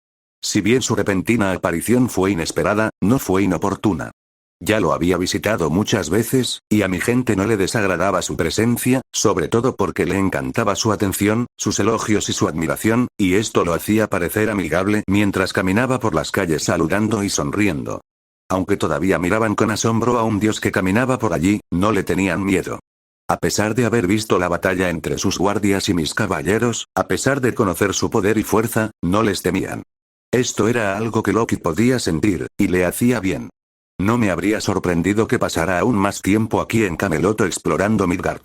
S2: Si bien su repentina aparición fue inesperada, no fue inoportuna. Ya lo había visitado muchas veces, y a mi gente no le desagradaba su presencia, sobre todo porque le encantaba su atención, sus elogios y su admiración, y esto lo hacía parecer amigable mientras caminaba por las calles saludando y sonriendo. Aunque todavía miraban con asombro a un dios que caminaba por allí, no le tenían miedo. A pesar de haber visto la batalla entre sus guardias y mis caballeros, a pesar de conocer su poder y fuerza, no les temían. Esto era algo que Loki podía sentir, y le hacía bien. No me habría sorprendido que pasara aún más tiempo aquí en Camelot explorando Midgard.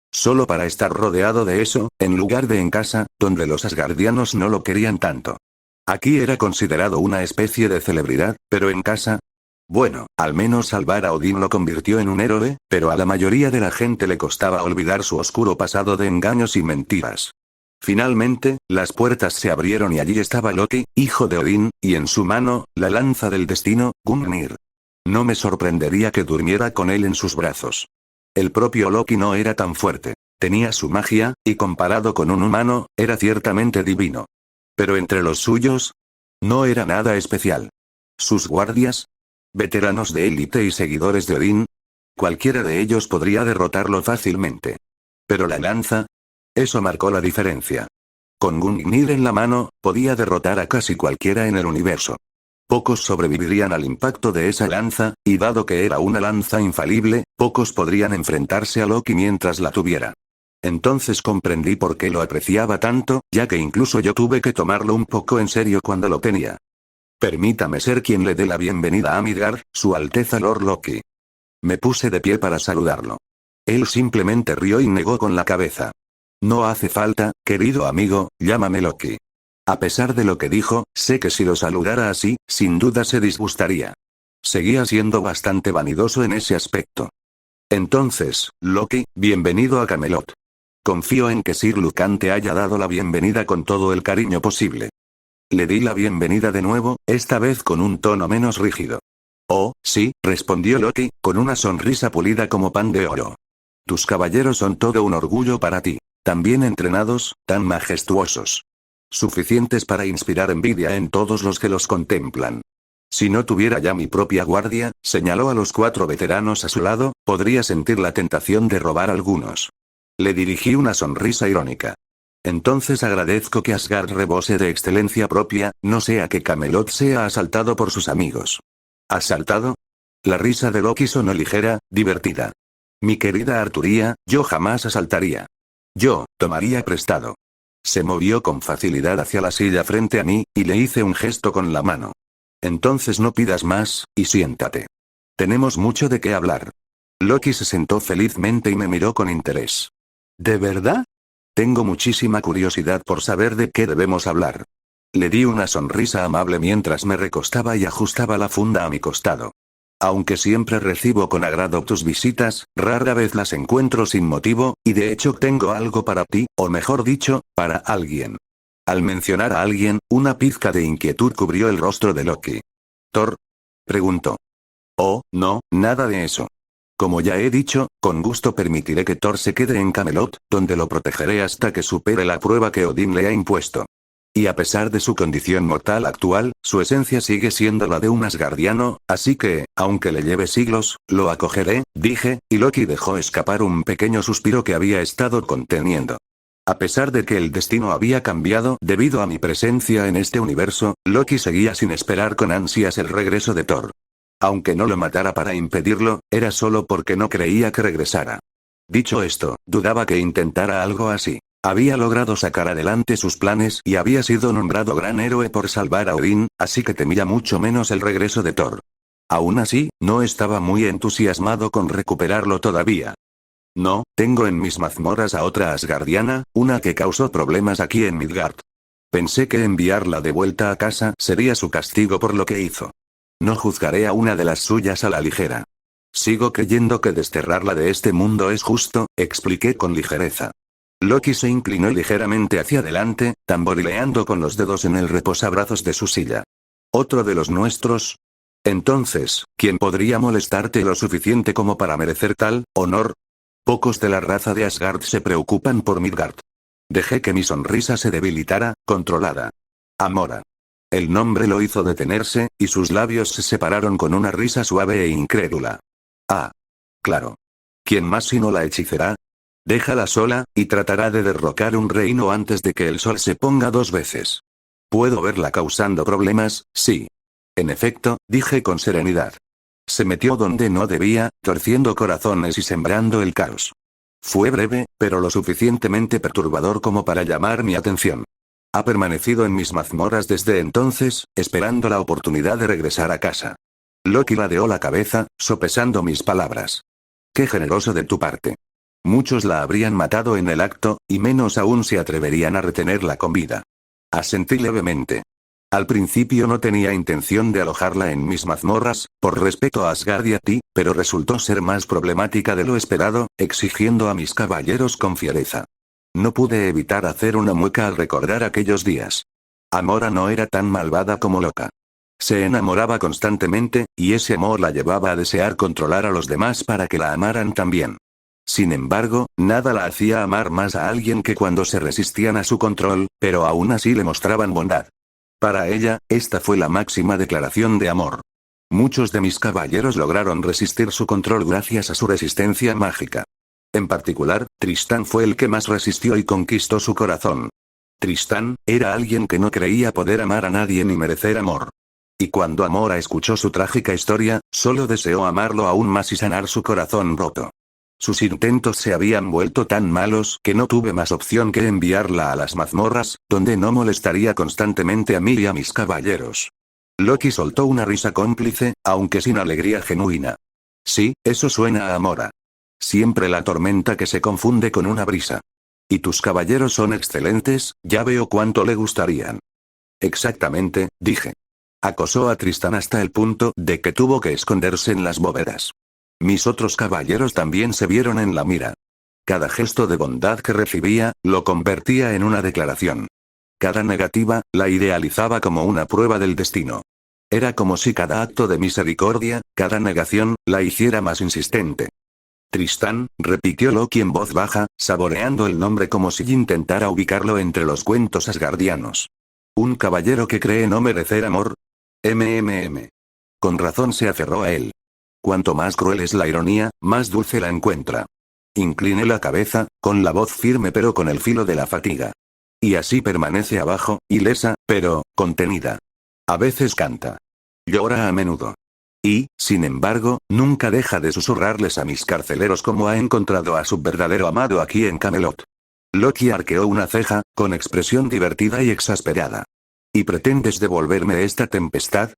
S2: Solo para estar rodeado de eso, en lugar de en casa, donde los asgardianos no lo querían tanto. Aquí era considerado una especie de celebridad, pero en casa... Bueno, al menos salvar a Odín lo convirtió en un héroe, pero a la mayoría de la gente le costaba olvidar su oscuro pasado de engaños y mentiras. Finalmente, las puertas se abrieron y allí estaba Loki, hijo de Odín, y en su mano, la lanza del destino, Gungnir. No me sorprendería que durmiera con él en sus brazos. El propio Loki no era tan fuerte. Tenía su magia, y comparado con un humano, era ciertamente divino. Pero entre los suyos, no era nada especial. Sus guardias, veteranos de élite y seguidores de Odín, cualquiera de ellos podría derrotarlo fácilmente. Pero la lanza, eso marcó la diferencia. Con Gungnir en la mano, podía derrotar a casi cualquiera en el universo. Pocos sobrevivirían al impacto de esa lanza, y dado que era una lanza infalible, pocos podrían enfrentarse a Loki mientras la tuviera. Entonces comprendí por qué lo apreciaba tanto, ya que incluso yo tuve que tomarlo un poco en serio cuando lo tenía. Permítame ser quien le dé la bienvenida a Midgard, Su Alteza Lord Loki. Me puse de pie para saludarlo. Él simplemente rió y negó con la cabeza. No hace falta, querido amigo, llámame Loki. A pesar de lo que dijo, sé que si lo saludara así, sin duda se disgustaría. Seguía siendo bastante vanidoso en ese aspecto. Entonces, Loki, bienvenido a Camelot. Confío en que Sir Lucan te haya dado la bienvenida con todo el cariño posible. Le di la bienvenida de nuevo, esta vez con un tono menos rígido. Oh, sí, respondió Loki, con una sonrisa pulida como pan de oro. Tus caballeros son todo un orgullo para ti. Tan bien entrenados, tan majestuosos. Suficientes para inspirar envidia en todos los que los contemplan. Si no tuviera ya mi propia guardia, señaló a los 4 veteranos a su lado, podría sentir la tentación de robar algunos. Le dirigí una sonrisa irónica. Entonces agradezco que Asgard rebose de excelencia propia, no sea que Camelot sea asaltado por sus amigos. ¿Asaltado? La risa de Loki sonó ligera, divertida. Mi querida Arturía, yo jamás asaltaría. Yo, tomaría prestado. Se movió con facilidad hacia la silla frente a mí, y le hice un gesto con la mano. Entonces no pidas más, y siéntate. Tenemos mucho de qué hablar. Loki se sentó felizmente y me miró con interés. ¿De verdad? Tengo muchísima curiosidad por saber de qué debemos hablar. Le di una sonrisa amable mientras me recostaba y ajustaba la funda a mi costado. Aunque siempre recibo con agrado tus visitas, rara vez las encuentro sin motivo, y de hecho tengo algo para ti, o mejor dicho, para alguien. Al mencionar a alguien, una pizca de inquietud cubrió el rostro de Loki. ¿Thor? Preguntó. Oh, no, nada de eso. Como ya he dicho, con gusto permitiré que Thor se quede en Camelot, donde lo protegeré hasta que supere la prueba que Odín le ha impuesto. Y a pesar de su condición mortal actual, su esencia sigue siendo la de un asgardiano, así que, aunque le lleve siglos, lo acogeré, dije, y Loki dejó escapar un pequeño suspiro que había estado conteniendo. A pesar de que el destino había cambiado debido a mi presencia en este universo, Loki seguía sin esperar con ansias el regreso de Thor. Aunque no lo matara para impedirlo, era solo porque no creía que regresara. Dicho esto, dudaba que intentara algo así. Había logrado sacar adelante sus planes y había sido nombrado gran héroe por salvar a Odín, así que temía mucho menos el regreso de Thor. Aún así, no estaba muy entusiasmado con recuperarlo todavía. No, tengo en mis mazmorras a otra asgardiana, una que causó problemas aquí en Midgard. Pensé que enviarla de vuelta a casa sería su castigo por lo que hizo. No juzgaré a una de las suyas a la ligera. Sigo creyendo que desterrarla de este mundo es justo, expliqué con ligereza. Loki se inclinó ligeramente hacia adelante, tamborileando con los dedos en el reposabrazos de su silla. ¿Otro de los nuestros? Entonces, ¿quién podría molestarte lo suficiente como para merecer tal honor? Pocos de la raza de Asgard se preocupan por Midgard. Dejé que mi sonrisa se debilitara, controlada. Amora. El nombre lo hizo detenerse, y sus labios se separaron con una risa suave e incrédula. Ah. Claro. ¿Quién más sino la hechicera? Déjala sola, y tratará de derrocar un reino antes de que el sol se ponga 2 veces. ¿Puedo verla causando problemas? Sí. En efecto, dije con serenidad. Se metió donde no debía, torciendo corazones y sembrando el caos. Fue breve, pero lo suficientemente perturbador como para llamar mi atención. Ha permanecido en mis mazmorras desde entonces, esperando la oportunidad de regresar a casa. Loki ladeó la cabeza, sopesando mis palabras. Qué generoso de tu parte. Muchos la habrían matado en el acto, y menos aún se atreverían a retenerla con vida. Asentí levemente. Al principio no tenía intención de alojarla en mis mazmorras, por respeto a Asgard y a ti, pero resultó ser más problemática de lo esperado, exigiendo a mis caballeros con fiereza. No pude evitar hacer una mueca al recordar aquellos días. Amora no era tan malvada como loca. Se enamoraba constantemente, y ese amor la llevaba a desear controlar a los demás para que la amaran también. Sin embargo, nada la hacía amar más a alguien que cuando se resistían a su control, pero aún así le mostraban bondad. Para ella, esta fue la máxima declaración de amor. Muchos de mis caballeros lograron resistir su control gracias a su resistencia mágica. En particular, Tristán fue el que más resistió y conquistó su corazón. Tristán era alguien que no creía poder amar a nadie ni merecer amor. Y cuando Amora escuchó su trágica historia, solo deseó amarlo aún más y sanar su corazón roto. Sus intentos se habían vuelto tan malos que no tuve más opción que enviarla a las mazmorras, donde no molestaría constantemente a mí y a mis caballeros. Loki soltó una risa cómplice, aunque sin alegría genuina. Sí, eso suena a Amora. Siempre la tormenta que se confunde con una brisa. Y tus caballeros son excelentes, ya veo cuánto le gustarían. Exactamente, dije. Acosó a Tristán hasta el punto de que tuvo que esconderse en las bóvedas. Mis otros caballeros también se vieron en la mira. Cada gesto de bondad que recibía, lo convertía en una declaración. Cada negativa, la idealizaba como una prueba del destino. Era como si cada acto de misericordia, cada negación, la hiciera más insistente. Tristán, repitió Loki en voz baja, saboreando el nombre como si intentara ubicarlo entre los cuentos asgardianos. ¿Un caballero que cree no merecer amor? Con razón se aferró a él. Cuanto más cruel es la ironía, más dulce la encuentra. Incliné la cabeza, con la voz firme pero con el filo de la fatiga. Y así permanece abajo, ilesa, pero, contenida. A veces canta. Llora a menudo. Y, sin embargo, nunca deja de susurrarles a mis carceleros cómo ha encontrado a su verdadero amado aquí en Camelot. Loki arqueó una ceja, con expresión divertida y exasperada. ¿Y pretendes devolverme esta tempestad?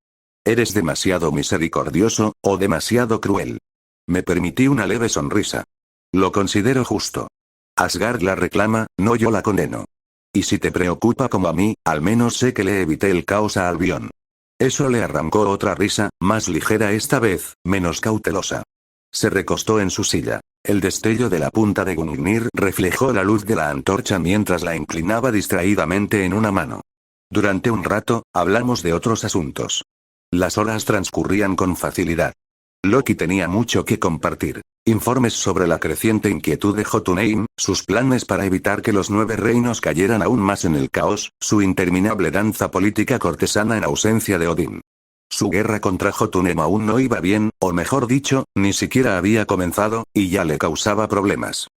S2: Eres demasiado misericordioso, o demasiado cruel. Me permití una leve sonrisa. Lo considero justo. Asgard la reclama, no yo la condeno. Y si te preocupa como a mí, al menos sé que le evité el caos a Albión. Eso le arrancó otra risa, más ligera esta vez, menos cautelosa. Se recostó en su silla. El destello de la punta de Gungnir reflejó la luz de la antorcha mientras la inclinaba distraídamente en una mano. Durante un rato, hablamos de otros asuntos. Las horas transcurrían con facilidad. Loki tenía mucho que compartir. Informes sobre la creciente inquietud de Jotunheim, sus planes para evitar que los 9 reinos cayeran aún más en el caos, su interminable danza política cortesana en ausencia de Odín. Su guerra contra Jotunheim aún no iba bien, o mejor dicho, ni siquiera había comenzado, y ya le causaba problemas.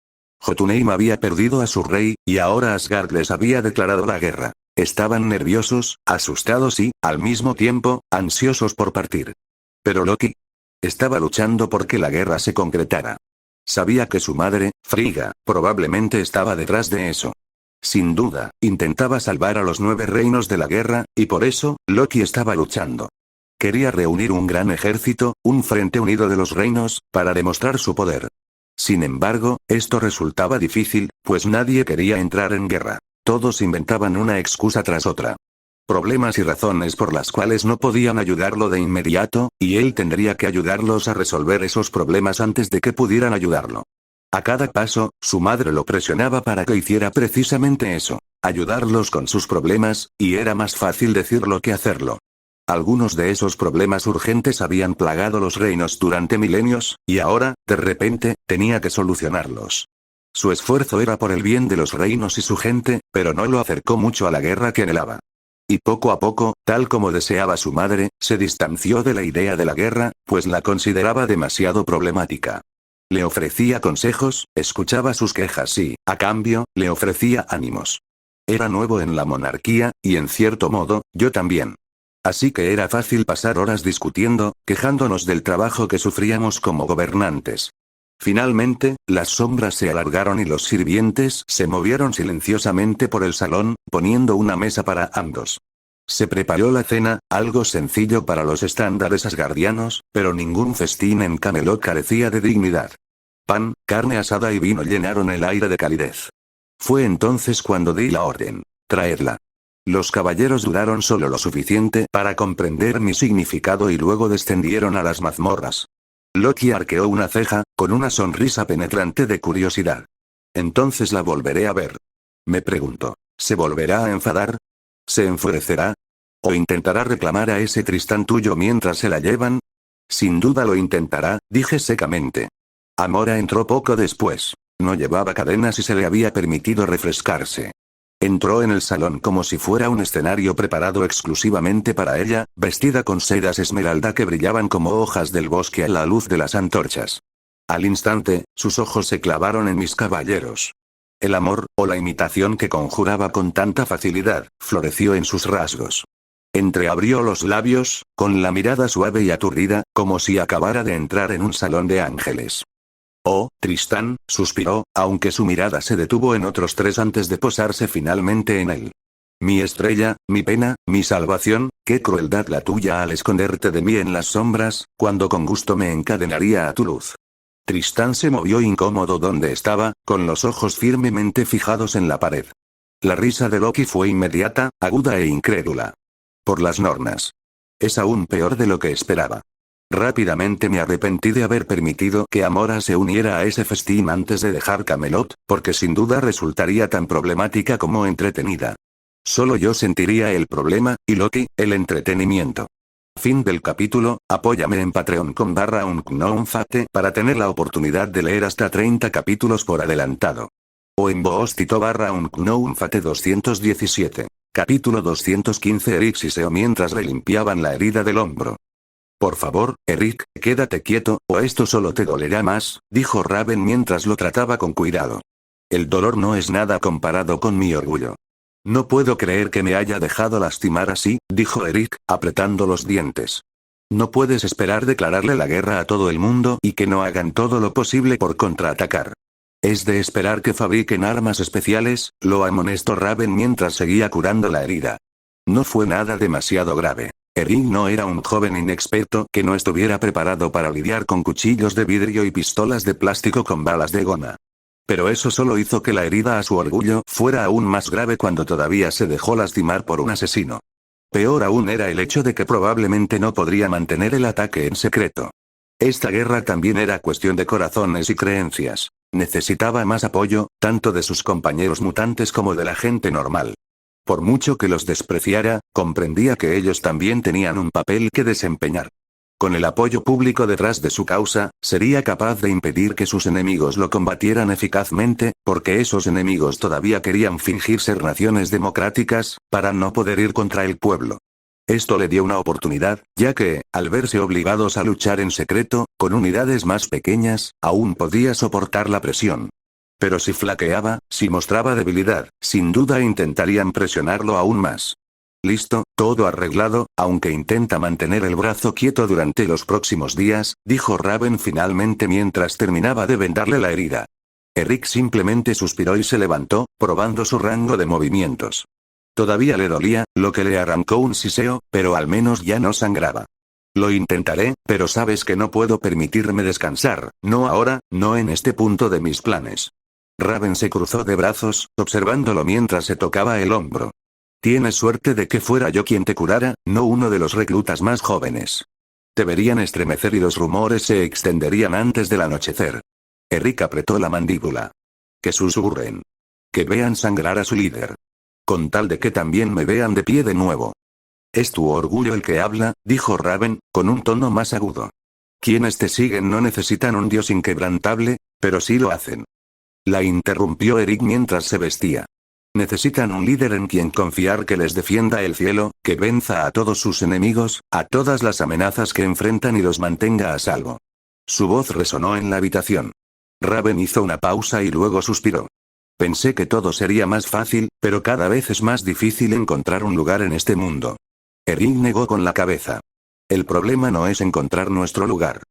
S2: Jotunheim había perdido a su rey, y ahora Asgard les había declarado la guerra. Estaban nerviosos, asustados y, al mismo tiempo, ansiosos por partir. Pero Loki estaba luchando por que la guerra se concretara. Sabía que su madre, Frigga, probablemente estaba detrás de eso. Sin duda, intentaba salvar a los 9 reinos de la guerra, y por eso, Loki estaba luchando. Quería reunir un gran ejército, un frente unido de los reinos, para demostrar su poder. Sin embargo, esto resultaba difícil, pues nadie quería entrar en guerra. Todos inventaban una excusa tras otra. Problemas y razones por las cuales no podían ayudarlo de inmediato, y él tendría que ayudarlos a resolver esos problemas antes de que pudieran ayudarlo. A cada paso, su madre lo presionaba para que hiciera precisamente eso, ayudarlos con sus problemas, y era más fácil decirlo que hacerlo. Algunos de esos problemas urgentes habían plagado los reinos durante milenios, y ahora, de repente, tenía que solucionarlos. Su esfuerzo era por el bien de los reinos y su gente, pero no lo acercó mucho a la guerra que anhelaba. Y poco a poco, tal como deseaba su madre, se distanció de la idea de la guerra, pues la consideraba demasiado problemática. Le ofrecía consejos, escuchaba sus quejas y, a cambio, le ofrecía ánimos. Era nuevo en la monarquía, y en cierto modo, yo también. Así que era fácil pasar horas discutiendo, quejándonos del trabajo que sufríamos como gobernantes. Finalmente, las sombras se alargaron y los sirvientes se movieron silenciosamente por el salón, poniendo una mesa para ambos. Se preparó la cena, algo sencillo para los estándares asgardianos, pero ningún festín en Camelot carecía de dignidad. Pan, carne asada y vino llenaron el aire de calidez. Fue entonces cuando di la orden: traedla. Los caballeros duraron solo lo suficiente para comprender mi significado y luego descendieron a las mazmorras. Loki arqueó una ceja, con una sonrisa penetrante de curiosidad. Entonces la volveré a ver. Me preguntó, ¿se volverá a enfadar? ¿Se enfurecerá? ¿O intentará reclamar a ese Tristán tuyo mientras se la llevan? Sin duda lo intentará, dije secamente. Amora entró poco después. No llevaba cadenas y se le había permitido refrescarse. Entró en el salón como si fuera un escenario preparado exclusivamente para ella, vestida con sedas esmeralda que brillaban como hojas del bosque a la luz de las antorchas. Al instante, sus ojos se clavaron en mis caballeros. El amor, o la imitación que conjuraba con tanta facilidad, floreció en sus rasgos. Entreabrió los labios, con la mirada suave y aturdida, como si acabara de entrar en un salón de ángeles. Oh, Tristán, suspiró, aunque su mirada se detuvo en otros tres antes de posarse finalmente en él. Mi estrella, mi pena, mi salvación, qué crueldad la tuya al esconderte de mí en las sombras, cuando con gusto me encadenaría a tu luz. Tristán se movió incómodo donde estaba, con los ojos firmemente fijados en la pared. La risa de Loki fue inmediata, aguda e incrédula. Por las nornas. Es aún peor de lo que esperaba. Rápidamente me arrepentí de haber permitido que Amora se uniera a ese festín antes de dejar Camelot, porque sin duda resultaría tan problemática como entretenida. Solo yo sentiría el problema, y Loki, el entretenimiento. Fin del capítulo. Apóyame en Patreon con /unknownfate para tener la oportunidad de leer hasta 30 capítulos por adelantado. O en Boostito /unknownfate 217. Capítulo 215. Eric siseó mientras le limpiaban la herida del hombro. Por favor, Eric, quédate quieto, o esto solo te dolerá más, dijo Raven mientras lo trataba con cuidado. El dolor no es nada comparado con mi orgullo. No puedo creer que me haya dejado lastimar así, dijo Eric, apretando los dientes. No puedes esperar declararle la guerra a todo el mundo y que no hagan todo lo posible por contraatacar. Es de esperar que fabriquen armas especiales, lo amonestó Raven mientras seguía curando la herida. No fue nada demasiado grave. Eric no era un joven inexperto que no estuviera preparado para lidiar con cuchillos de vidrio y pistolas de plástico con balas de goma. Pero eso solo hizo que la herida a su orgullo fuera aún más grave cuando todavía se dejó lastimar por un asesino. Peor aún era el hecho de que probablemente no podría mantener el ataque en secreto. Esta guerra también era cuestión de corazones y creencias. Necesitaba más apoyo, tanto de sus compañeros mutantes como de la gente normal. Por mucho que los despreciara, comprendía que ellos también tenían un papel que desempeñar. Con el apoyo público detrás de su causa, sería capaz de impedir que sus enemigos lo combatieran eficazmente, porque esos enemigos todavía querían fingir ser naciones democráticas, para no poder ir contra el pueblo. Esto le dio una oportunidad, ya que, al verse obligados a luchar en secreto, con unidades más pequeñas, aún podía soportar la presión. Pero si flaqueaba, si mostraba debilidad, sin duda intentarían presionarlo aún más. Listo, todo arreglado, aunque intenta mantener el brazo quieto durante los próximos días, dijo Raven finalmente mientras terminaba de vendarle la herida. Eric simplemente suspiró y se levantó, probando su rango de movimientos. Todavía le dolía, lo que le arrancó un siseo, pero al menos ya no sangraba. Lo intentaré, pero sabes que no puedo permitirme descansar, no ahora, no en este punto de mis planes. Raven se cruzó de brazos, observándolo mientras se tocaba el hombro. Tienes suerte de que fuera yo quien te curara, no uno de los reclutas más jóvenes. Te verían estremecer y los rumores se extenderían antes del anochecer. Eric apretó la mandíbula. Que susurren. Que vean sangrar a su líder. Con tal de que también me vean de pie de nuevo. Es tu orgullo el que habla, dijo Raven, con un tono más agudo. Quienes te siguen no necesitan un dios inquebrantable, pero sí lo hacen. La interrumpió Eric mientras se vestía. Necesitan un líder en quien confiar que les defienda el cielo, que venza a todos sus enemigos, a todas las amenazas que enfrentan y los mantenga a salvo. Su voz resonó en la habitación. Raven hizo una pausa y luego suspiró. Pensé que todo sería más fácil, pero cada vez es más difícil encontrar un lugar en este mundo. Eric negó con la cabeza. El problema no es encontrar nuestro lugar.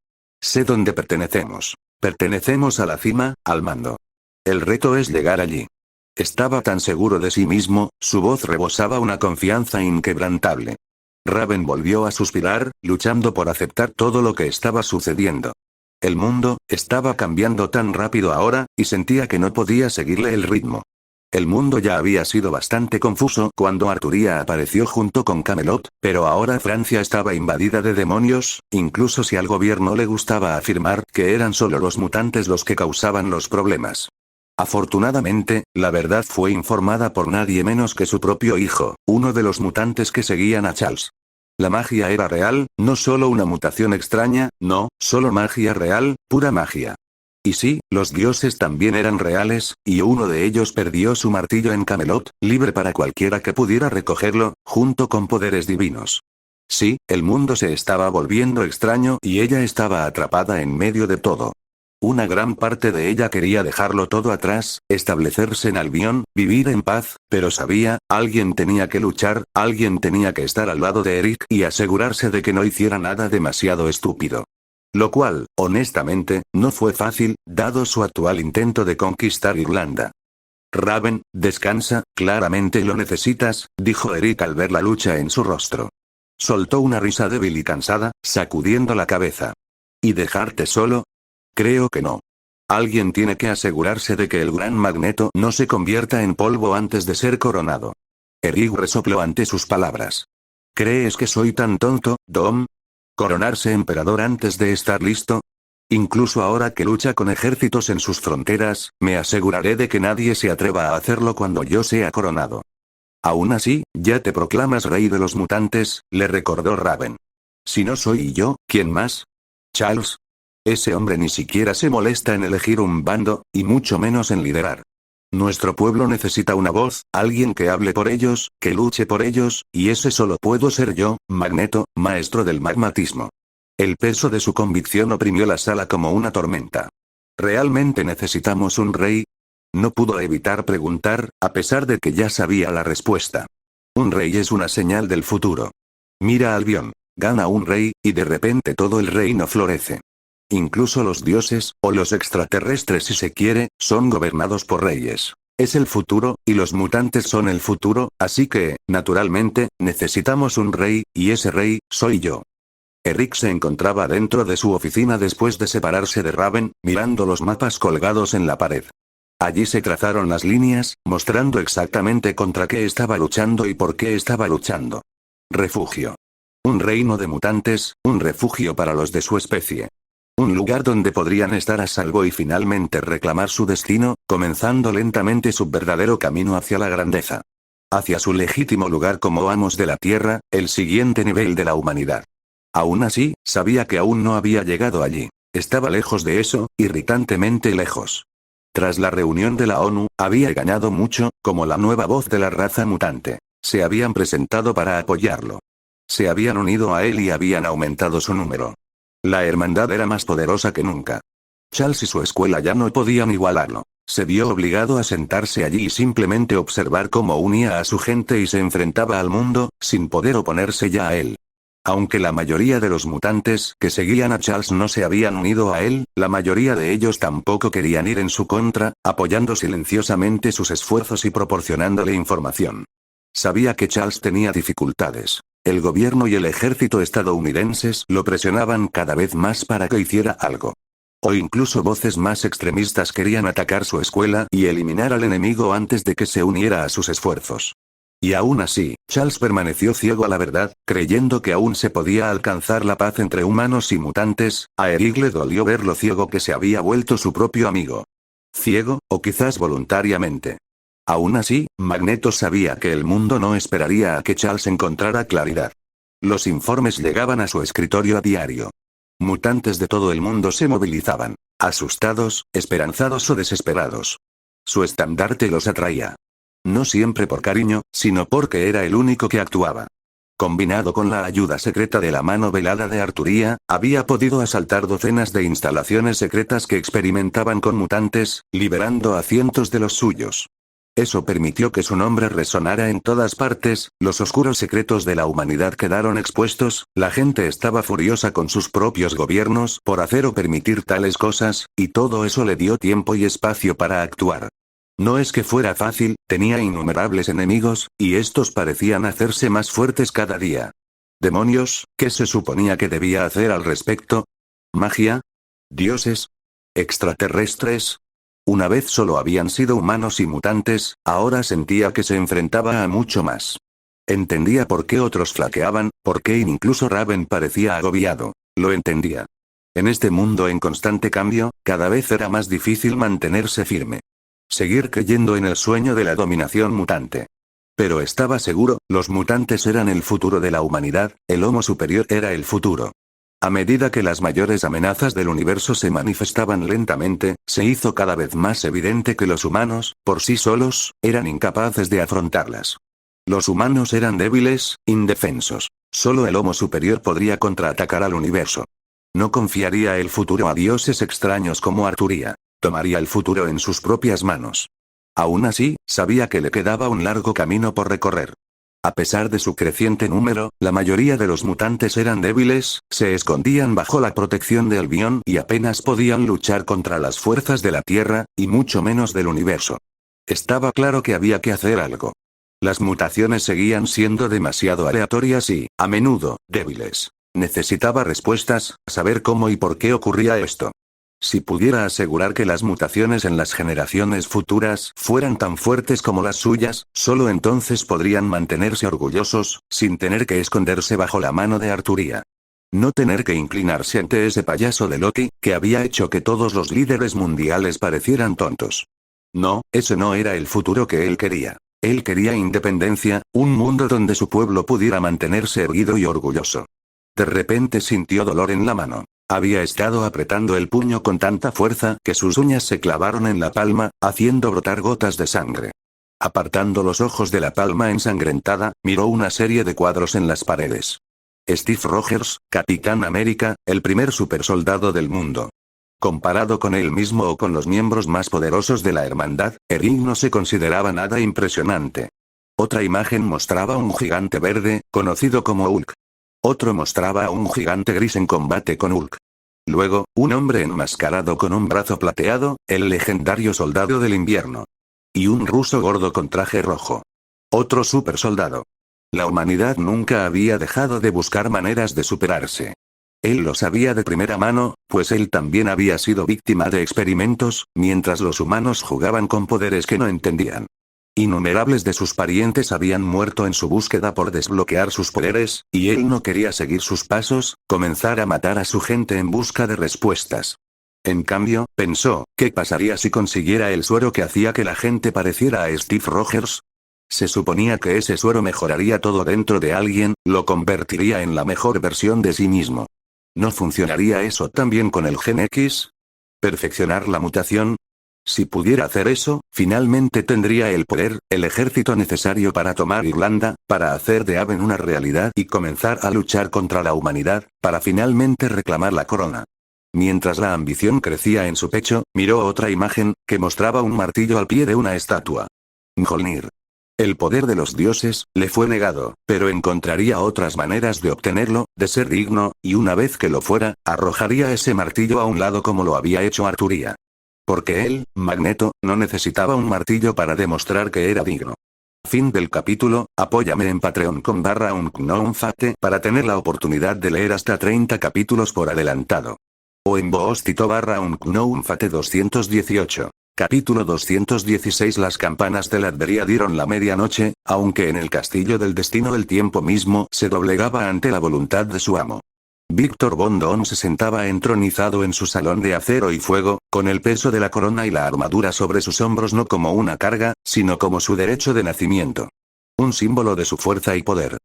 S2: Sé dónde pertenecemos. Pertenecemos a la cima, al mando. El reto es llegar allí. Estaba tan seguro de sí mismo, su voz rebosaba una confianza inquebrantable. Raven volvió a suspirar, luchando por aceptar todo lo que estaba sucediendo. El mundo estaba cambiando tan rápido ahora, y sentía que no podía seguirle el ritmo. El mundo ya había sido bastante confuso cuando Arturia apareció junto con Camelot, pero ahora Francia estaba invadida de demonios, incluso si al gobierno le gustaba afirmar que eran solo los mutantes los que causaban los problemas. Afortunadamente, la verdad fue informada por nadie menos que su propio hijo, uno de los mutantes que seguían a Charles. La magia era real, no solo una mutación extraña, no, solo magia real, pura magia. Y sí, los dioses también eran reales, y uno de ellos perdió su martillo en Camelot, libre para cualquiera que pudiera recogerlo, junto con poderes divinos. Sí, el mundo se estaba volviendo extraño y ella estaba atrapada en medio de todo. Una gran parte de ella quería dejarlo todo atrás, establecerse en Albion, vivir en paz, pero sabía, alguien tenía que luchar, alguien tenía que estar al lado de Eric y asegurarse de que no hiciera nada demasiado estúpido. Lo cual, honestamente, no fue fácil, dado su actual intento de conquistar Irlanda. Raven, descansa, claramente lo necesitas, dijo Eric al ver la lucha en su rostro. Soltó una risa débil y cansada, sacudiendo la cabeza. ¿Y dejarte solo? Creo que no. Alguien tiene que asegurarse de que el gran Magneto no se convierta en polvo antes de ser coronado. Eric resopló ante sus palabras. ¿Crees que soy tan tonto, Dom? ¿Coronarse emperador antes de estar listo? Incluso ahora que lucha con ejércitos en sus fronteras, me aseguraré de que nadie se atreva a hacerlo cuando yo sea coronado. Aún así, ya te proclamas rey de los mutantes, le recordó Raven. Si no soy yo, ¿quién más? Charles. Ese hombre ni siquiera se molesta en elegir un bando, y mucho menos en liderar. Nuestro pueblo necesita una voz, alguien que hable por ellos, que luche por ellos, y ese solo puedo ser yo, Magneto, maestro del magmatismo. El peso de su convicción oprimió la sala como una tormenta. ¿Realmente necesitamos un rey? No pudo evitar preguntar, a pesar de que ya sabía la respuesta. Un rey es una señal del futuro. Mira a Albion. Gana un rey, y de repente todo el reino florece. Incluso los dioses, o los extraterrestres si se quiere, son gobernados por reyes. Es el futuro, y los mutantes son el futuro, así que, naturalmente, necesitamos un rey, y ese rey, soy yo. Eric se encontraba dentro de su oficina después de separarse de Raven, mirando los mapas colgados en la pared. Allí se trazaron las líneas, mostrando exactamente contra qué estaba luchando y por qué estaba luchando. Refugio. Un reino de mutantes, un refugio para los de su especie. Un lugar donde podrían estar a salvo y finalmente reclamar su destino, comenzando lentamente su verdadero camino hacia la grandeza. Hacia su legítimo lugar como amos de la Tierra, el siguiente nivel de la humanidad. Aún así, sabía que aún no había llegado allí. Estaba lejos de eso, irritantemente lejos. Tras la reunión de la ONU, había ganado mucho, como la nueva voz de la raza mutante. Se habían presentado para apoyarlo. Se habían unido a él y habían aumentado su número. La hermandad era más poderosa que nunca. Charles y su escuela ya no podían igualarlo. Se vio obligado a sentarse allí y simplemente observar cómo unía a su gente y se enfrentaba al mundo, sin poder oponerse ya a él. Aunque la mayoría de los mutantes que seguían a Charles no se habían unido a él, la mayoría de ellos tampoco querían ir en su contra, apoyando silenciosamente sus esfuerzos y proporcionándole información. Sabía que Charles tenía dificultades. El gobierno y el ejército estadounidenses lo presionaban cada vez más para que hiciera algo. O incluso voces más extremistas querían atacar su escuela y eliminar al enemigo antes de que se uniera a sus esfuerzos. Y aún así, Charles permaneció ciego a la verdad, creyendo que aún se podía alcanzar la paz entre humanos y mutantes. A Eric le dolió ver lo ciego que se había vuelto su propio amigo. Ciego, o quizás voluntariamente. Aún así, Magneto sabía que el mundo no esperaría a que Charles encontrara claridad. Los informes llegaban a su escritorio a diario. Mutantes de todo el mundo se movilizaban, asustados, esperanzados o desesperados. Su estandarte los atraía. No siempre por cariño, sino porque era el único que actuaba. Combinado con la ayuda secreta de la mano velada de Arturía, había podido asaltar docenas de instalaciones secretas que experimentaban con mutantes, liberando a cientos de los suyos. Eso permitió que su nombre resonara en todas partes, los oscuros secretos de la humanidad quedaron expuestos, la gente estaba furiosa con sus propios gobiernos por hacer o permitir tales cosas, y todo eso le dio tiempo y espacio para actuar. No es que fuera fácil, tenía innumerables enemigos, y estos parecían hacerse más fuertes cada día. ¿Demonios? ¿Qué se suponía que debía hacer al respecto? ¿Magia? ¿Dioses? ¿Extraterrestres? Una vez solo habían sido humanos y mutantes, ahora sentía que se enfrentaba a mucho más. Entendía por qué otros flaqueaban, por qué incluso Raven parecía agobiado. Lo entendía. En este mundo en constante cambio, cada vez era más difícil mantenerse firme. Seguir creyendo en el sueño de la dominación mutante. Pero estaba seguro, los mutantes eran el futuro de la humanidad, el Homo superior era el futuro. A medida que las mayores amenazas del universo se manifestaban lentamente, se hizo cada vez más evidente que los humanos, por sí solos, eran incapaces de afrontarlas. Los humanos eran débiles, indefensos. Solo el Homo superior podría contraatacar al universo. No confiaría el futuro a dioses extraños como Arturía. Tomaría el futuro en sus propias manos. Aún así, sabía que le quedaba un largo camino por recorrer. A pesar de su creciente número, la mayoría de los mutantes eran débiles, se escondían bajo la protección de Albion y apenas podían luchar contra las fuerzas de la Tierra, y mucho menos del universo. Estaba claro que había que hacer algo. Las mutaciones seguían siendo demasiado aleatorias y, a menudo, débiles. Necesitaba respuestas, saber cómo y por qué ocurría esto. Si pudiera asegurar que las mutaciones en las generaciones futuras fueran tan fuertes como las suyas, solo entonces podrían mantenerse orgullosos, sin tener que esconderse bajo la mano de Arturía. No tener que inclinarse ante ese payaso de Loki, que había hecho que todos los líderes mundiales parecieran tontos. No, ese no era el futuro que él quería. Él quería independencia, un mundo donde su pueblo pudiera mantenerse erguido y orgulloso. De repente sintió dolor en la mano. Había estado apretando el puño con tanta fuerza que sus uñas se clavaron en la palma, haciendo brotar gotas de sangre. Apartando los ojos de la palma ensangrentada, miró una serie de cuadros en las paredes. Steve Rogers, Capitán América, el primer supersoldado del mundo. Comparado con él mismo o con los miembros más poderosos de la hermandad, Eric no se consideraba nada impresionante. Otra imagen mostraba un gigante verde, conocido como Hulk. Otro mostraba a un gigante gris en combate con Hulk. Luego, un hombre enmascarado con un brazo plateado, el legendario soldado del invierno. Y un ruso gordo con traje rojo. Otro supersoldado. La humanidad nunca había dejado de buscar maneras de superarse. Él lo sabía de primera mano, pues él también había sido víctima de experimentos, mientras los humanos jugaban con poderes que no entendían. Innumerables de sus parientes habían muerto en su búsqueda por desbloquear sus poderes, y él no quería seguir sus pasos, comenzar a matar a su gente en busca de respuestas. En cambio, pensó, ¿qué pasaría si consiguiera el suero que hacía que la gente pareciera a Steve Rogers? Se suponía que ese suero mejoraría todo dentro de alguien, lo convertiría en la mejor versión de sí mismo. ¿No funcionaría eso también con el Gen X? ¿Perfeccionar la mutación? Si pudiera hacer eso, finalmente tendría el poder, el ejército necesario para tomar Irlanda, para hacer de Haven una realidad y comenzar a luchar contra la humanidad, para finalmente reclamar la corona. Mientras la ambición crecía en su pecho, miró otra imagen, que mostraba un martillo al pie de una estatua. Mjolnir. El poder de los dioses, le fue negado, pero encontraría otras maneras de obtenerlo, de ser digno, y una vez que lo fuera, arrojaría ese martillo a un lado como lo había hecho Arturía. Porque él, Magneto, no necesitaba un martillo para demostrar que era digno. Fin del capítulo. Apóyame en Patreon con /unknownfate para tener la oportunidad de leer hasta 30 capítulos por adelantado. O en Boostito /unknownfate 218. Capítulo 216. Las campanas de Latveria dieron la medianoche, aunque en el castillo del destino el tiempo mismo se doblegaba ante la voluntad de su amo. Víctor von Doom se sentaba entronizado en su salón de acero y fuego, con el peso de la corona y la armadura sobre sus hombros no como una carga, sino como su derecho de nacimiento. Un símbolo de su fuerza y poder.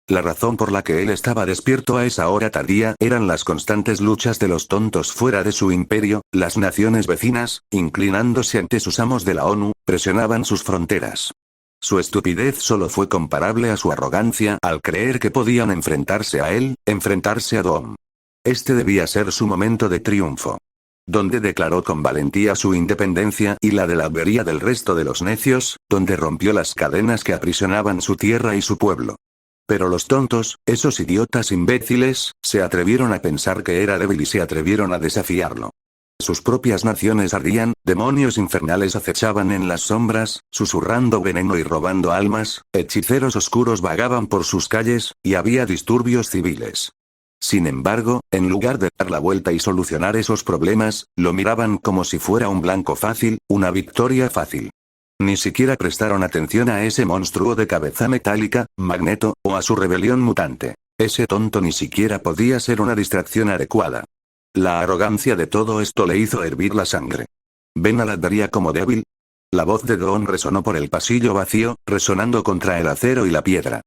S2: La razón por la que él estaba despierto a esa hora tardía eran las constantes luchas de los tontos fuera de su imperio, las naciones vecinas, inclinándose ante sus amos de la ONU, presionaban sus fronteras. Su estupidez solo fue comparable a su arrogancia al creer que podían enfrentarse a él, enfrentarse a Dom. Este debía ser su momento de triunfo. Donde declaró con valentía su independencia y la de la Latveria del resto de los necios, donde rompió las cadenas que aprisionaban su tierra y su pueblo. Pero los tontos, esos idiotas imbéciles, se atrevieron a pensar que era débil y se atrevieron a desafiarlo. Sus propias naciones ardían, demonios infernales acechaban en las sombras, susurrando veneno y robando almas, hechiceros oscuros vagaban por sus calles, y había disturbios civiles. Sin embargo, en lugar de dar la vuelta y solucionar esos problemas, lo miraban como si fuera un blanco fácil, una victoria fácil. Ni siquiera prestaron atención a ese monstruo de cabeza metálica, Magneto, o a su rebelión mutante. Ese tonto ni siquiera podía ser una distracción adecuada. La arrogancia de todo esto le hizo hervir la sangre. ¿Ven a Latveria como débil? La voz de Dawn resonó por el pasillo vacío, resonando contra el acero y la piedra.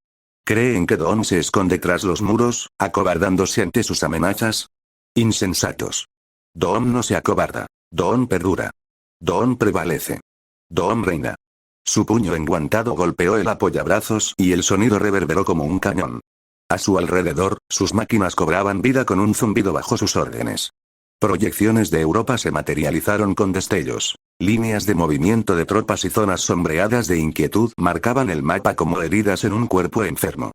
S2: ¿Creen que Dawn se esconde tras los muros, acobardándose ante sus amenazas? Insensatos. Dawn no se acobarda. Dawn perdura. Dawn prevalece. Dawn reina. Su puño enguantado golpeó el apoyabrazos y el sonido reverberó como un cañón. A su alrededor, sus máquinas cobraban vida con un zumbido bajo sus órdenes. Proyecciones de Europa se materializaron con destellos. Líneas de movimiento de tropas y zonas sombreadas de inquietud marcaban el mapa como heridas en un cuerpo enfermo.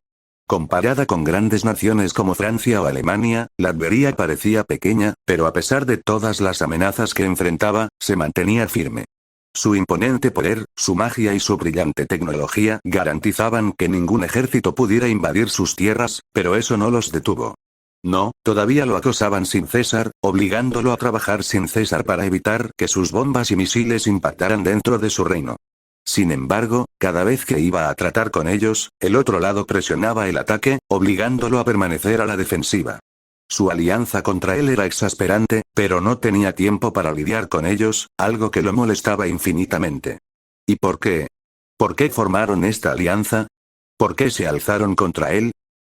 S2: Comparada con grandes naciones como Francia o Alemania, Latveria parecía pequeña, pero a pesar de todas las amenazas que enfrentaba, se mantenía firme. Su imponente poder, su magia y su brillante tecnología garantizaban que ningún ejército pudiera invadir sus tierras, pero eso no los detuvo. No, todavía lo acosaban sin cesar, obligándolo a trabajar sin cesar para evitar que sus bombas y misiles impactaran dentro de su reino. Sin embargo, cada vez que iba a tratar con ellos, el otro lado presionaba el ataque, obligándolo a permanecer a la defensiva. Su alianza contra él era exasperante, pero no tenía tiempo para lidiar con ellos, algo que lo molestaba infinitamente. ¿Y por qué? ¿Por qué formaron esta alianza? ¿Por qué se alzaron contra él?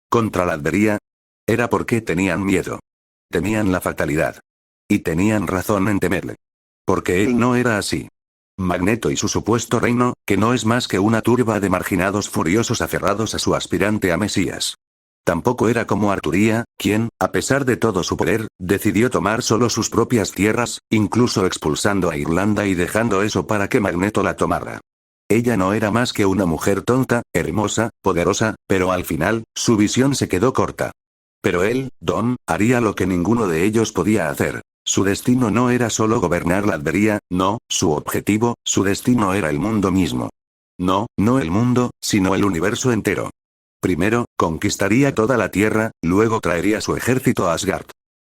S2: ¿Contra Latveria? Era porque tenían miedo. Temían la fatalidad. Y tenían razón en temerle. Porque él no era así. Magneto y su supuesto reino, que no es más que una turba de marginados furiosos aferrados a su aspirante a Mesías. Tampoco era como Arturia, quien, a pesar de todo su poder, decidió tomar solo sus propias tierras, incluso expulsando a Irlanda y dejando eso para que Magneto la tomara. Ella no era más que una mujer tonta, hermosa, poderosa, pero al final, su visión se quedó corta. Pero él, Dom, haría lo que ninguno de ellos podía hacer. Su destino no era solo gobernar Latveria, no, su objetivo, su destino era el mundo mismo. No, no el mundo, sino el universo entero. Primero, conquistaría toda la Tierra, luego traería su ejército a Asgard.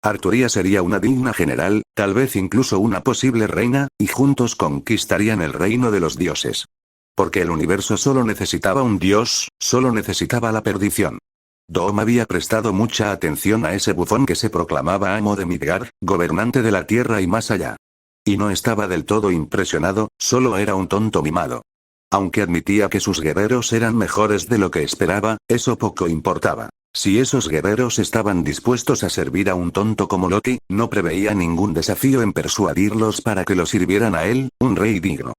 S2: Arturia sería una digna general, tal vez incluso una posible reina, y juntos conquistarían el reino de los dioses. Porque el universo solo necesitaba un dios, solo necesitaba la perdición. Dom había prestado mucha atención a ese bufón que se proclamaba amo de Midgard, gobernante de la Tierra y más allá. Y no estaba del todo impresionado, solo era un tonto mimado. Aunque admitía que sus guerreros eran mejores de lo que esperaba, eso poco importaba. Si esos guerreros estaban dispuestos a servir a un tonto como Loki, no preveía ningún desafío en persuadirlos para que lo sirvieran a él, un rey digno.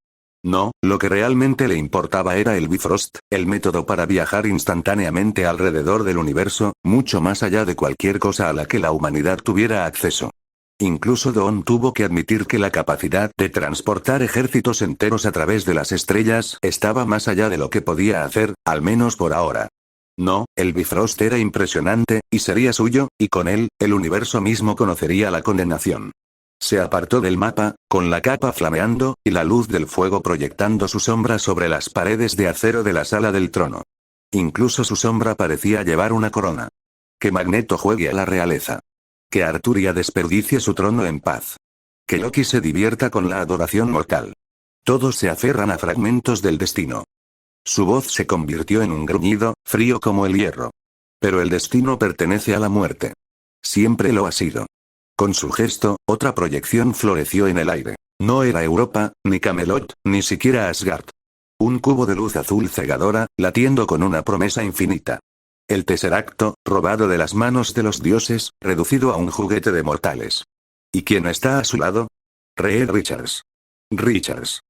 S2: No, lo que realmente le importaba era el Bifrost, el método para viajar instantáneamente alrededor del universo, mucho más allá de cualquier cosa a la que la humanidad tuviera acceso. Incluso Dawn tuvo que admitir que la capacidad de transportar ejércitos enteros a través de las estrellas estaba más allá de lo que podía hacer, al menos por ahora. No, el Bifrost era impresionante, y sería suyo, y con él, el universo mismo conocería la condenación. Se apartó del mapa, con la capa flameando, y la luz del fuego proyectando su sombra sobre las paredes de acero de la sala del trono. Incluso su sombra parecía llevar una corona. Que Magneto juegue a la realeza. Que Arturia desperdicie su trono en paz. Que Loki se divierta con la adoración mortal. Todos se aferran a fragmentos del destino. Su voz se convirtió en un gruñido, frío como el hierro. Pero el destino pertenece a la muerte. Siempre lo ha sido. Con su gesto, otra proyección floreció en el aire. No era Europa, ni Camelot, ni siquiera Asgard. Un cubo de luz azul cegadora, latiendo con una promesa infinita. El Tesseracto, robado de las manos de los dioses, reducido a un juguete de mortales. ¿Y quién está a su lado? Reed Richards. Richards.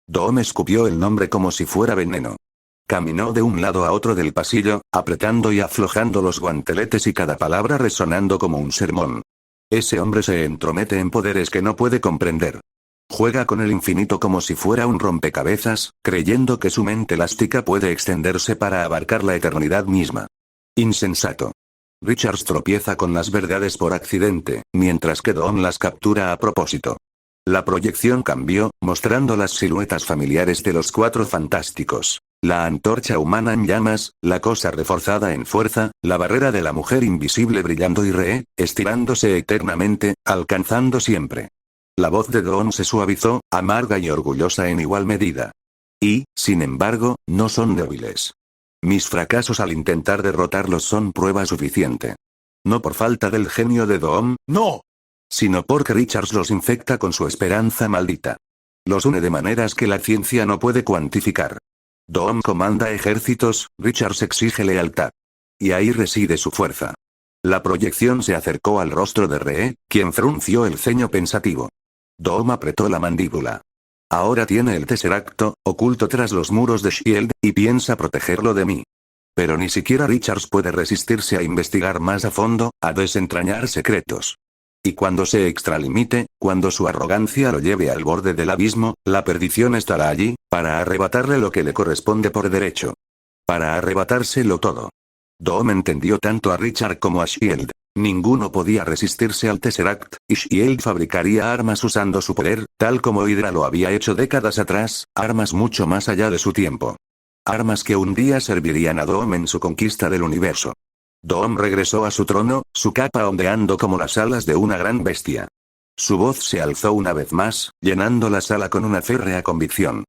S2: Doom escupió el nombre como si fuera veneno. Caminó de un lado a otro del pasillo, apretando y aflojando los guanteletes y cada palabra resonando como un sermón. Ese hombre se entromete en poderes que no puede comprender. Juega con el infinito como si fuera un rompecabezas, creyendo que su mente elástica puede extenderse para abarcar la eternidad misma. Insensato. Richards tropieza con las verdades por accidente, mientras que Doom las captura a propósito. La proyección cambió, mostrando las siluetas familiares de los Cuatro Fantásticos. La antorcha humana en llamas, la cosa reforzada en fuerza, la barrera de la mujer invisible brillando y estirándose eternamente, alcanzando siempre. La voz de Doom se suavizó, amarga y orgullosa en igual medida. Y, sin embargo, no son débiles. Mis fracasos al intentar derrotarlos son prueba suficiente. No por falta del genio de Doom, no. Sino porque Richards los infecta con su esperanza maldita. Los une de maneras que la ciencia no puede cuantificar. Doom comanda ejércitos, Richards exige lealtad. Y ahí reside su fuerza. La proyección se acercó al rostro de Ree, quien frunció el ceño pensativo. Doom apretó la mandíbula. Ahora tiene el Tesseracto, oculto tras los muros de S.H.I.E.L.D., y piensa protegerlo de mí. Pero ni siquiera Richards puede resistirse a investigar más a fondo, a desentrañar secretos. Y cuando se extralimite, cuando su arrogancia lo lleve al borde del abismo, la perdición estará allí, para arrebatarle lo que le corresponde por derecho. Para arrebatárselo todo. Doom entendió tanto a Richard como a S.H.I.E.L.D. Ninguno podía resistirse al Tesseract, y S.H.I.E.L.D. fabricaría armas usando su poder, tal como Hydra lo había hecho décadas atrás, armas mucho más allá de su tiempo. Armas que un día servirían a Doom en su conquista del universo. Doom regresó a su trono, su capa ondeando como las alas de una gran bestia. Su voz se alzó una vez más, llenando la sala con una férrea convicción.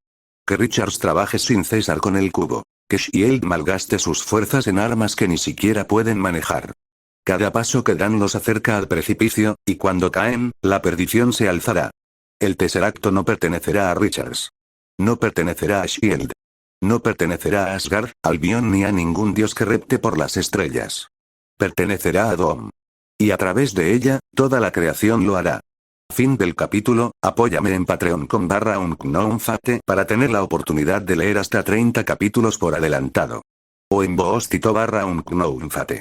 S2: Que Richards trabaje sin cesar con el cubo. Que S.H.I.E.L.D. malgaste sus fuerzas en armas que ni siquiera pueden manejar. Cada paso que dan los acerca al precipicio, y cuando caen, la perdición se alzará. El Tesseracto no pertenecerá a Richards. No pertenecerá a S.H.I.E.L.D. No pertenecerá a Asgard, Albion ni a ningún dios que repte por las estrellas. Pertenecerá a Doom. Y a través de ella, toda la creación lo hará. Fin del capítulo. Apóyame en patreon.com/unknownfate para tener la oportunidad de leer hasta 30 capítulos por adelantado. O en boostito/unknownfate.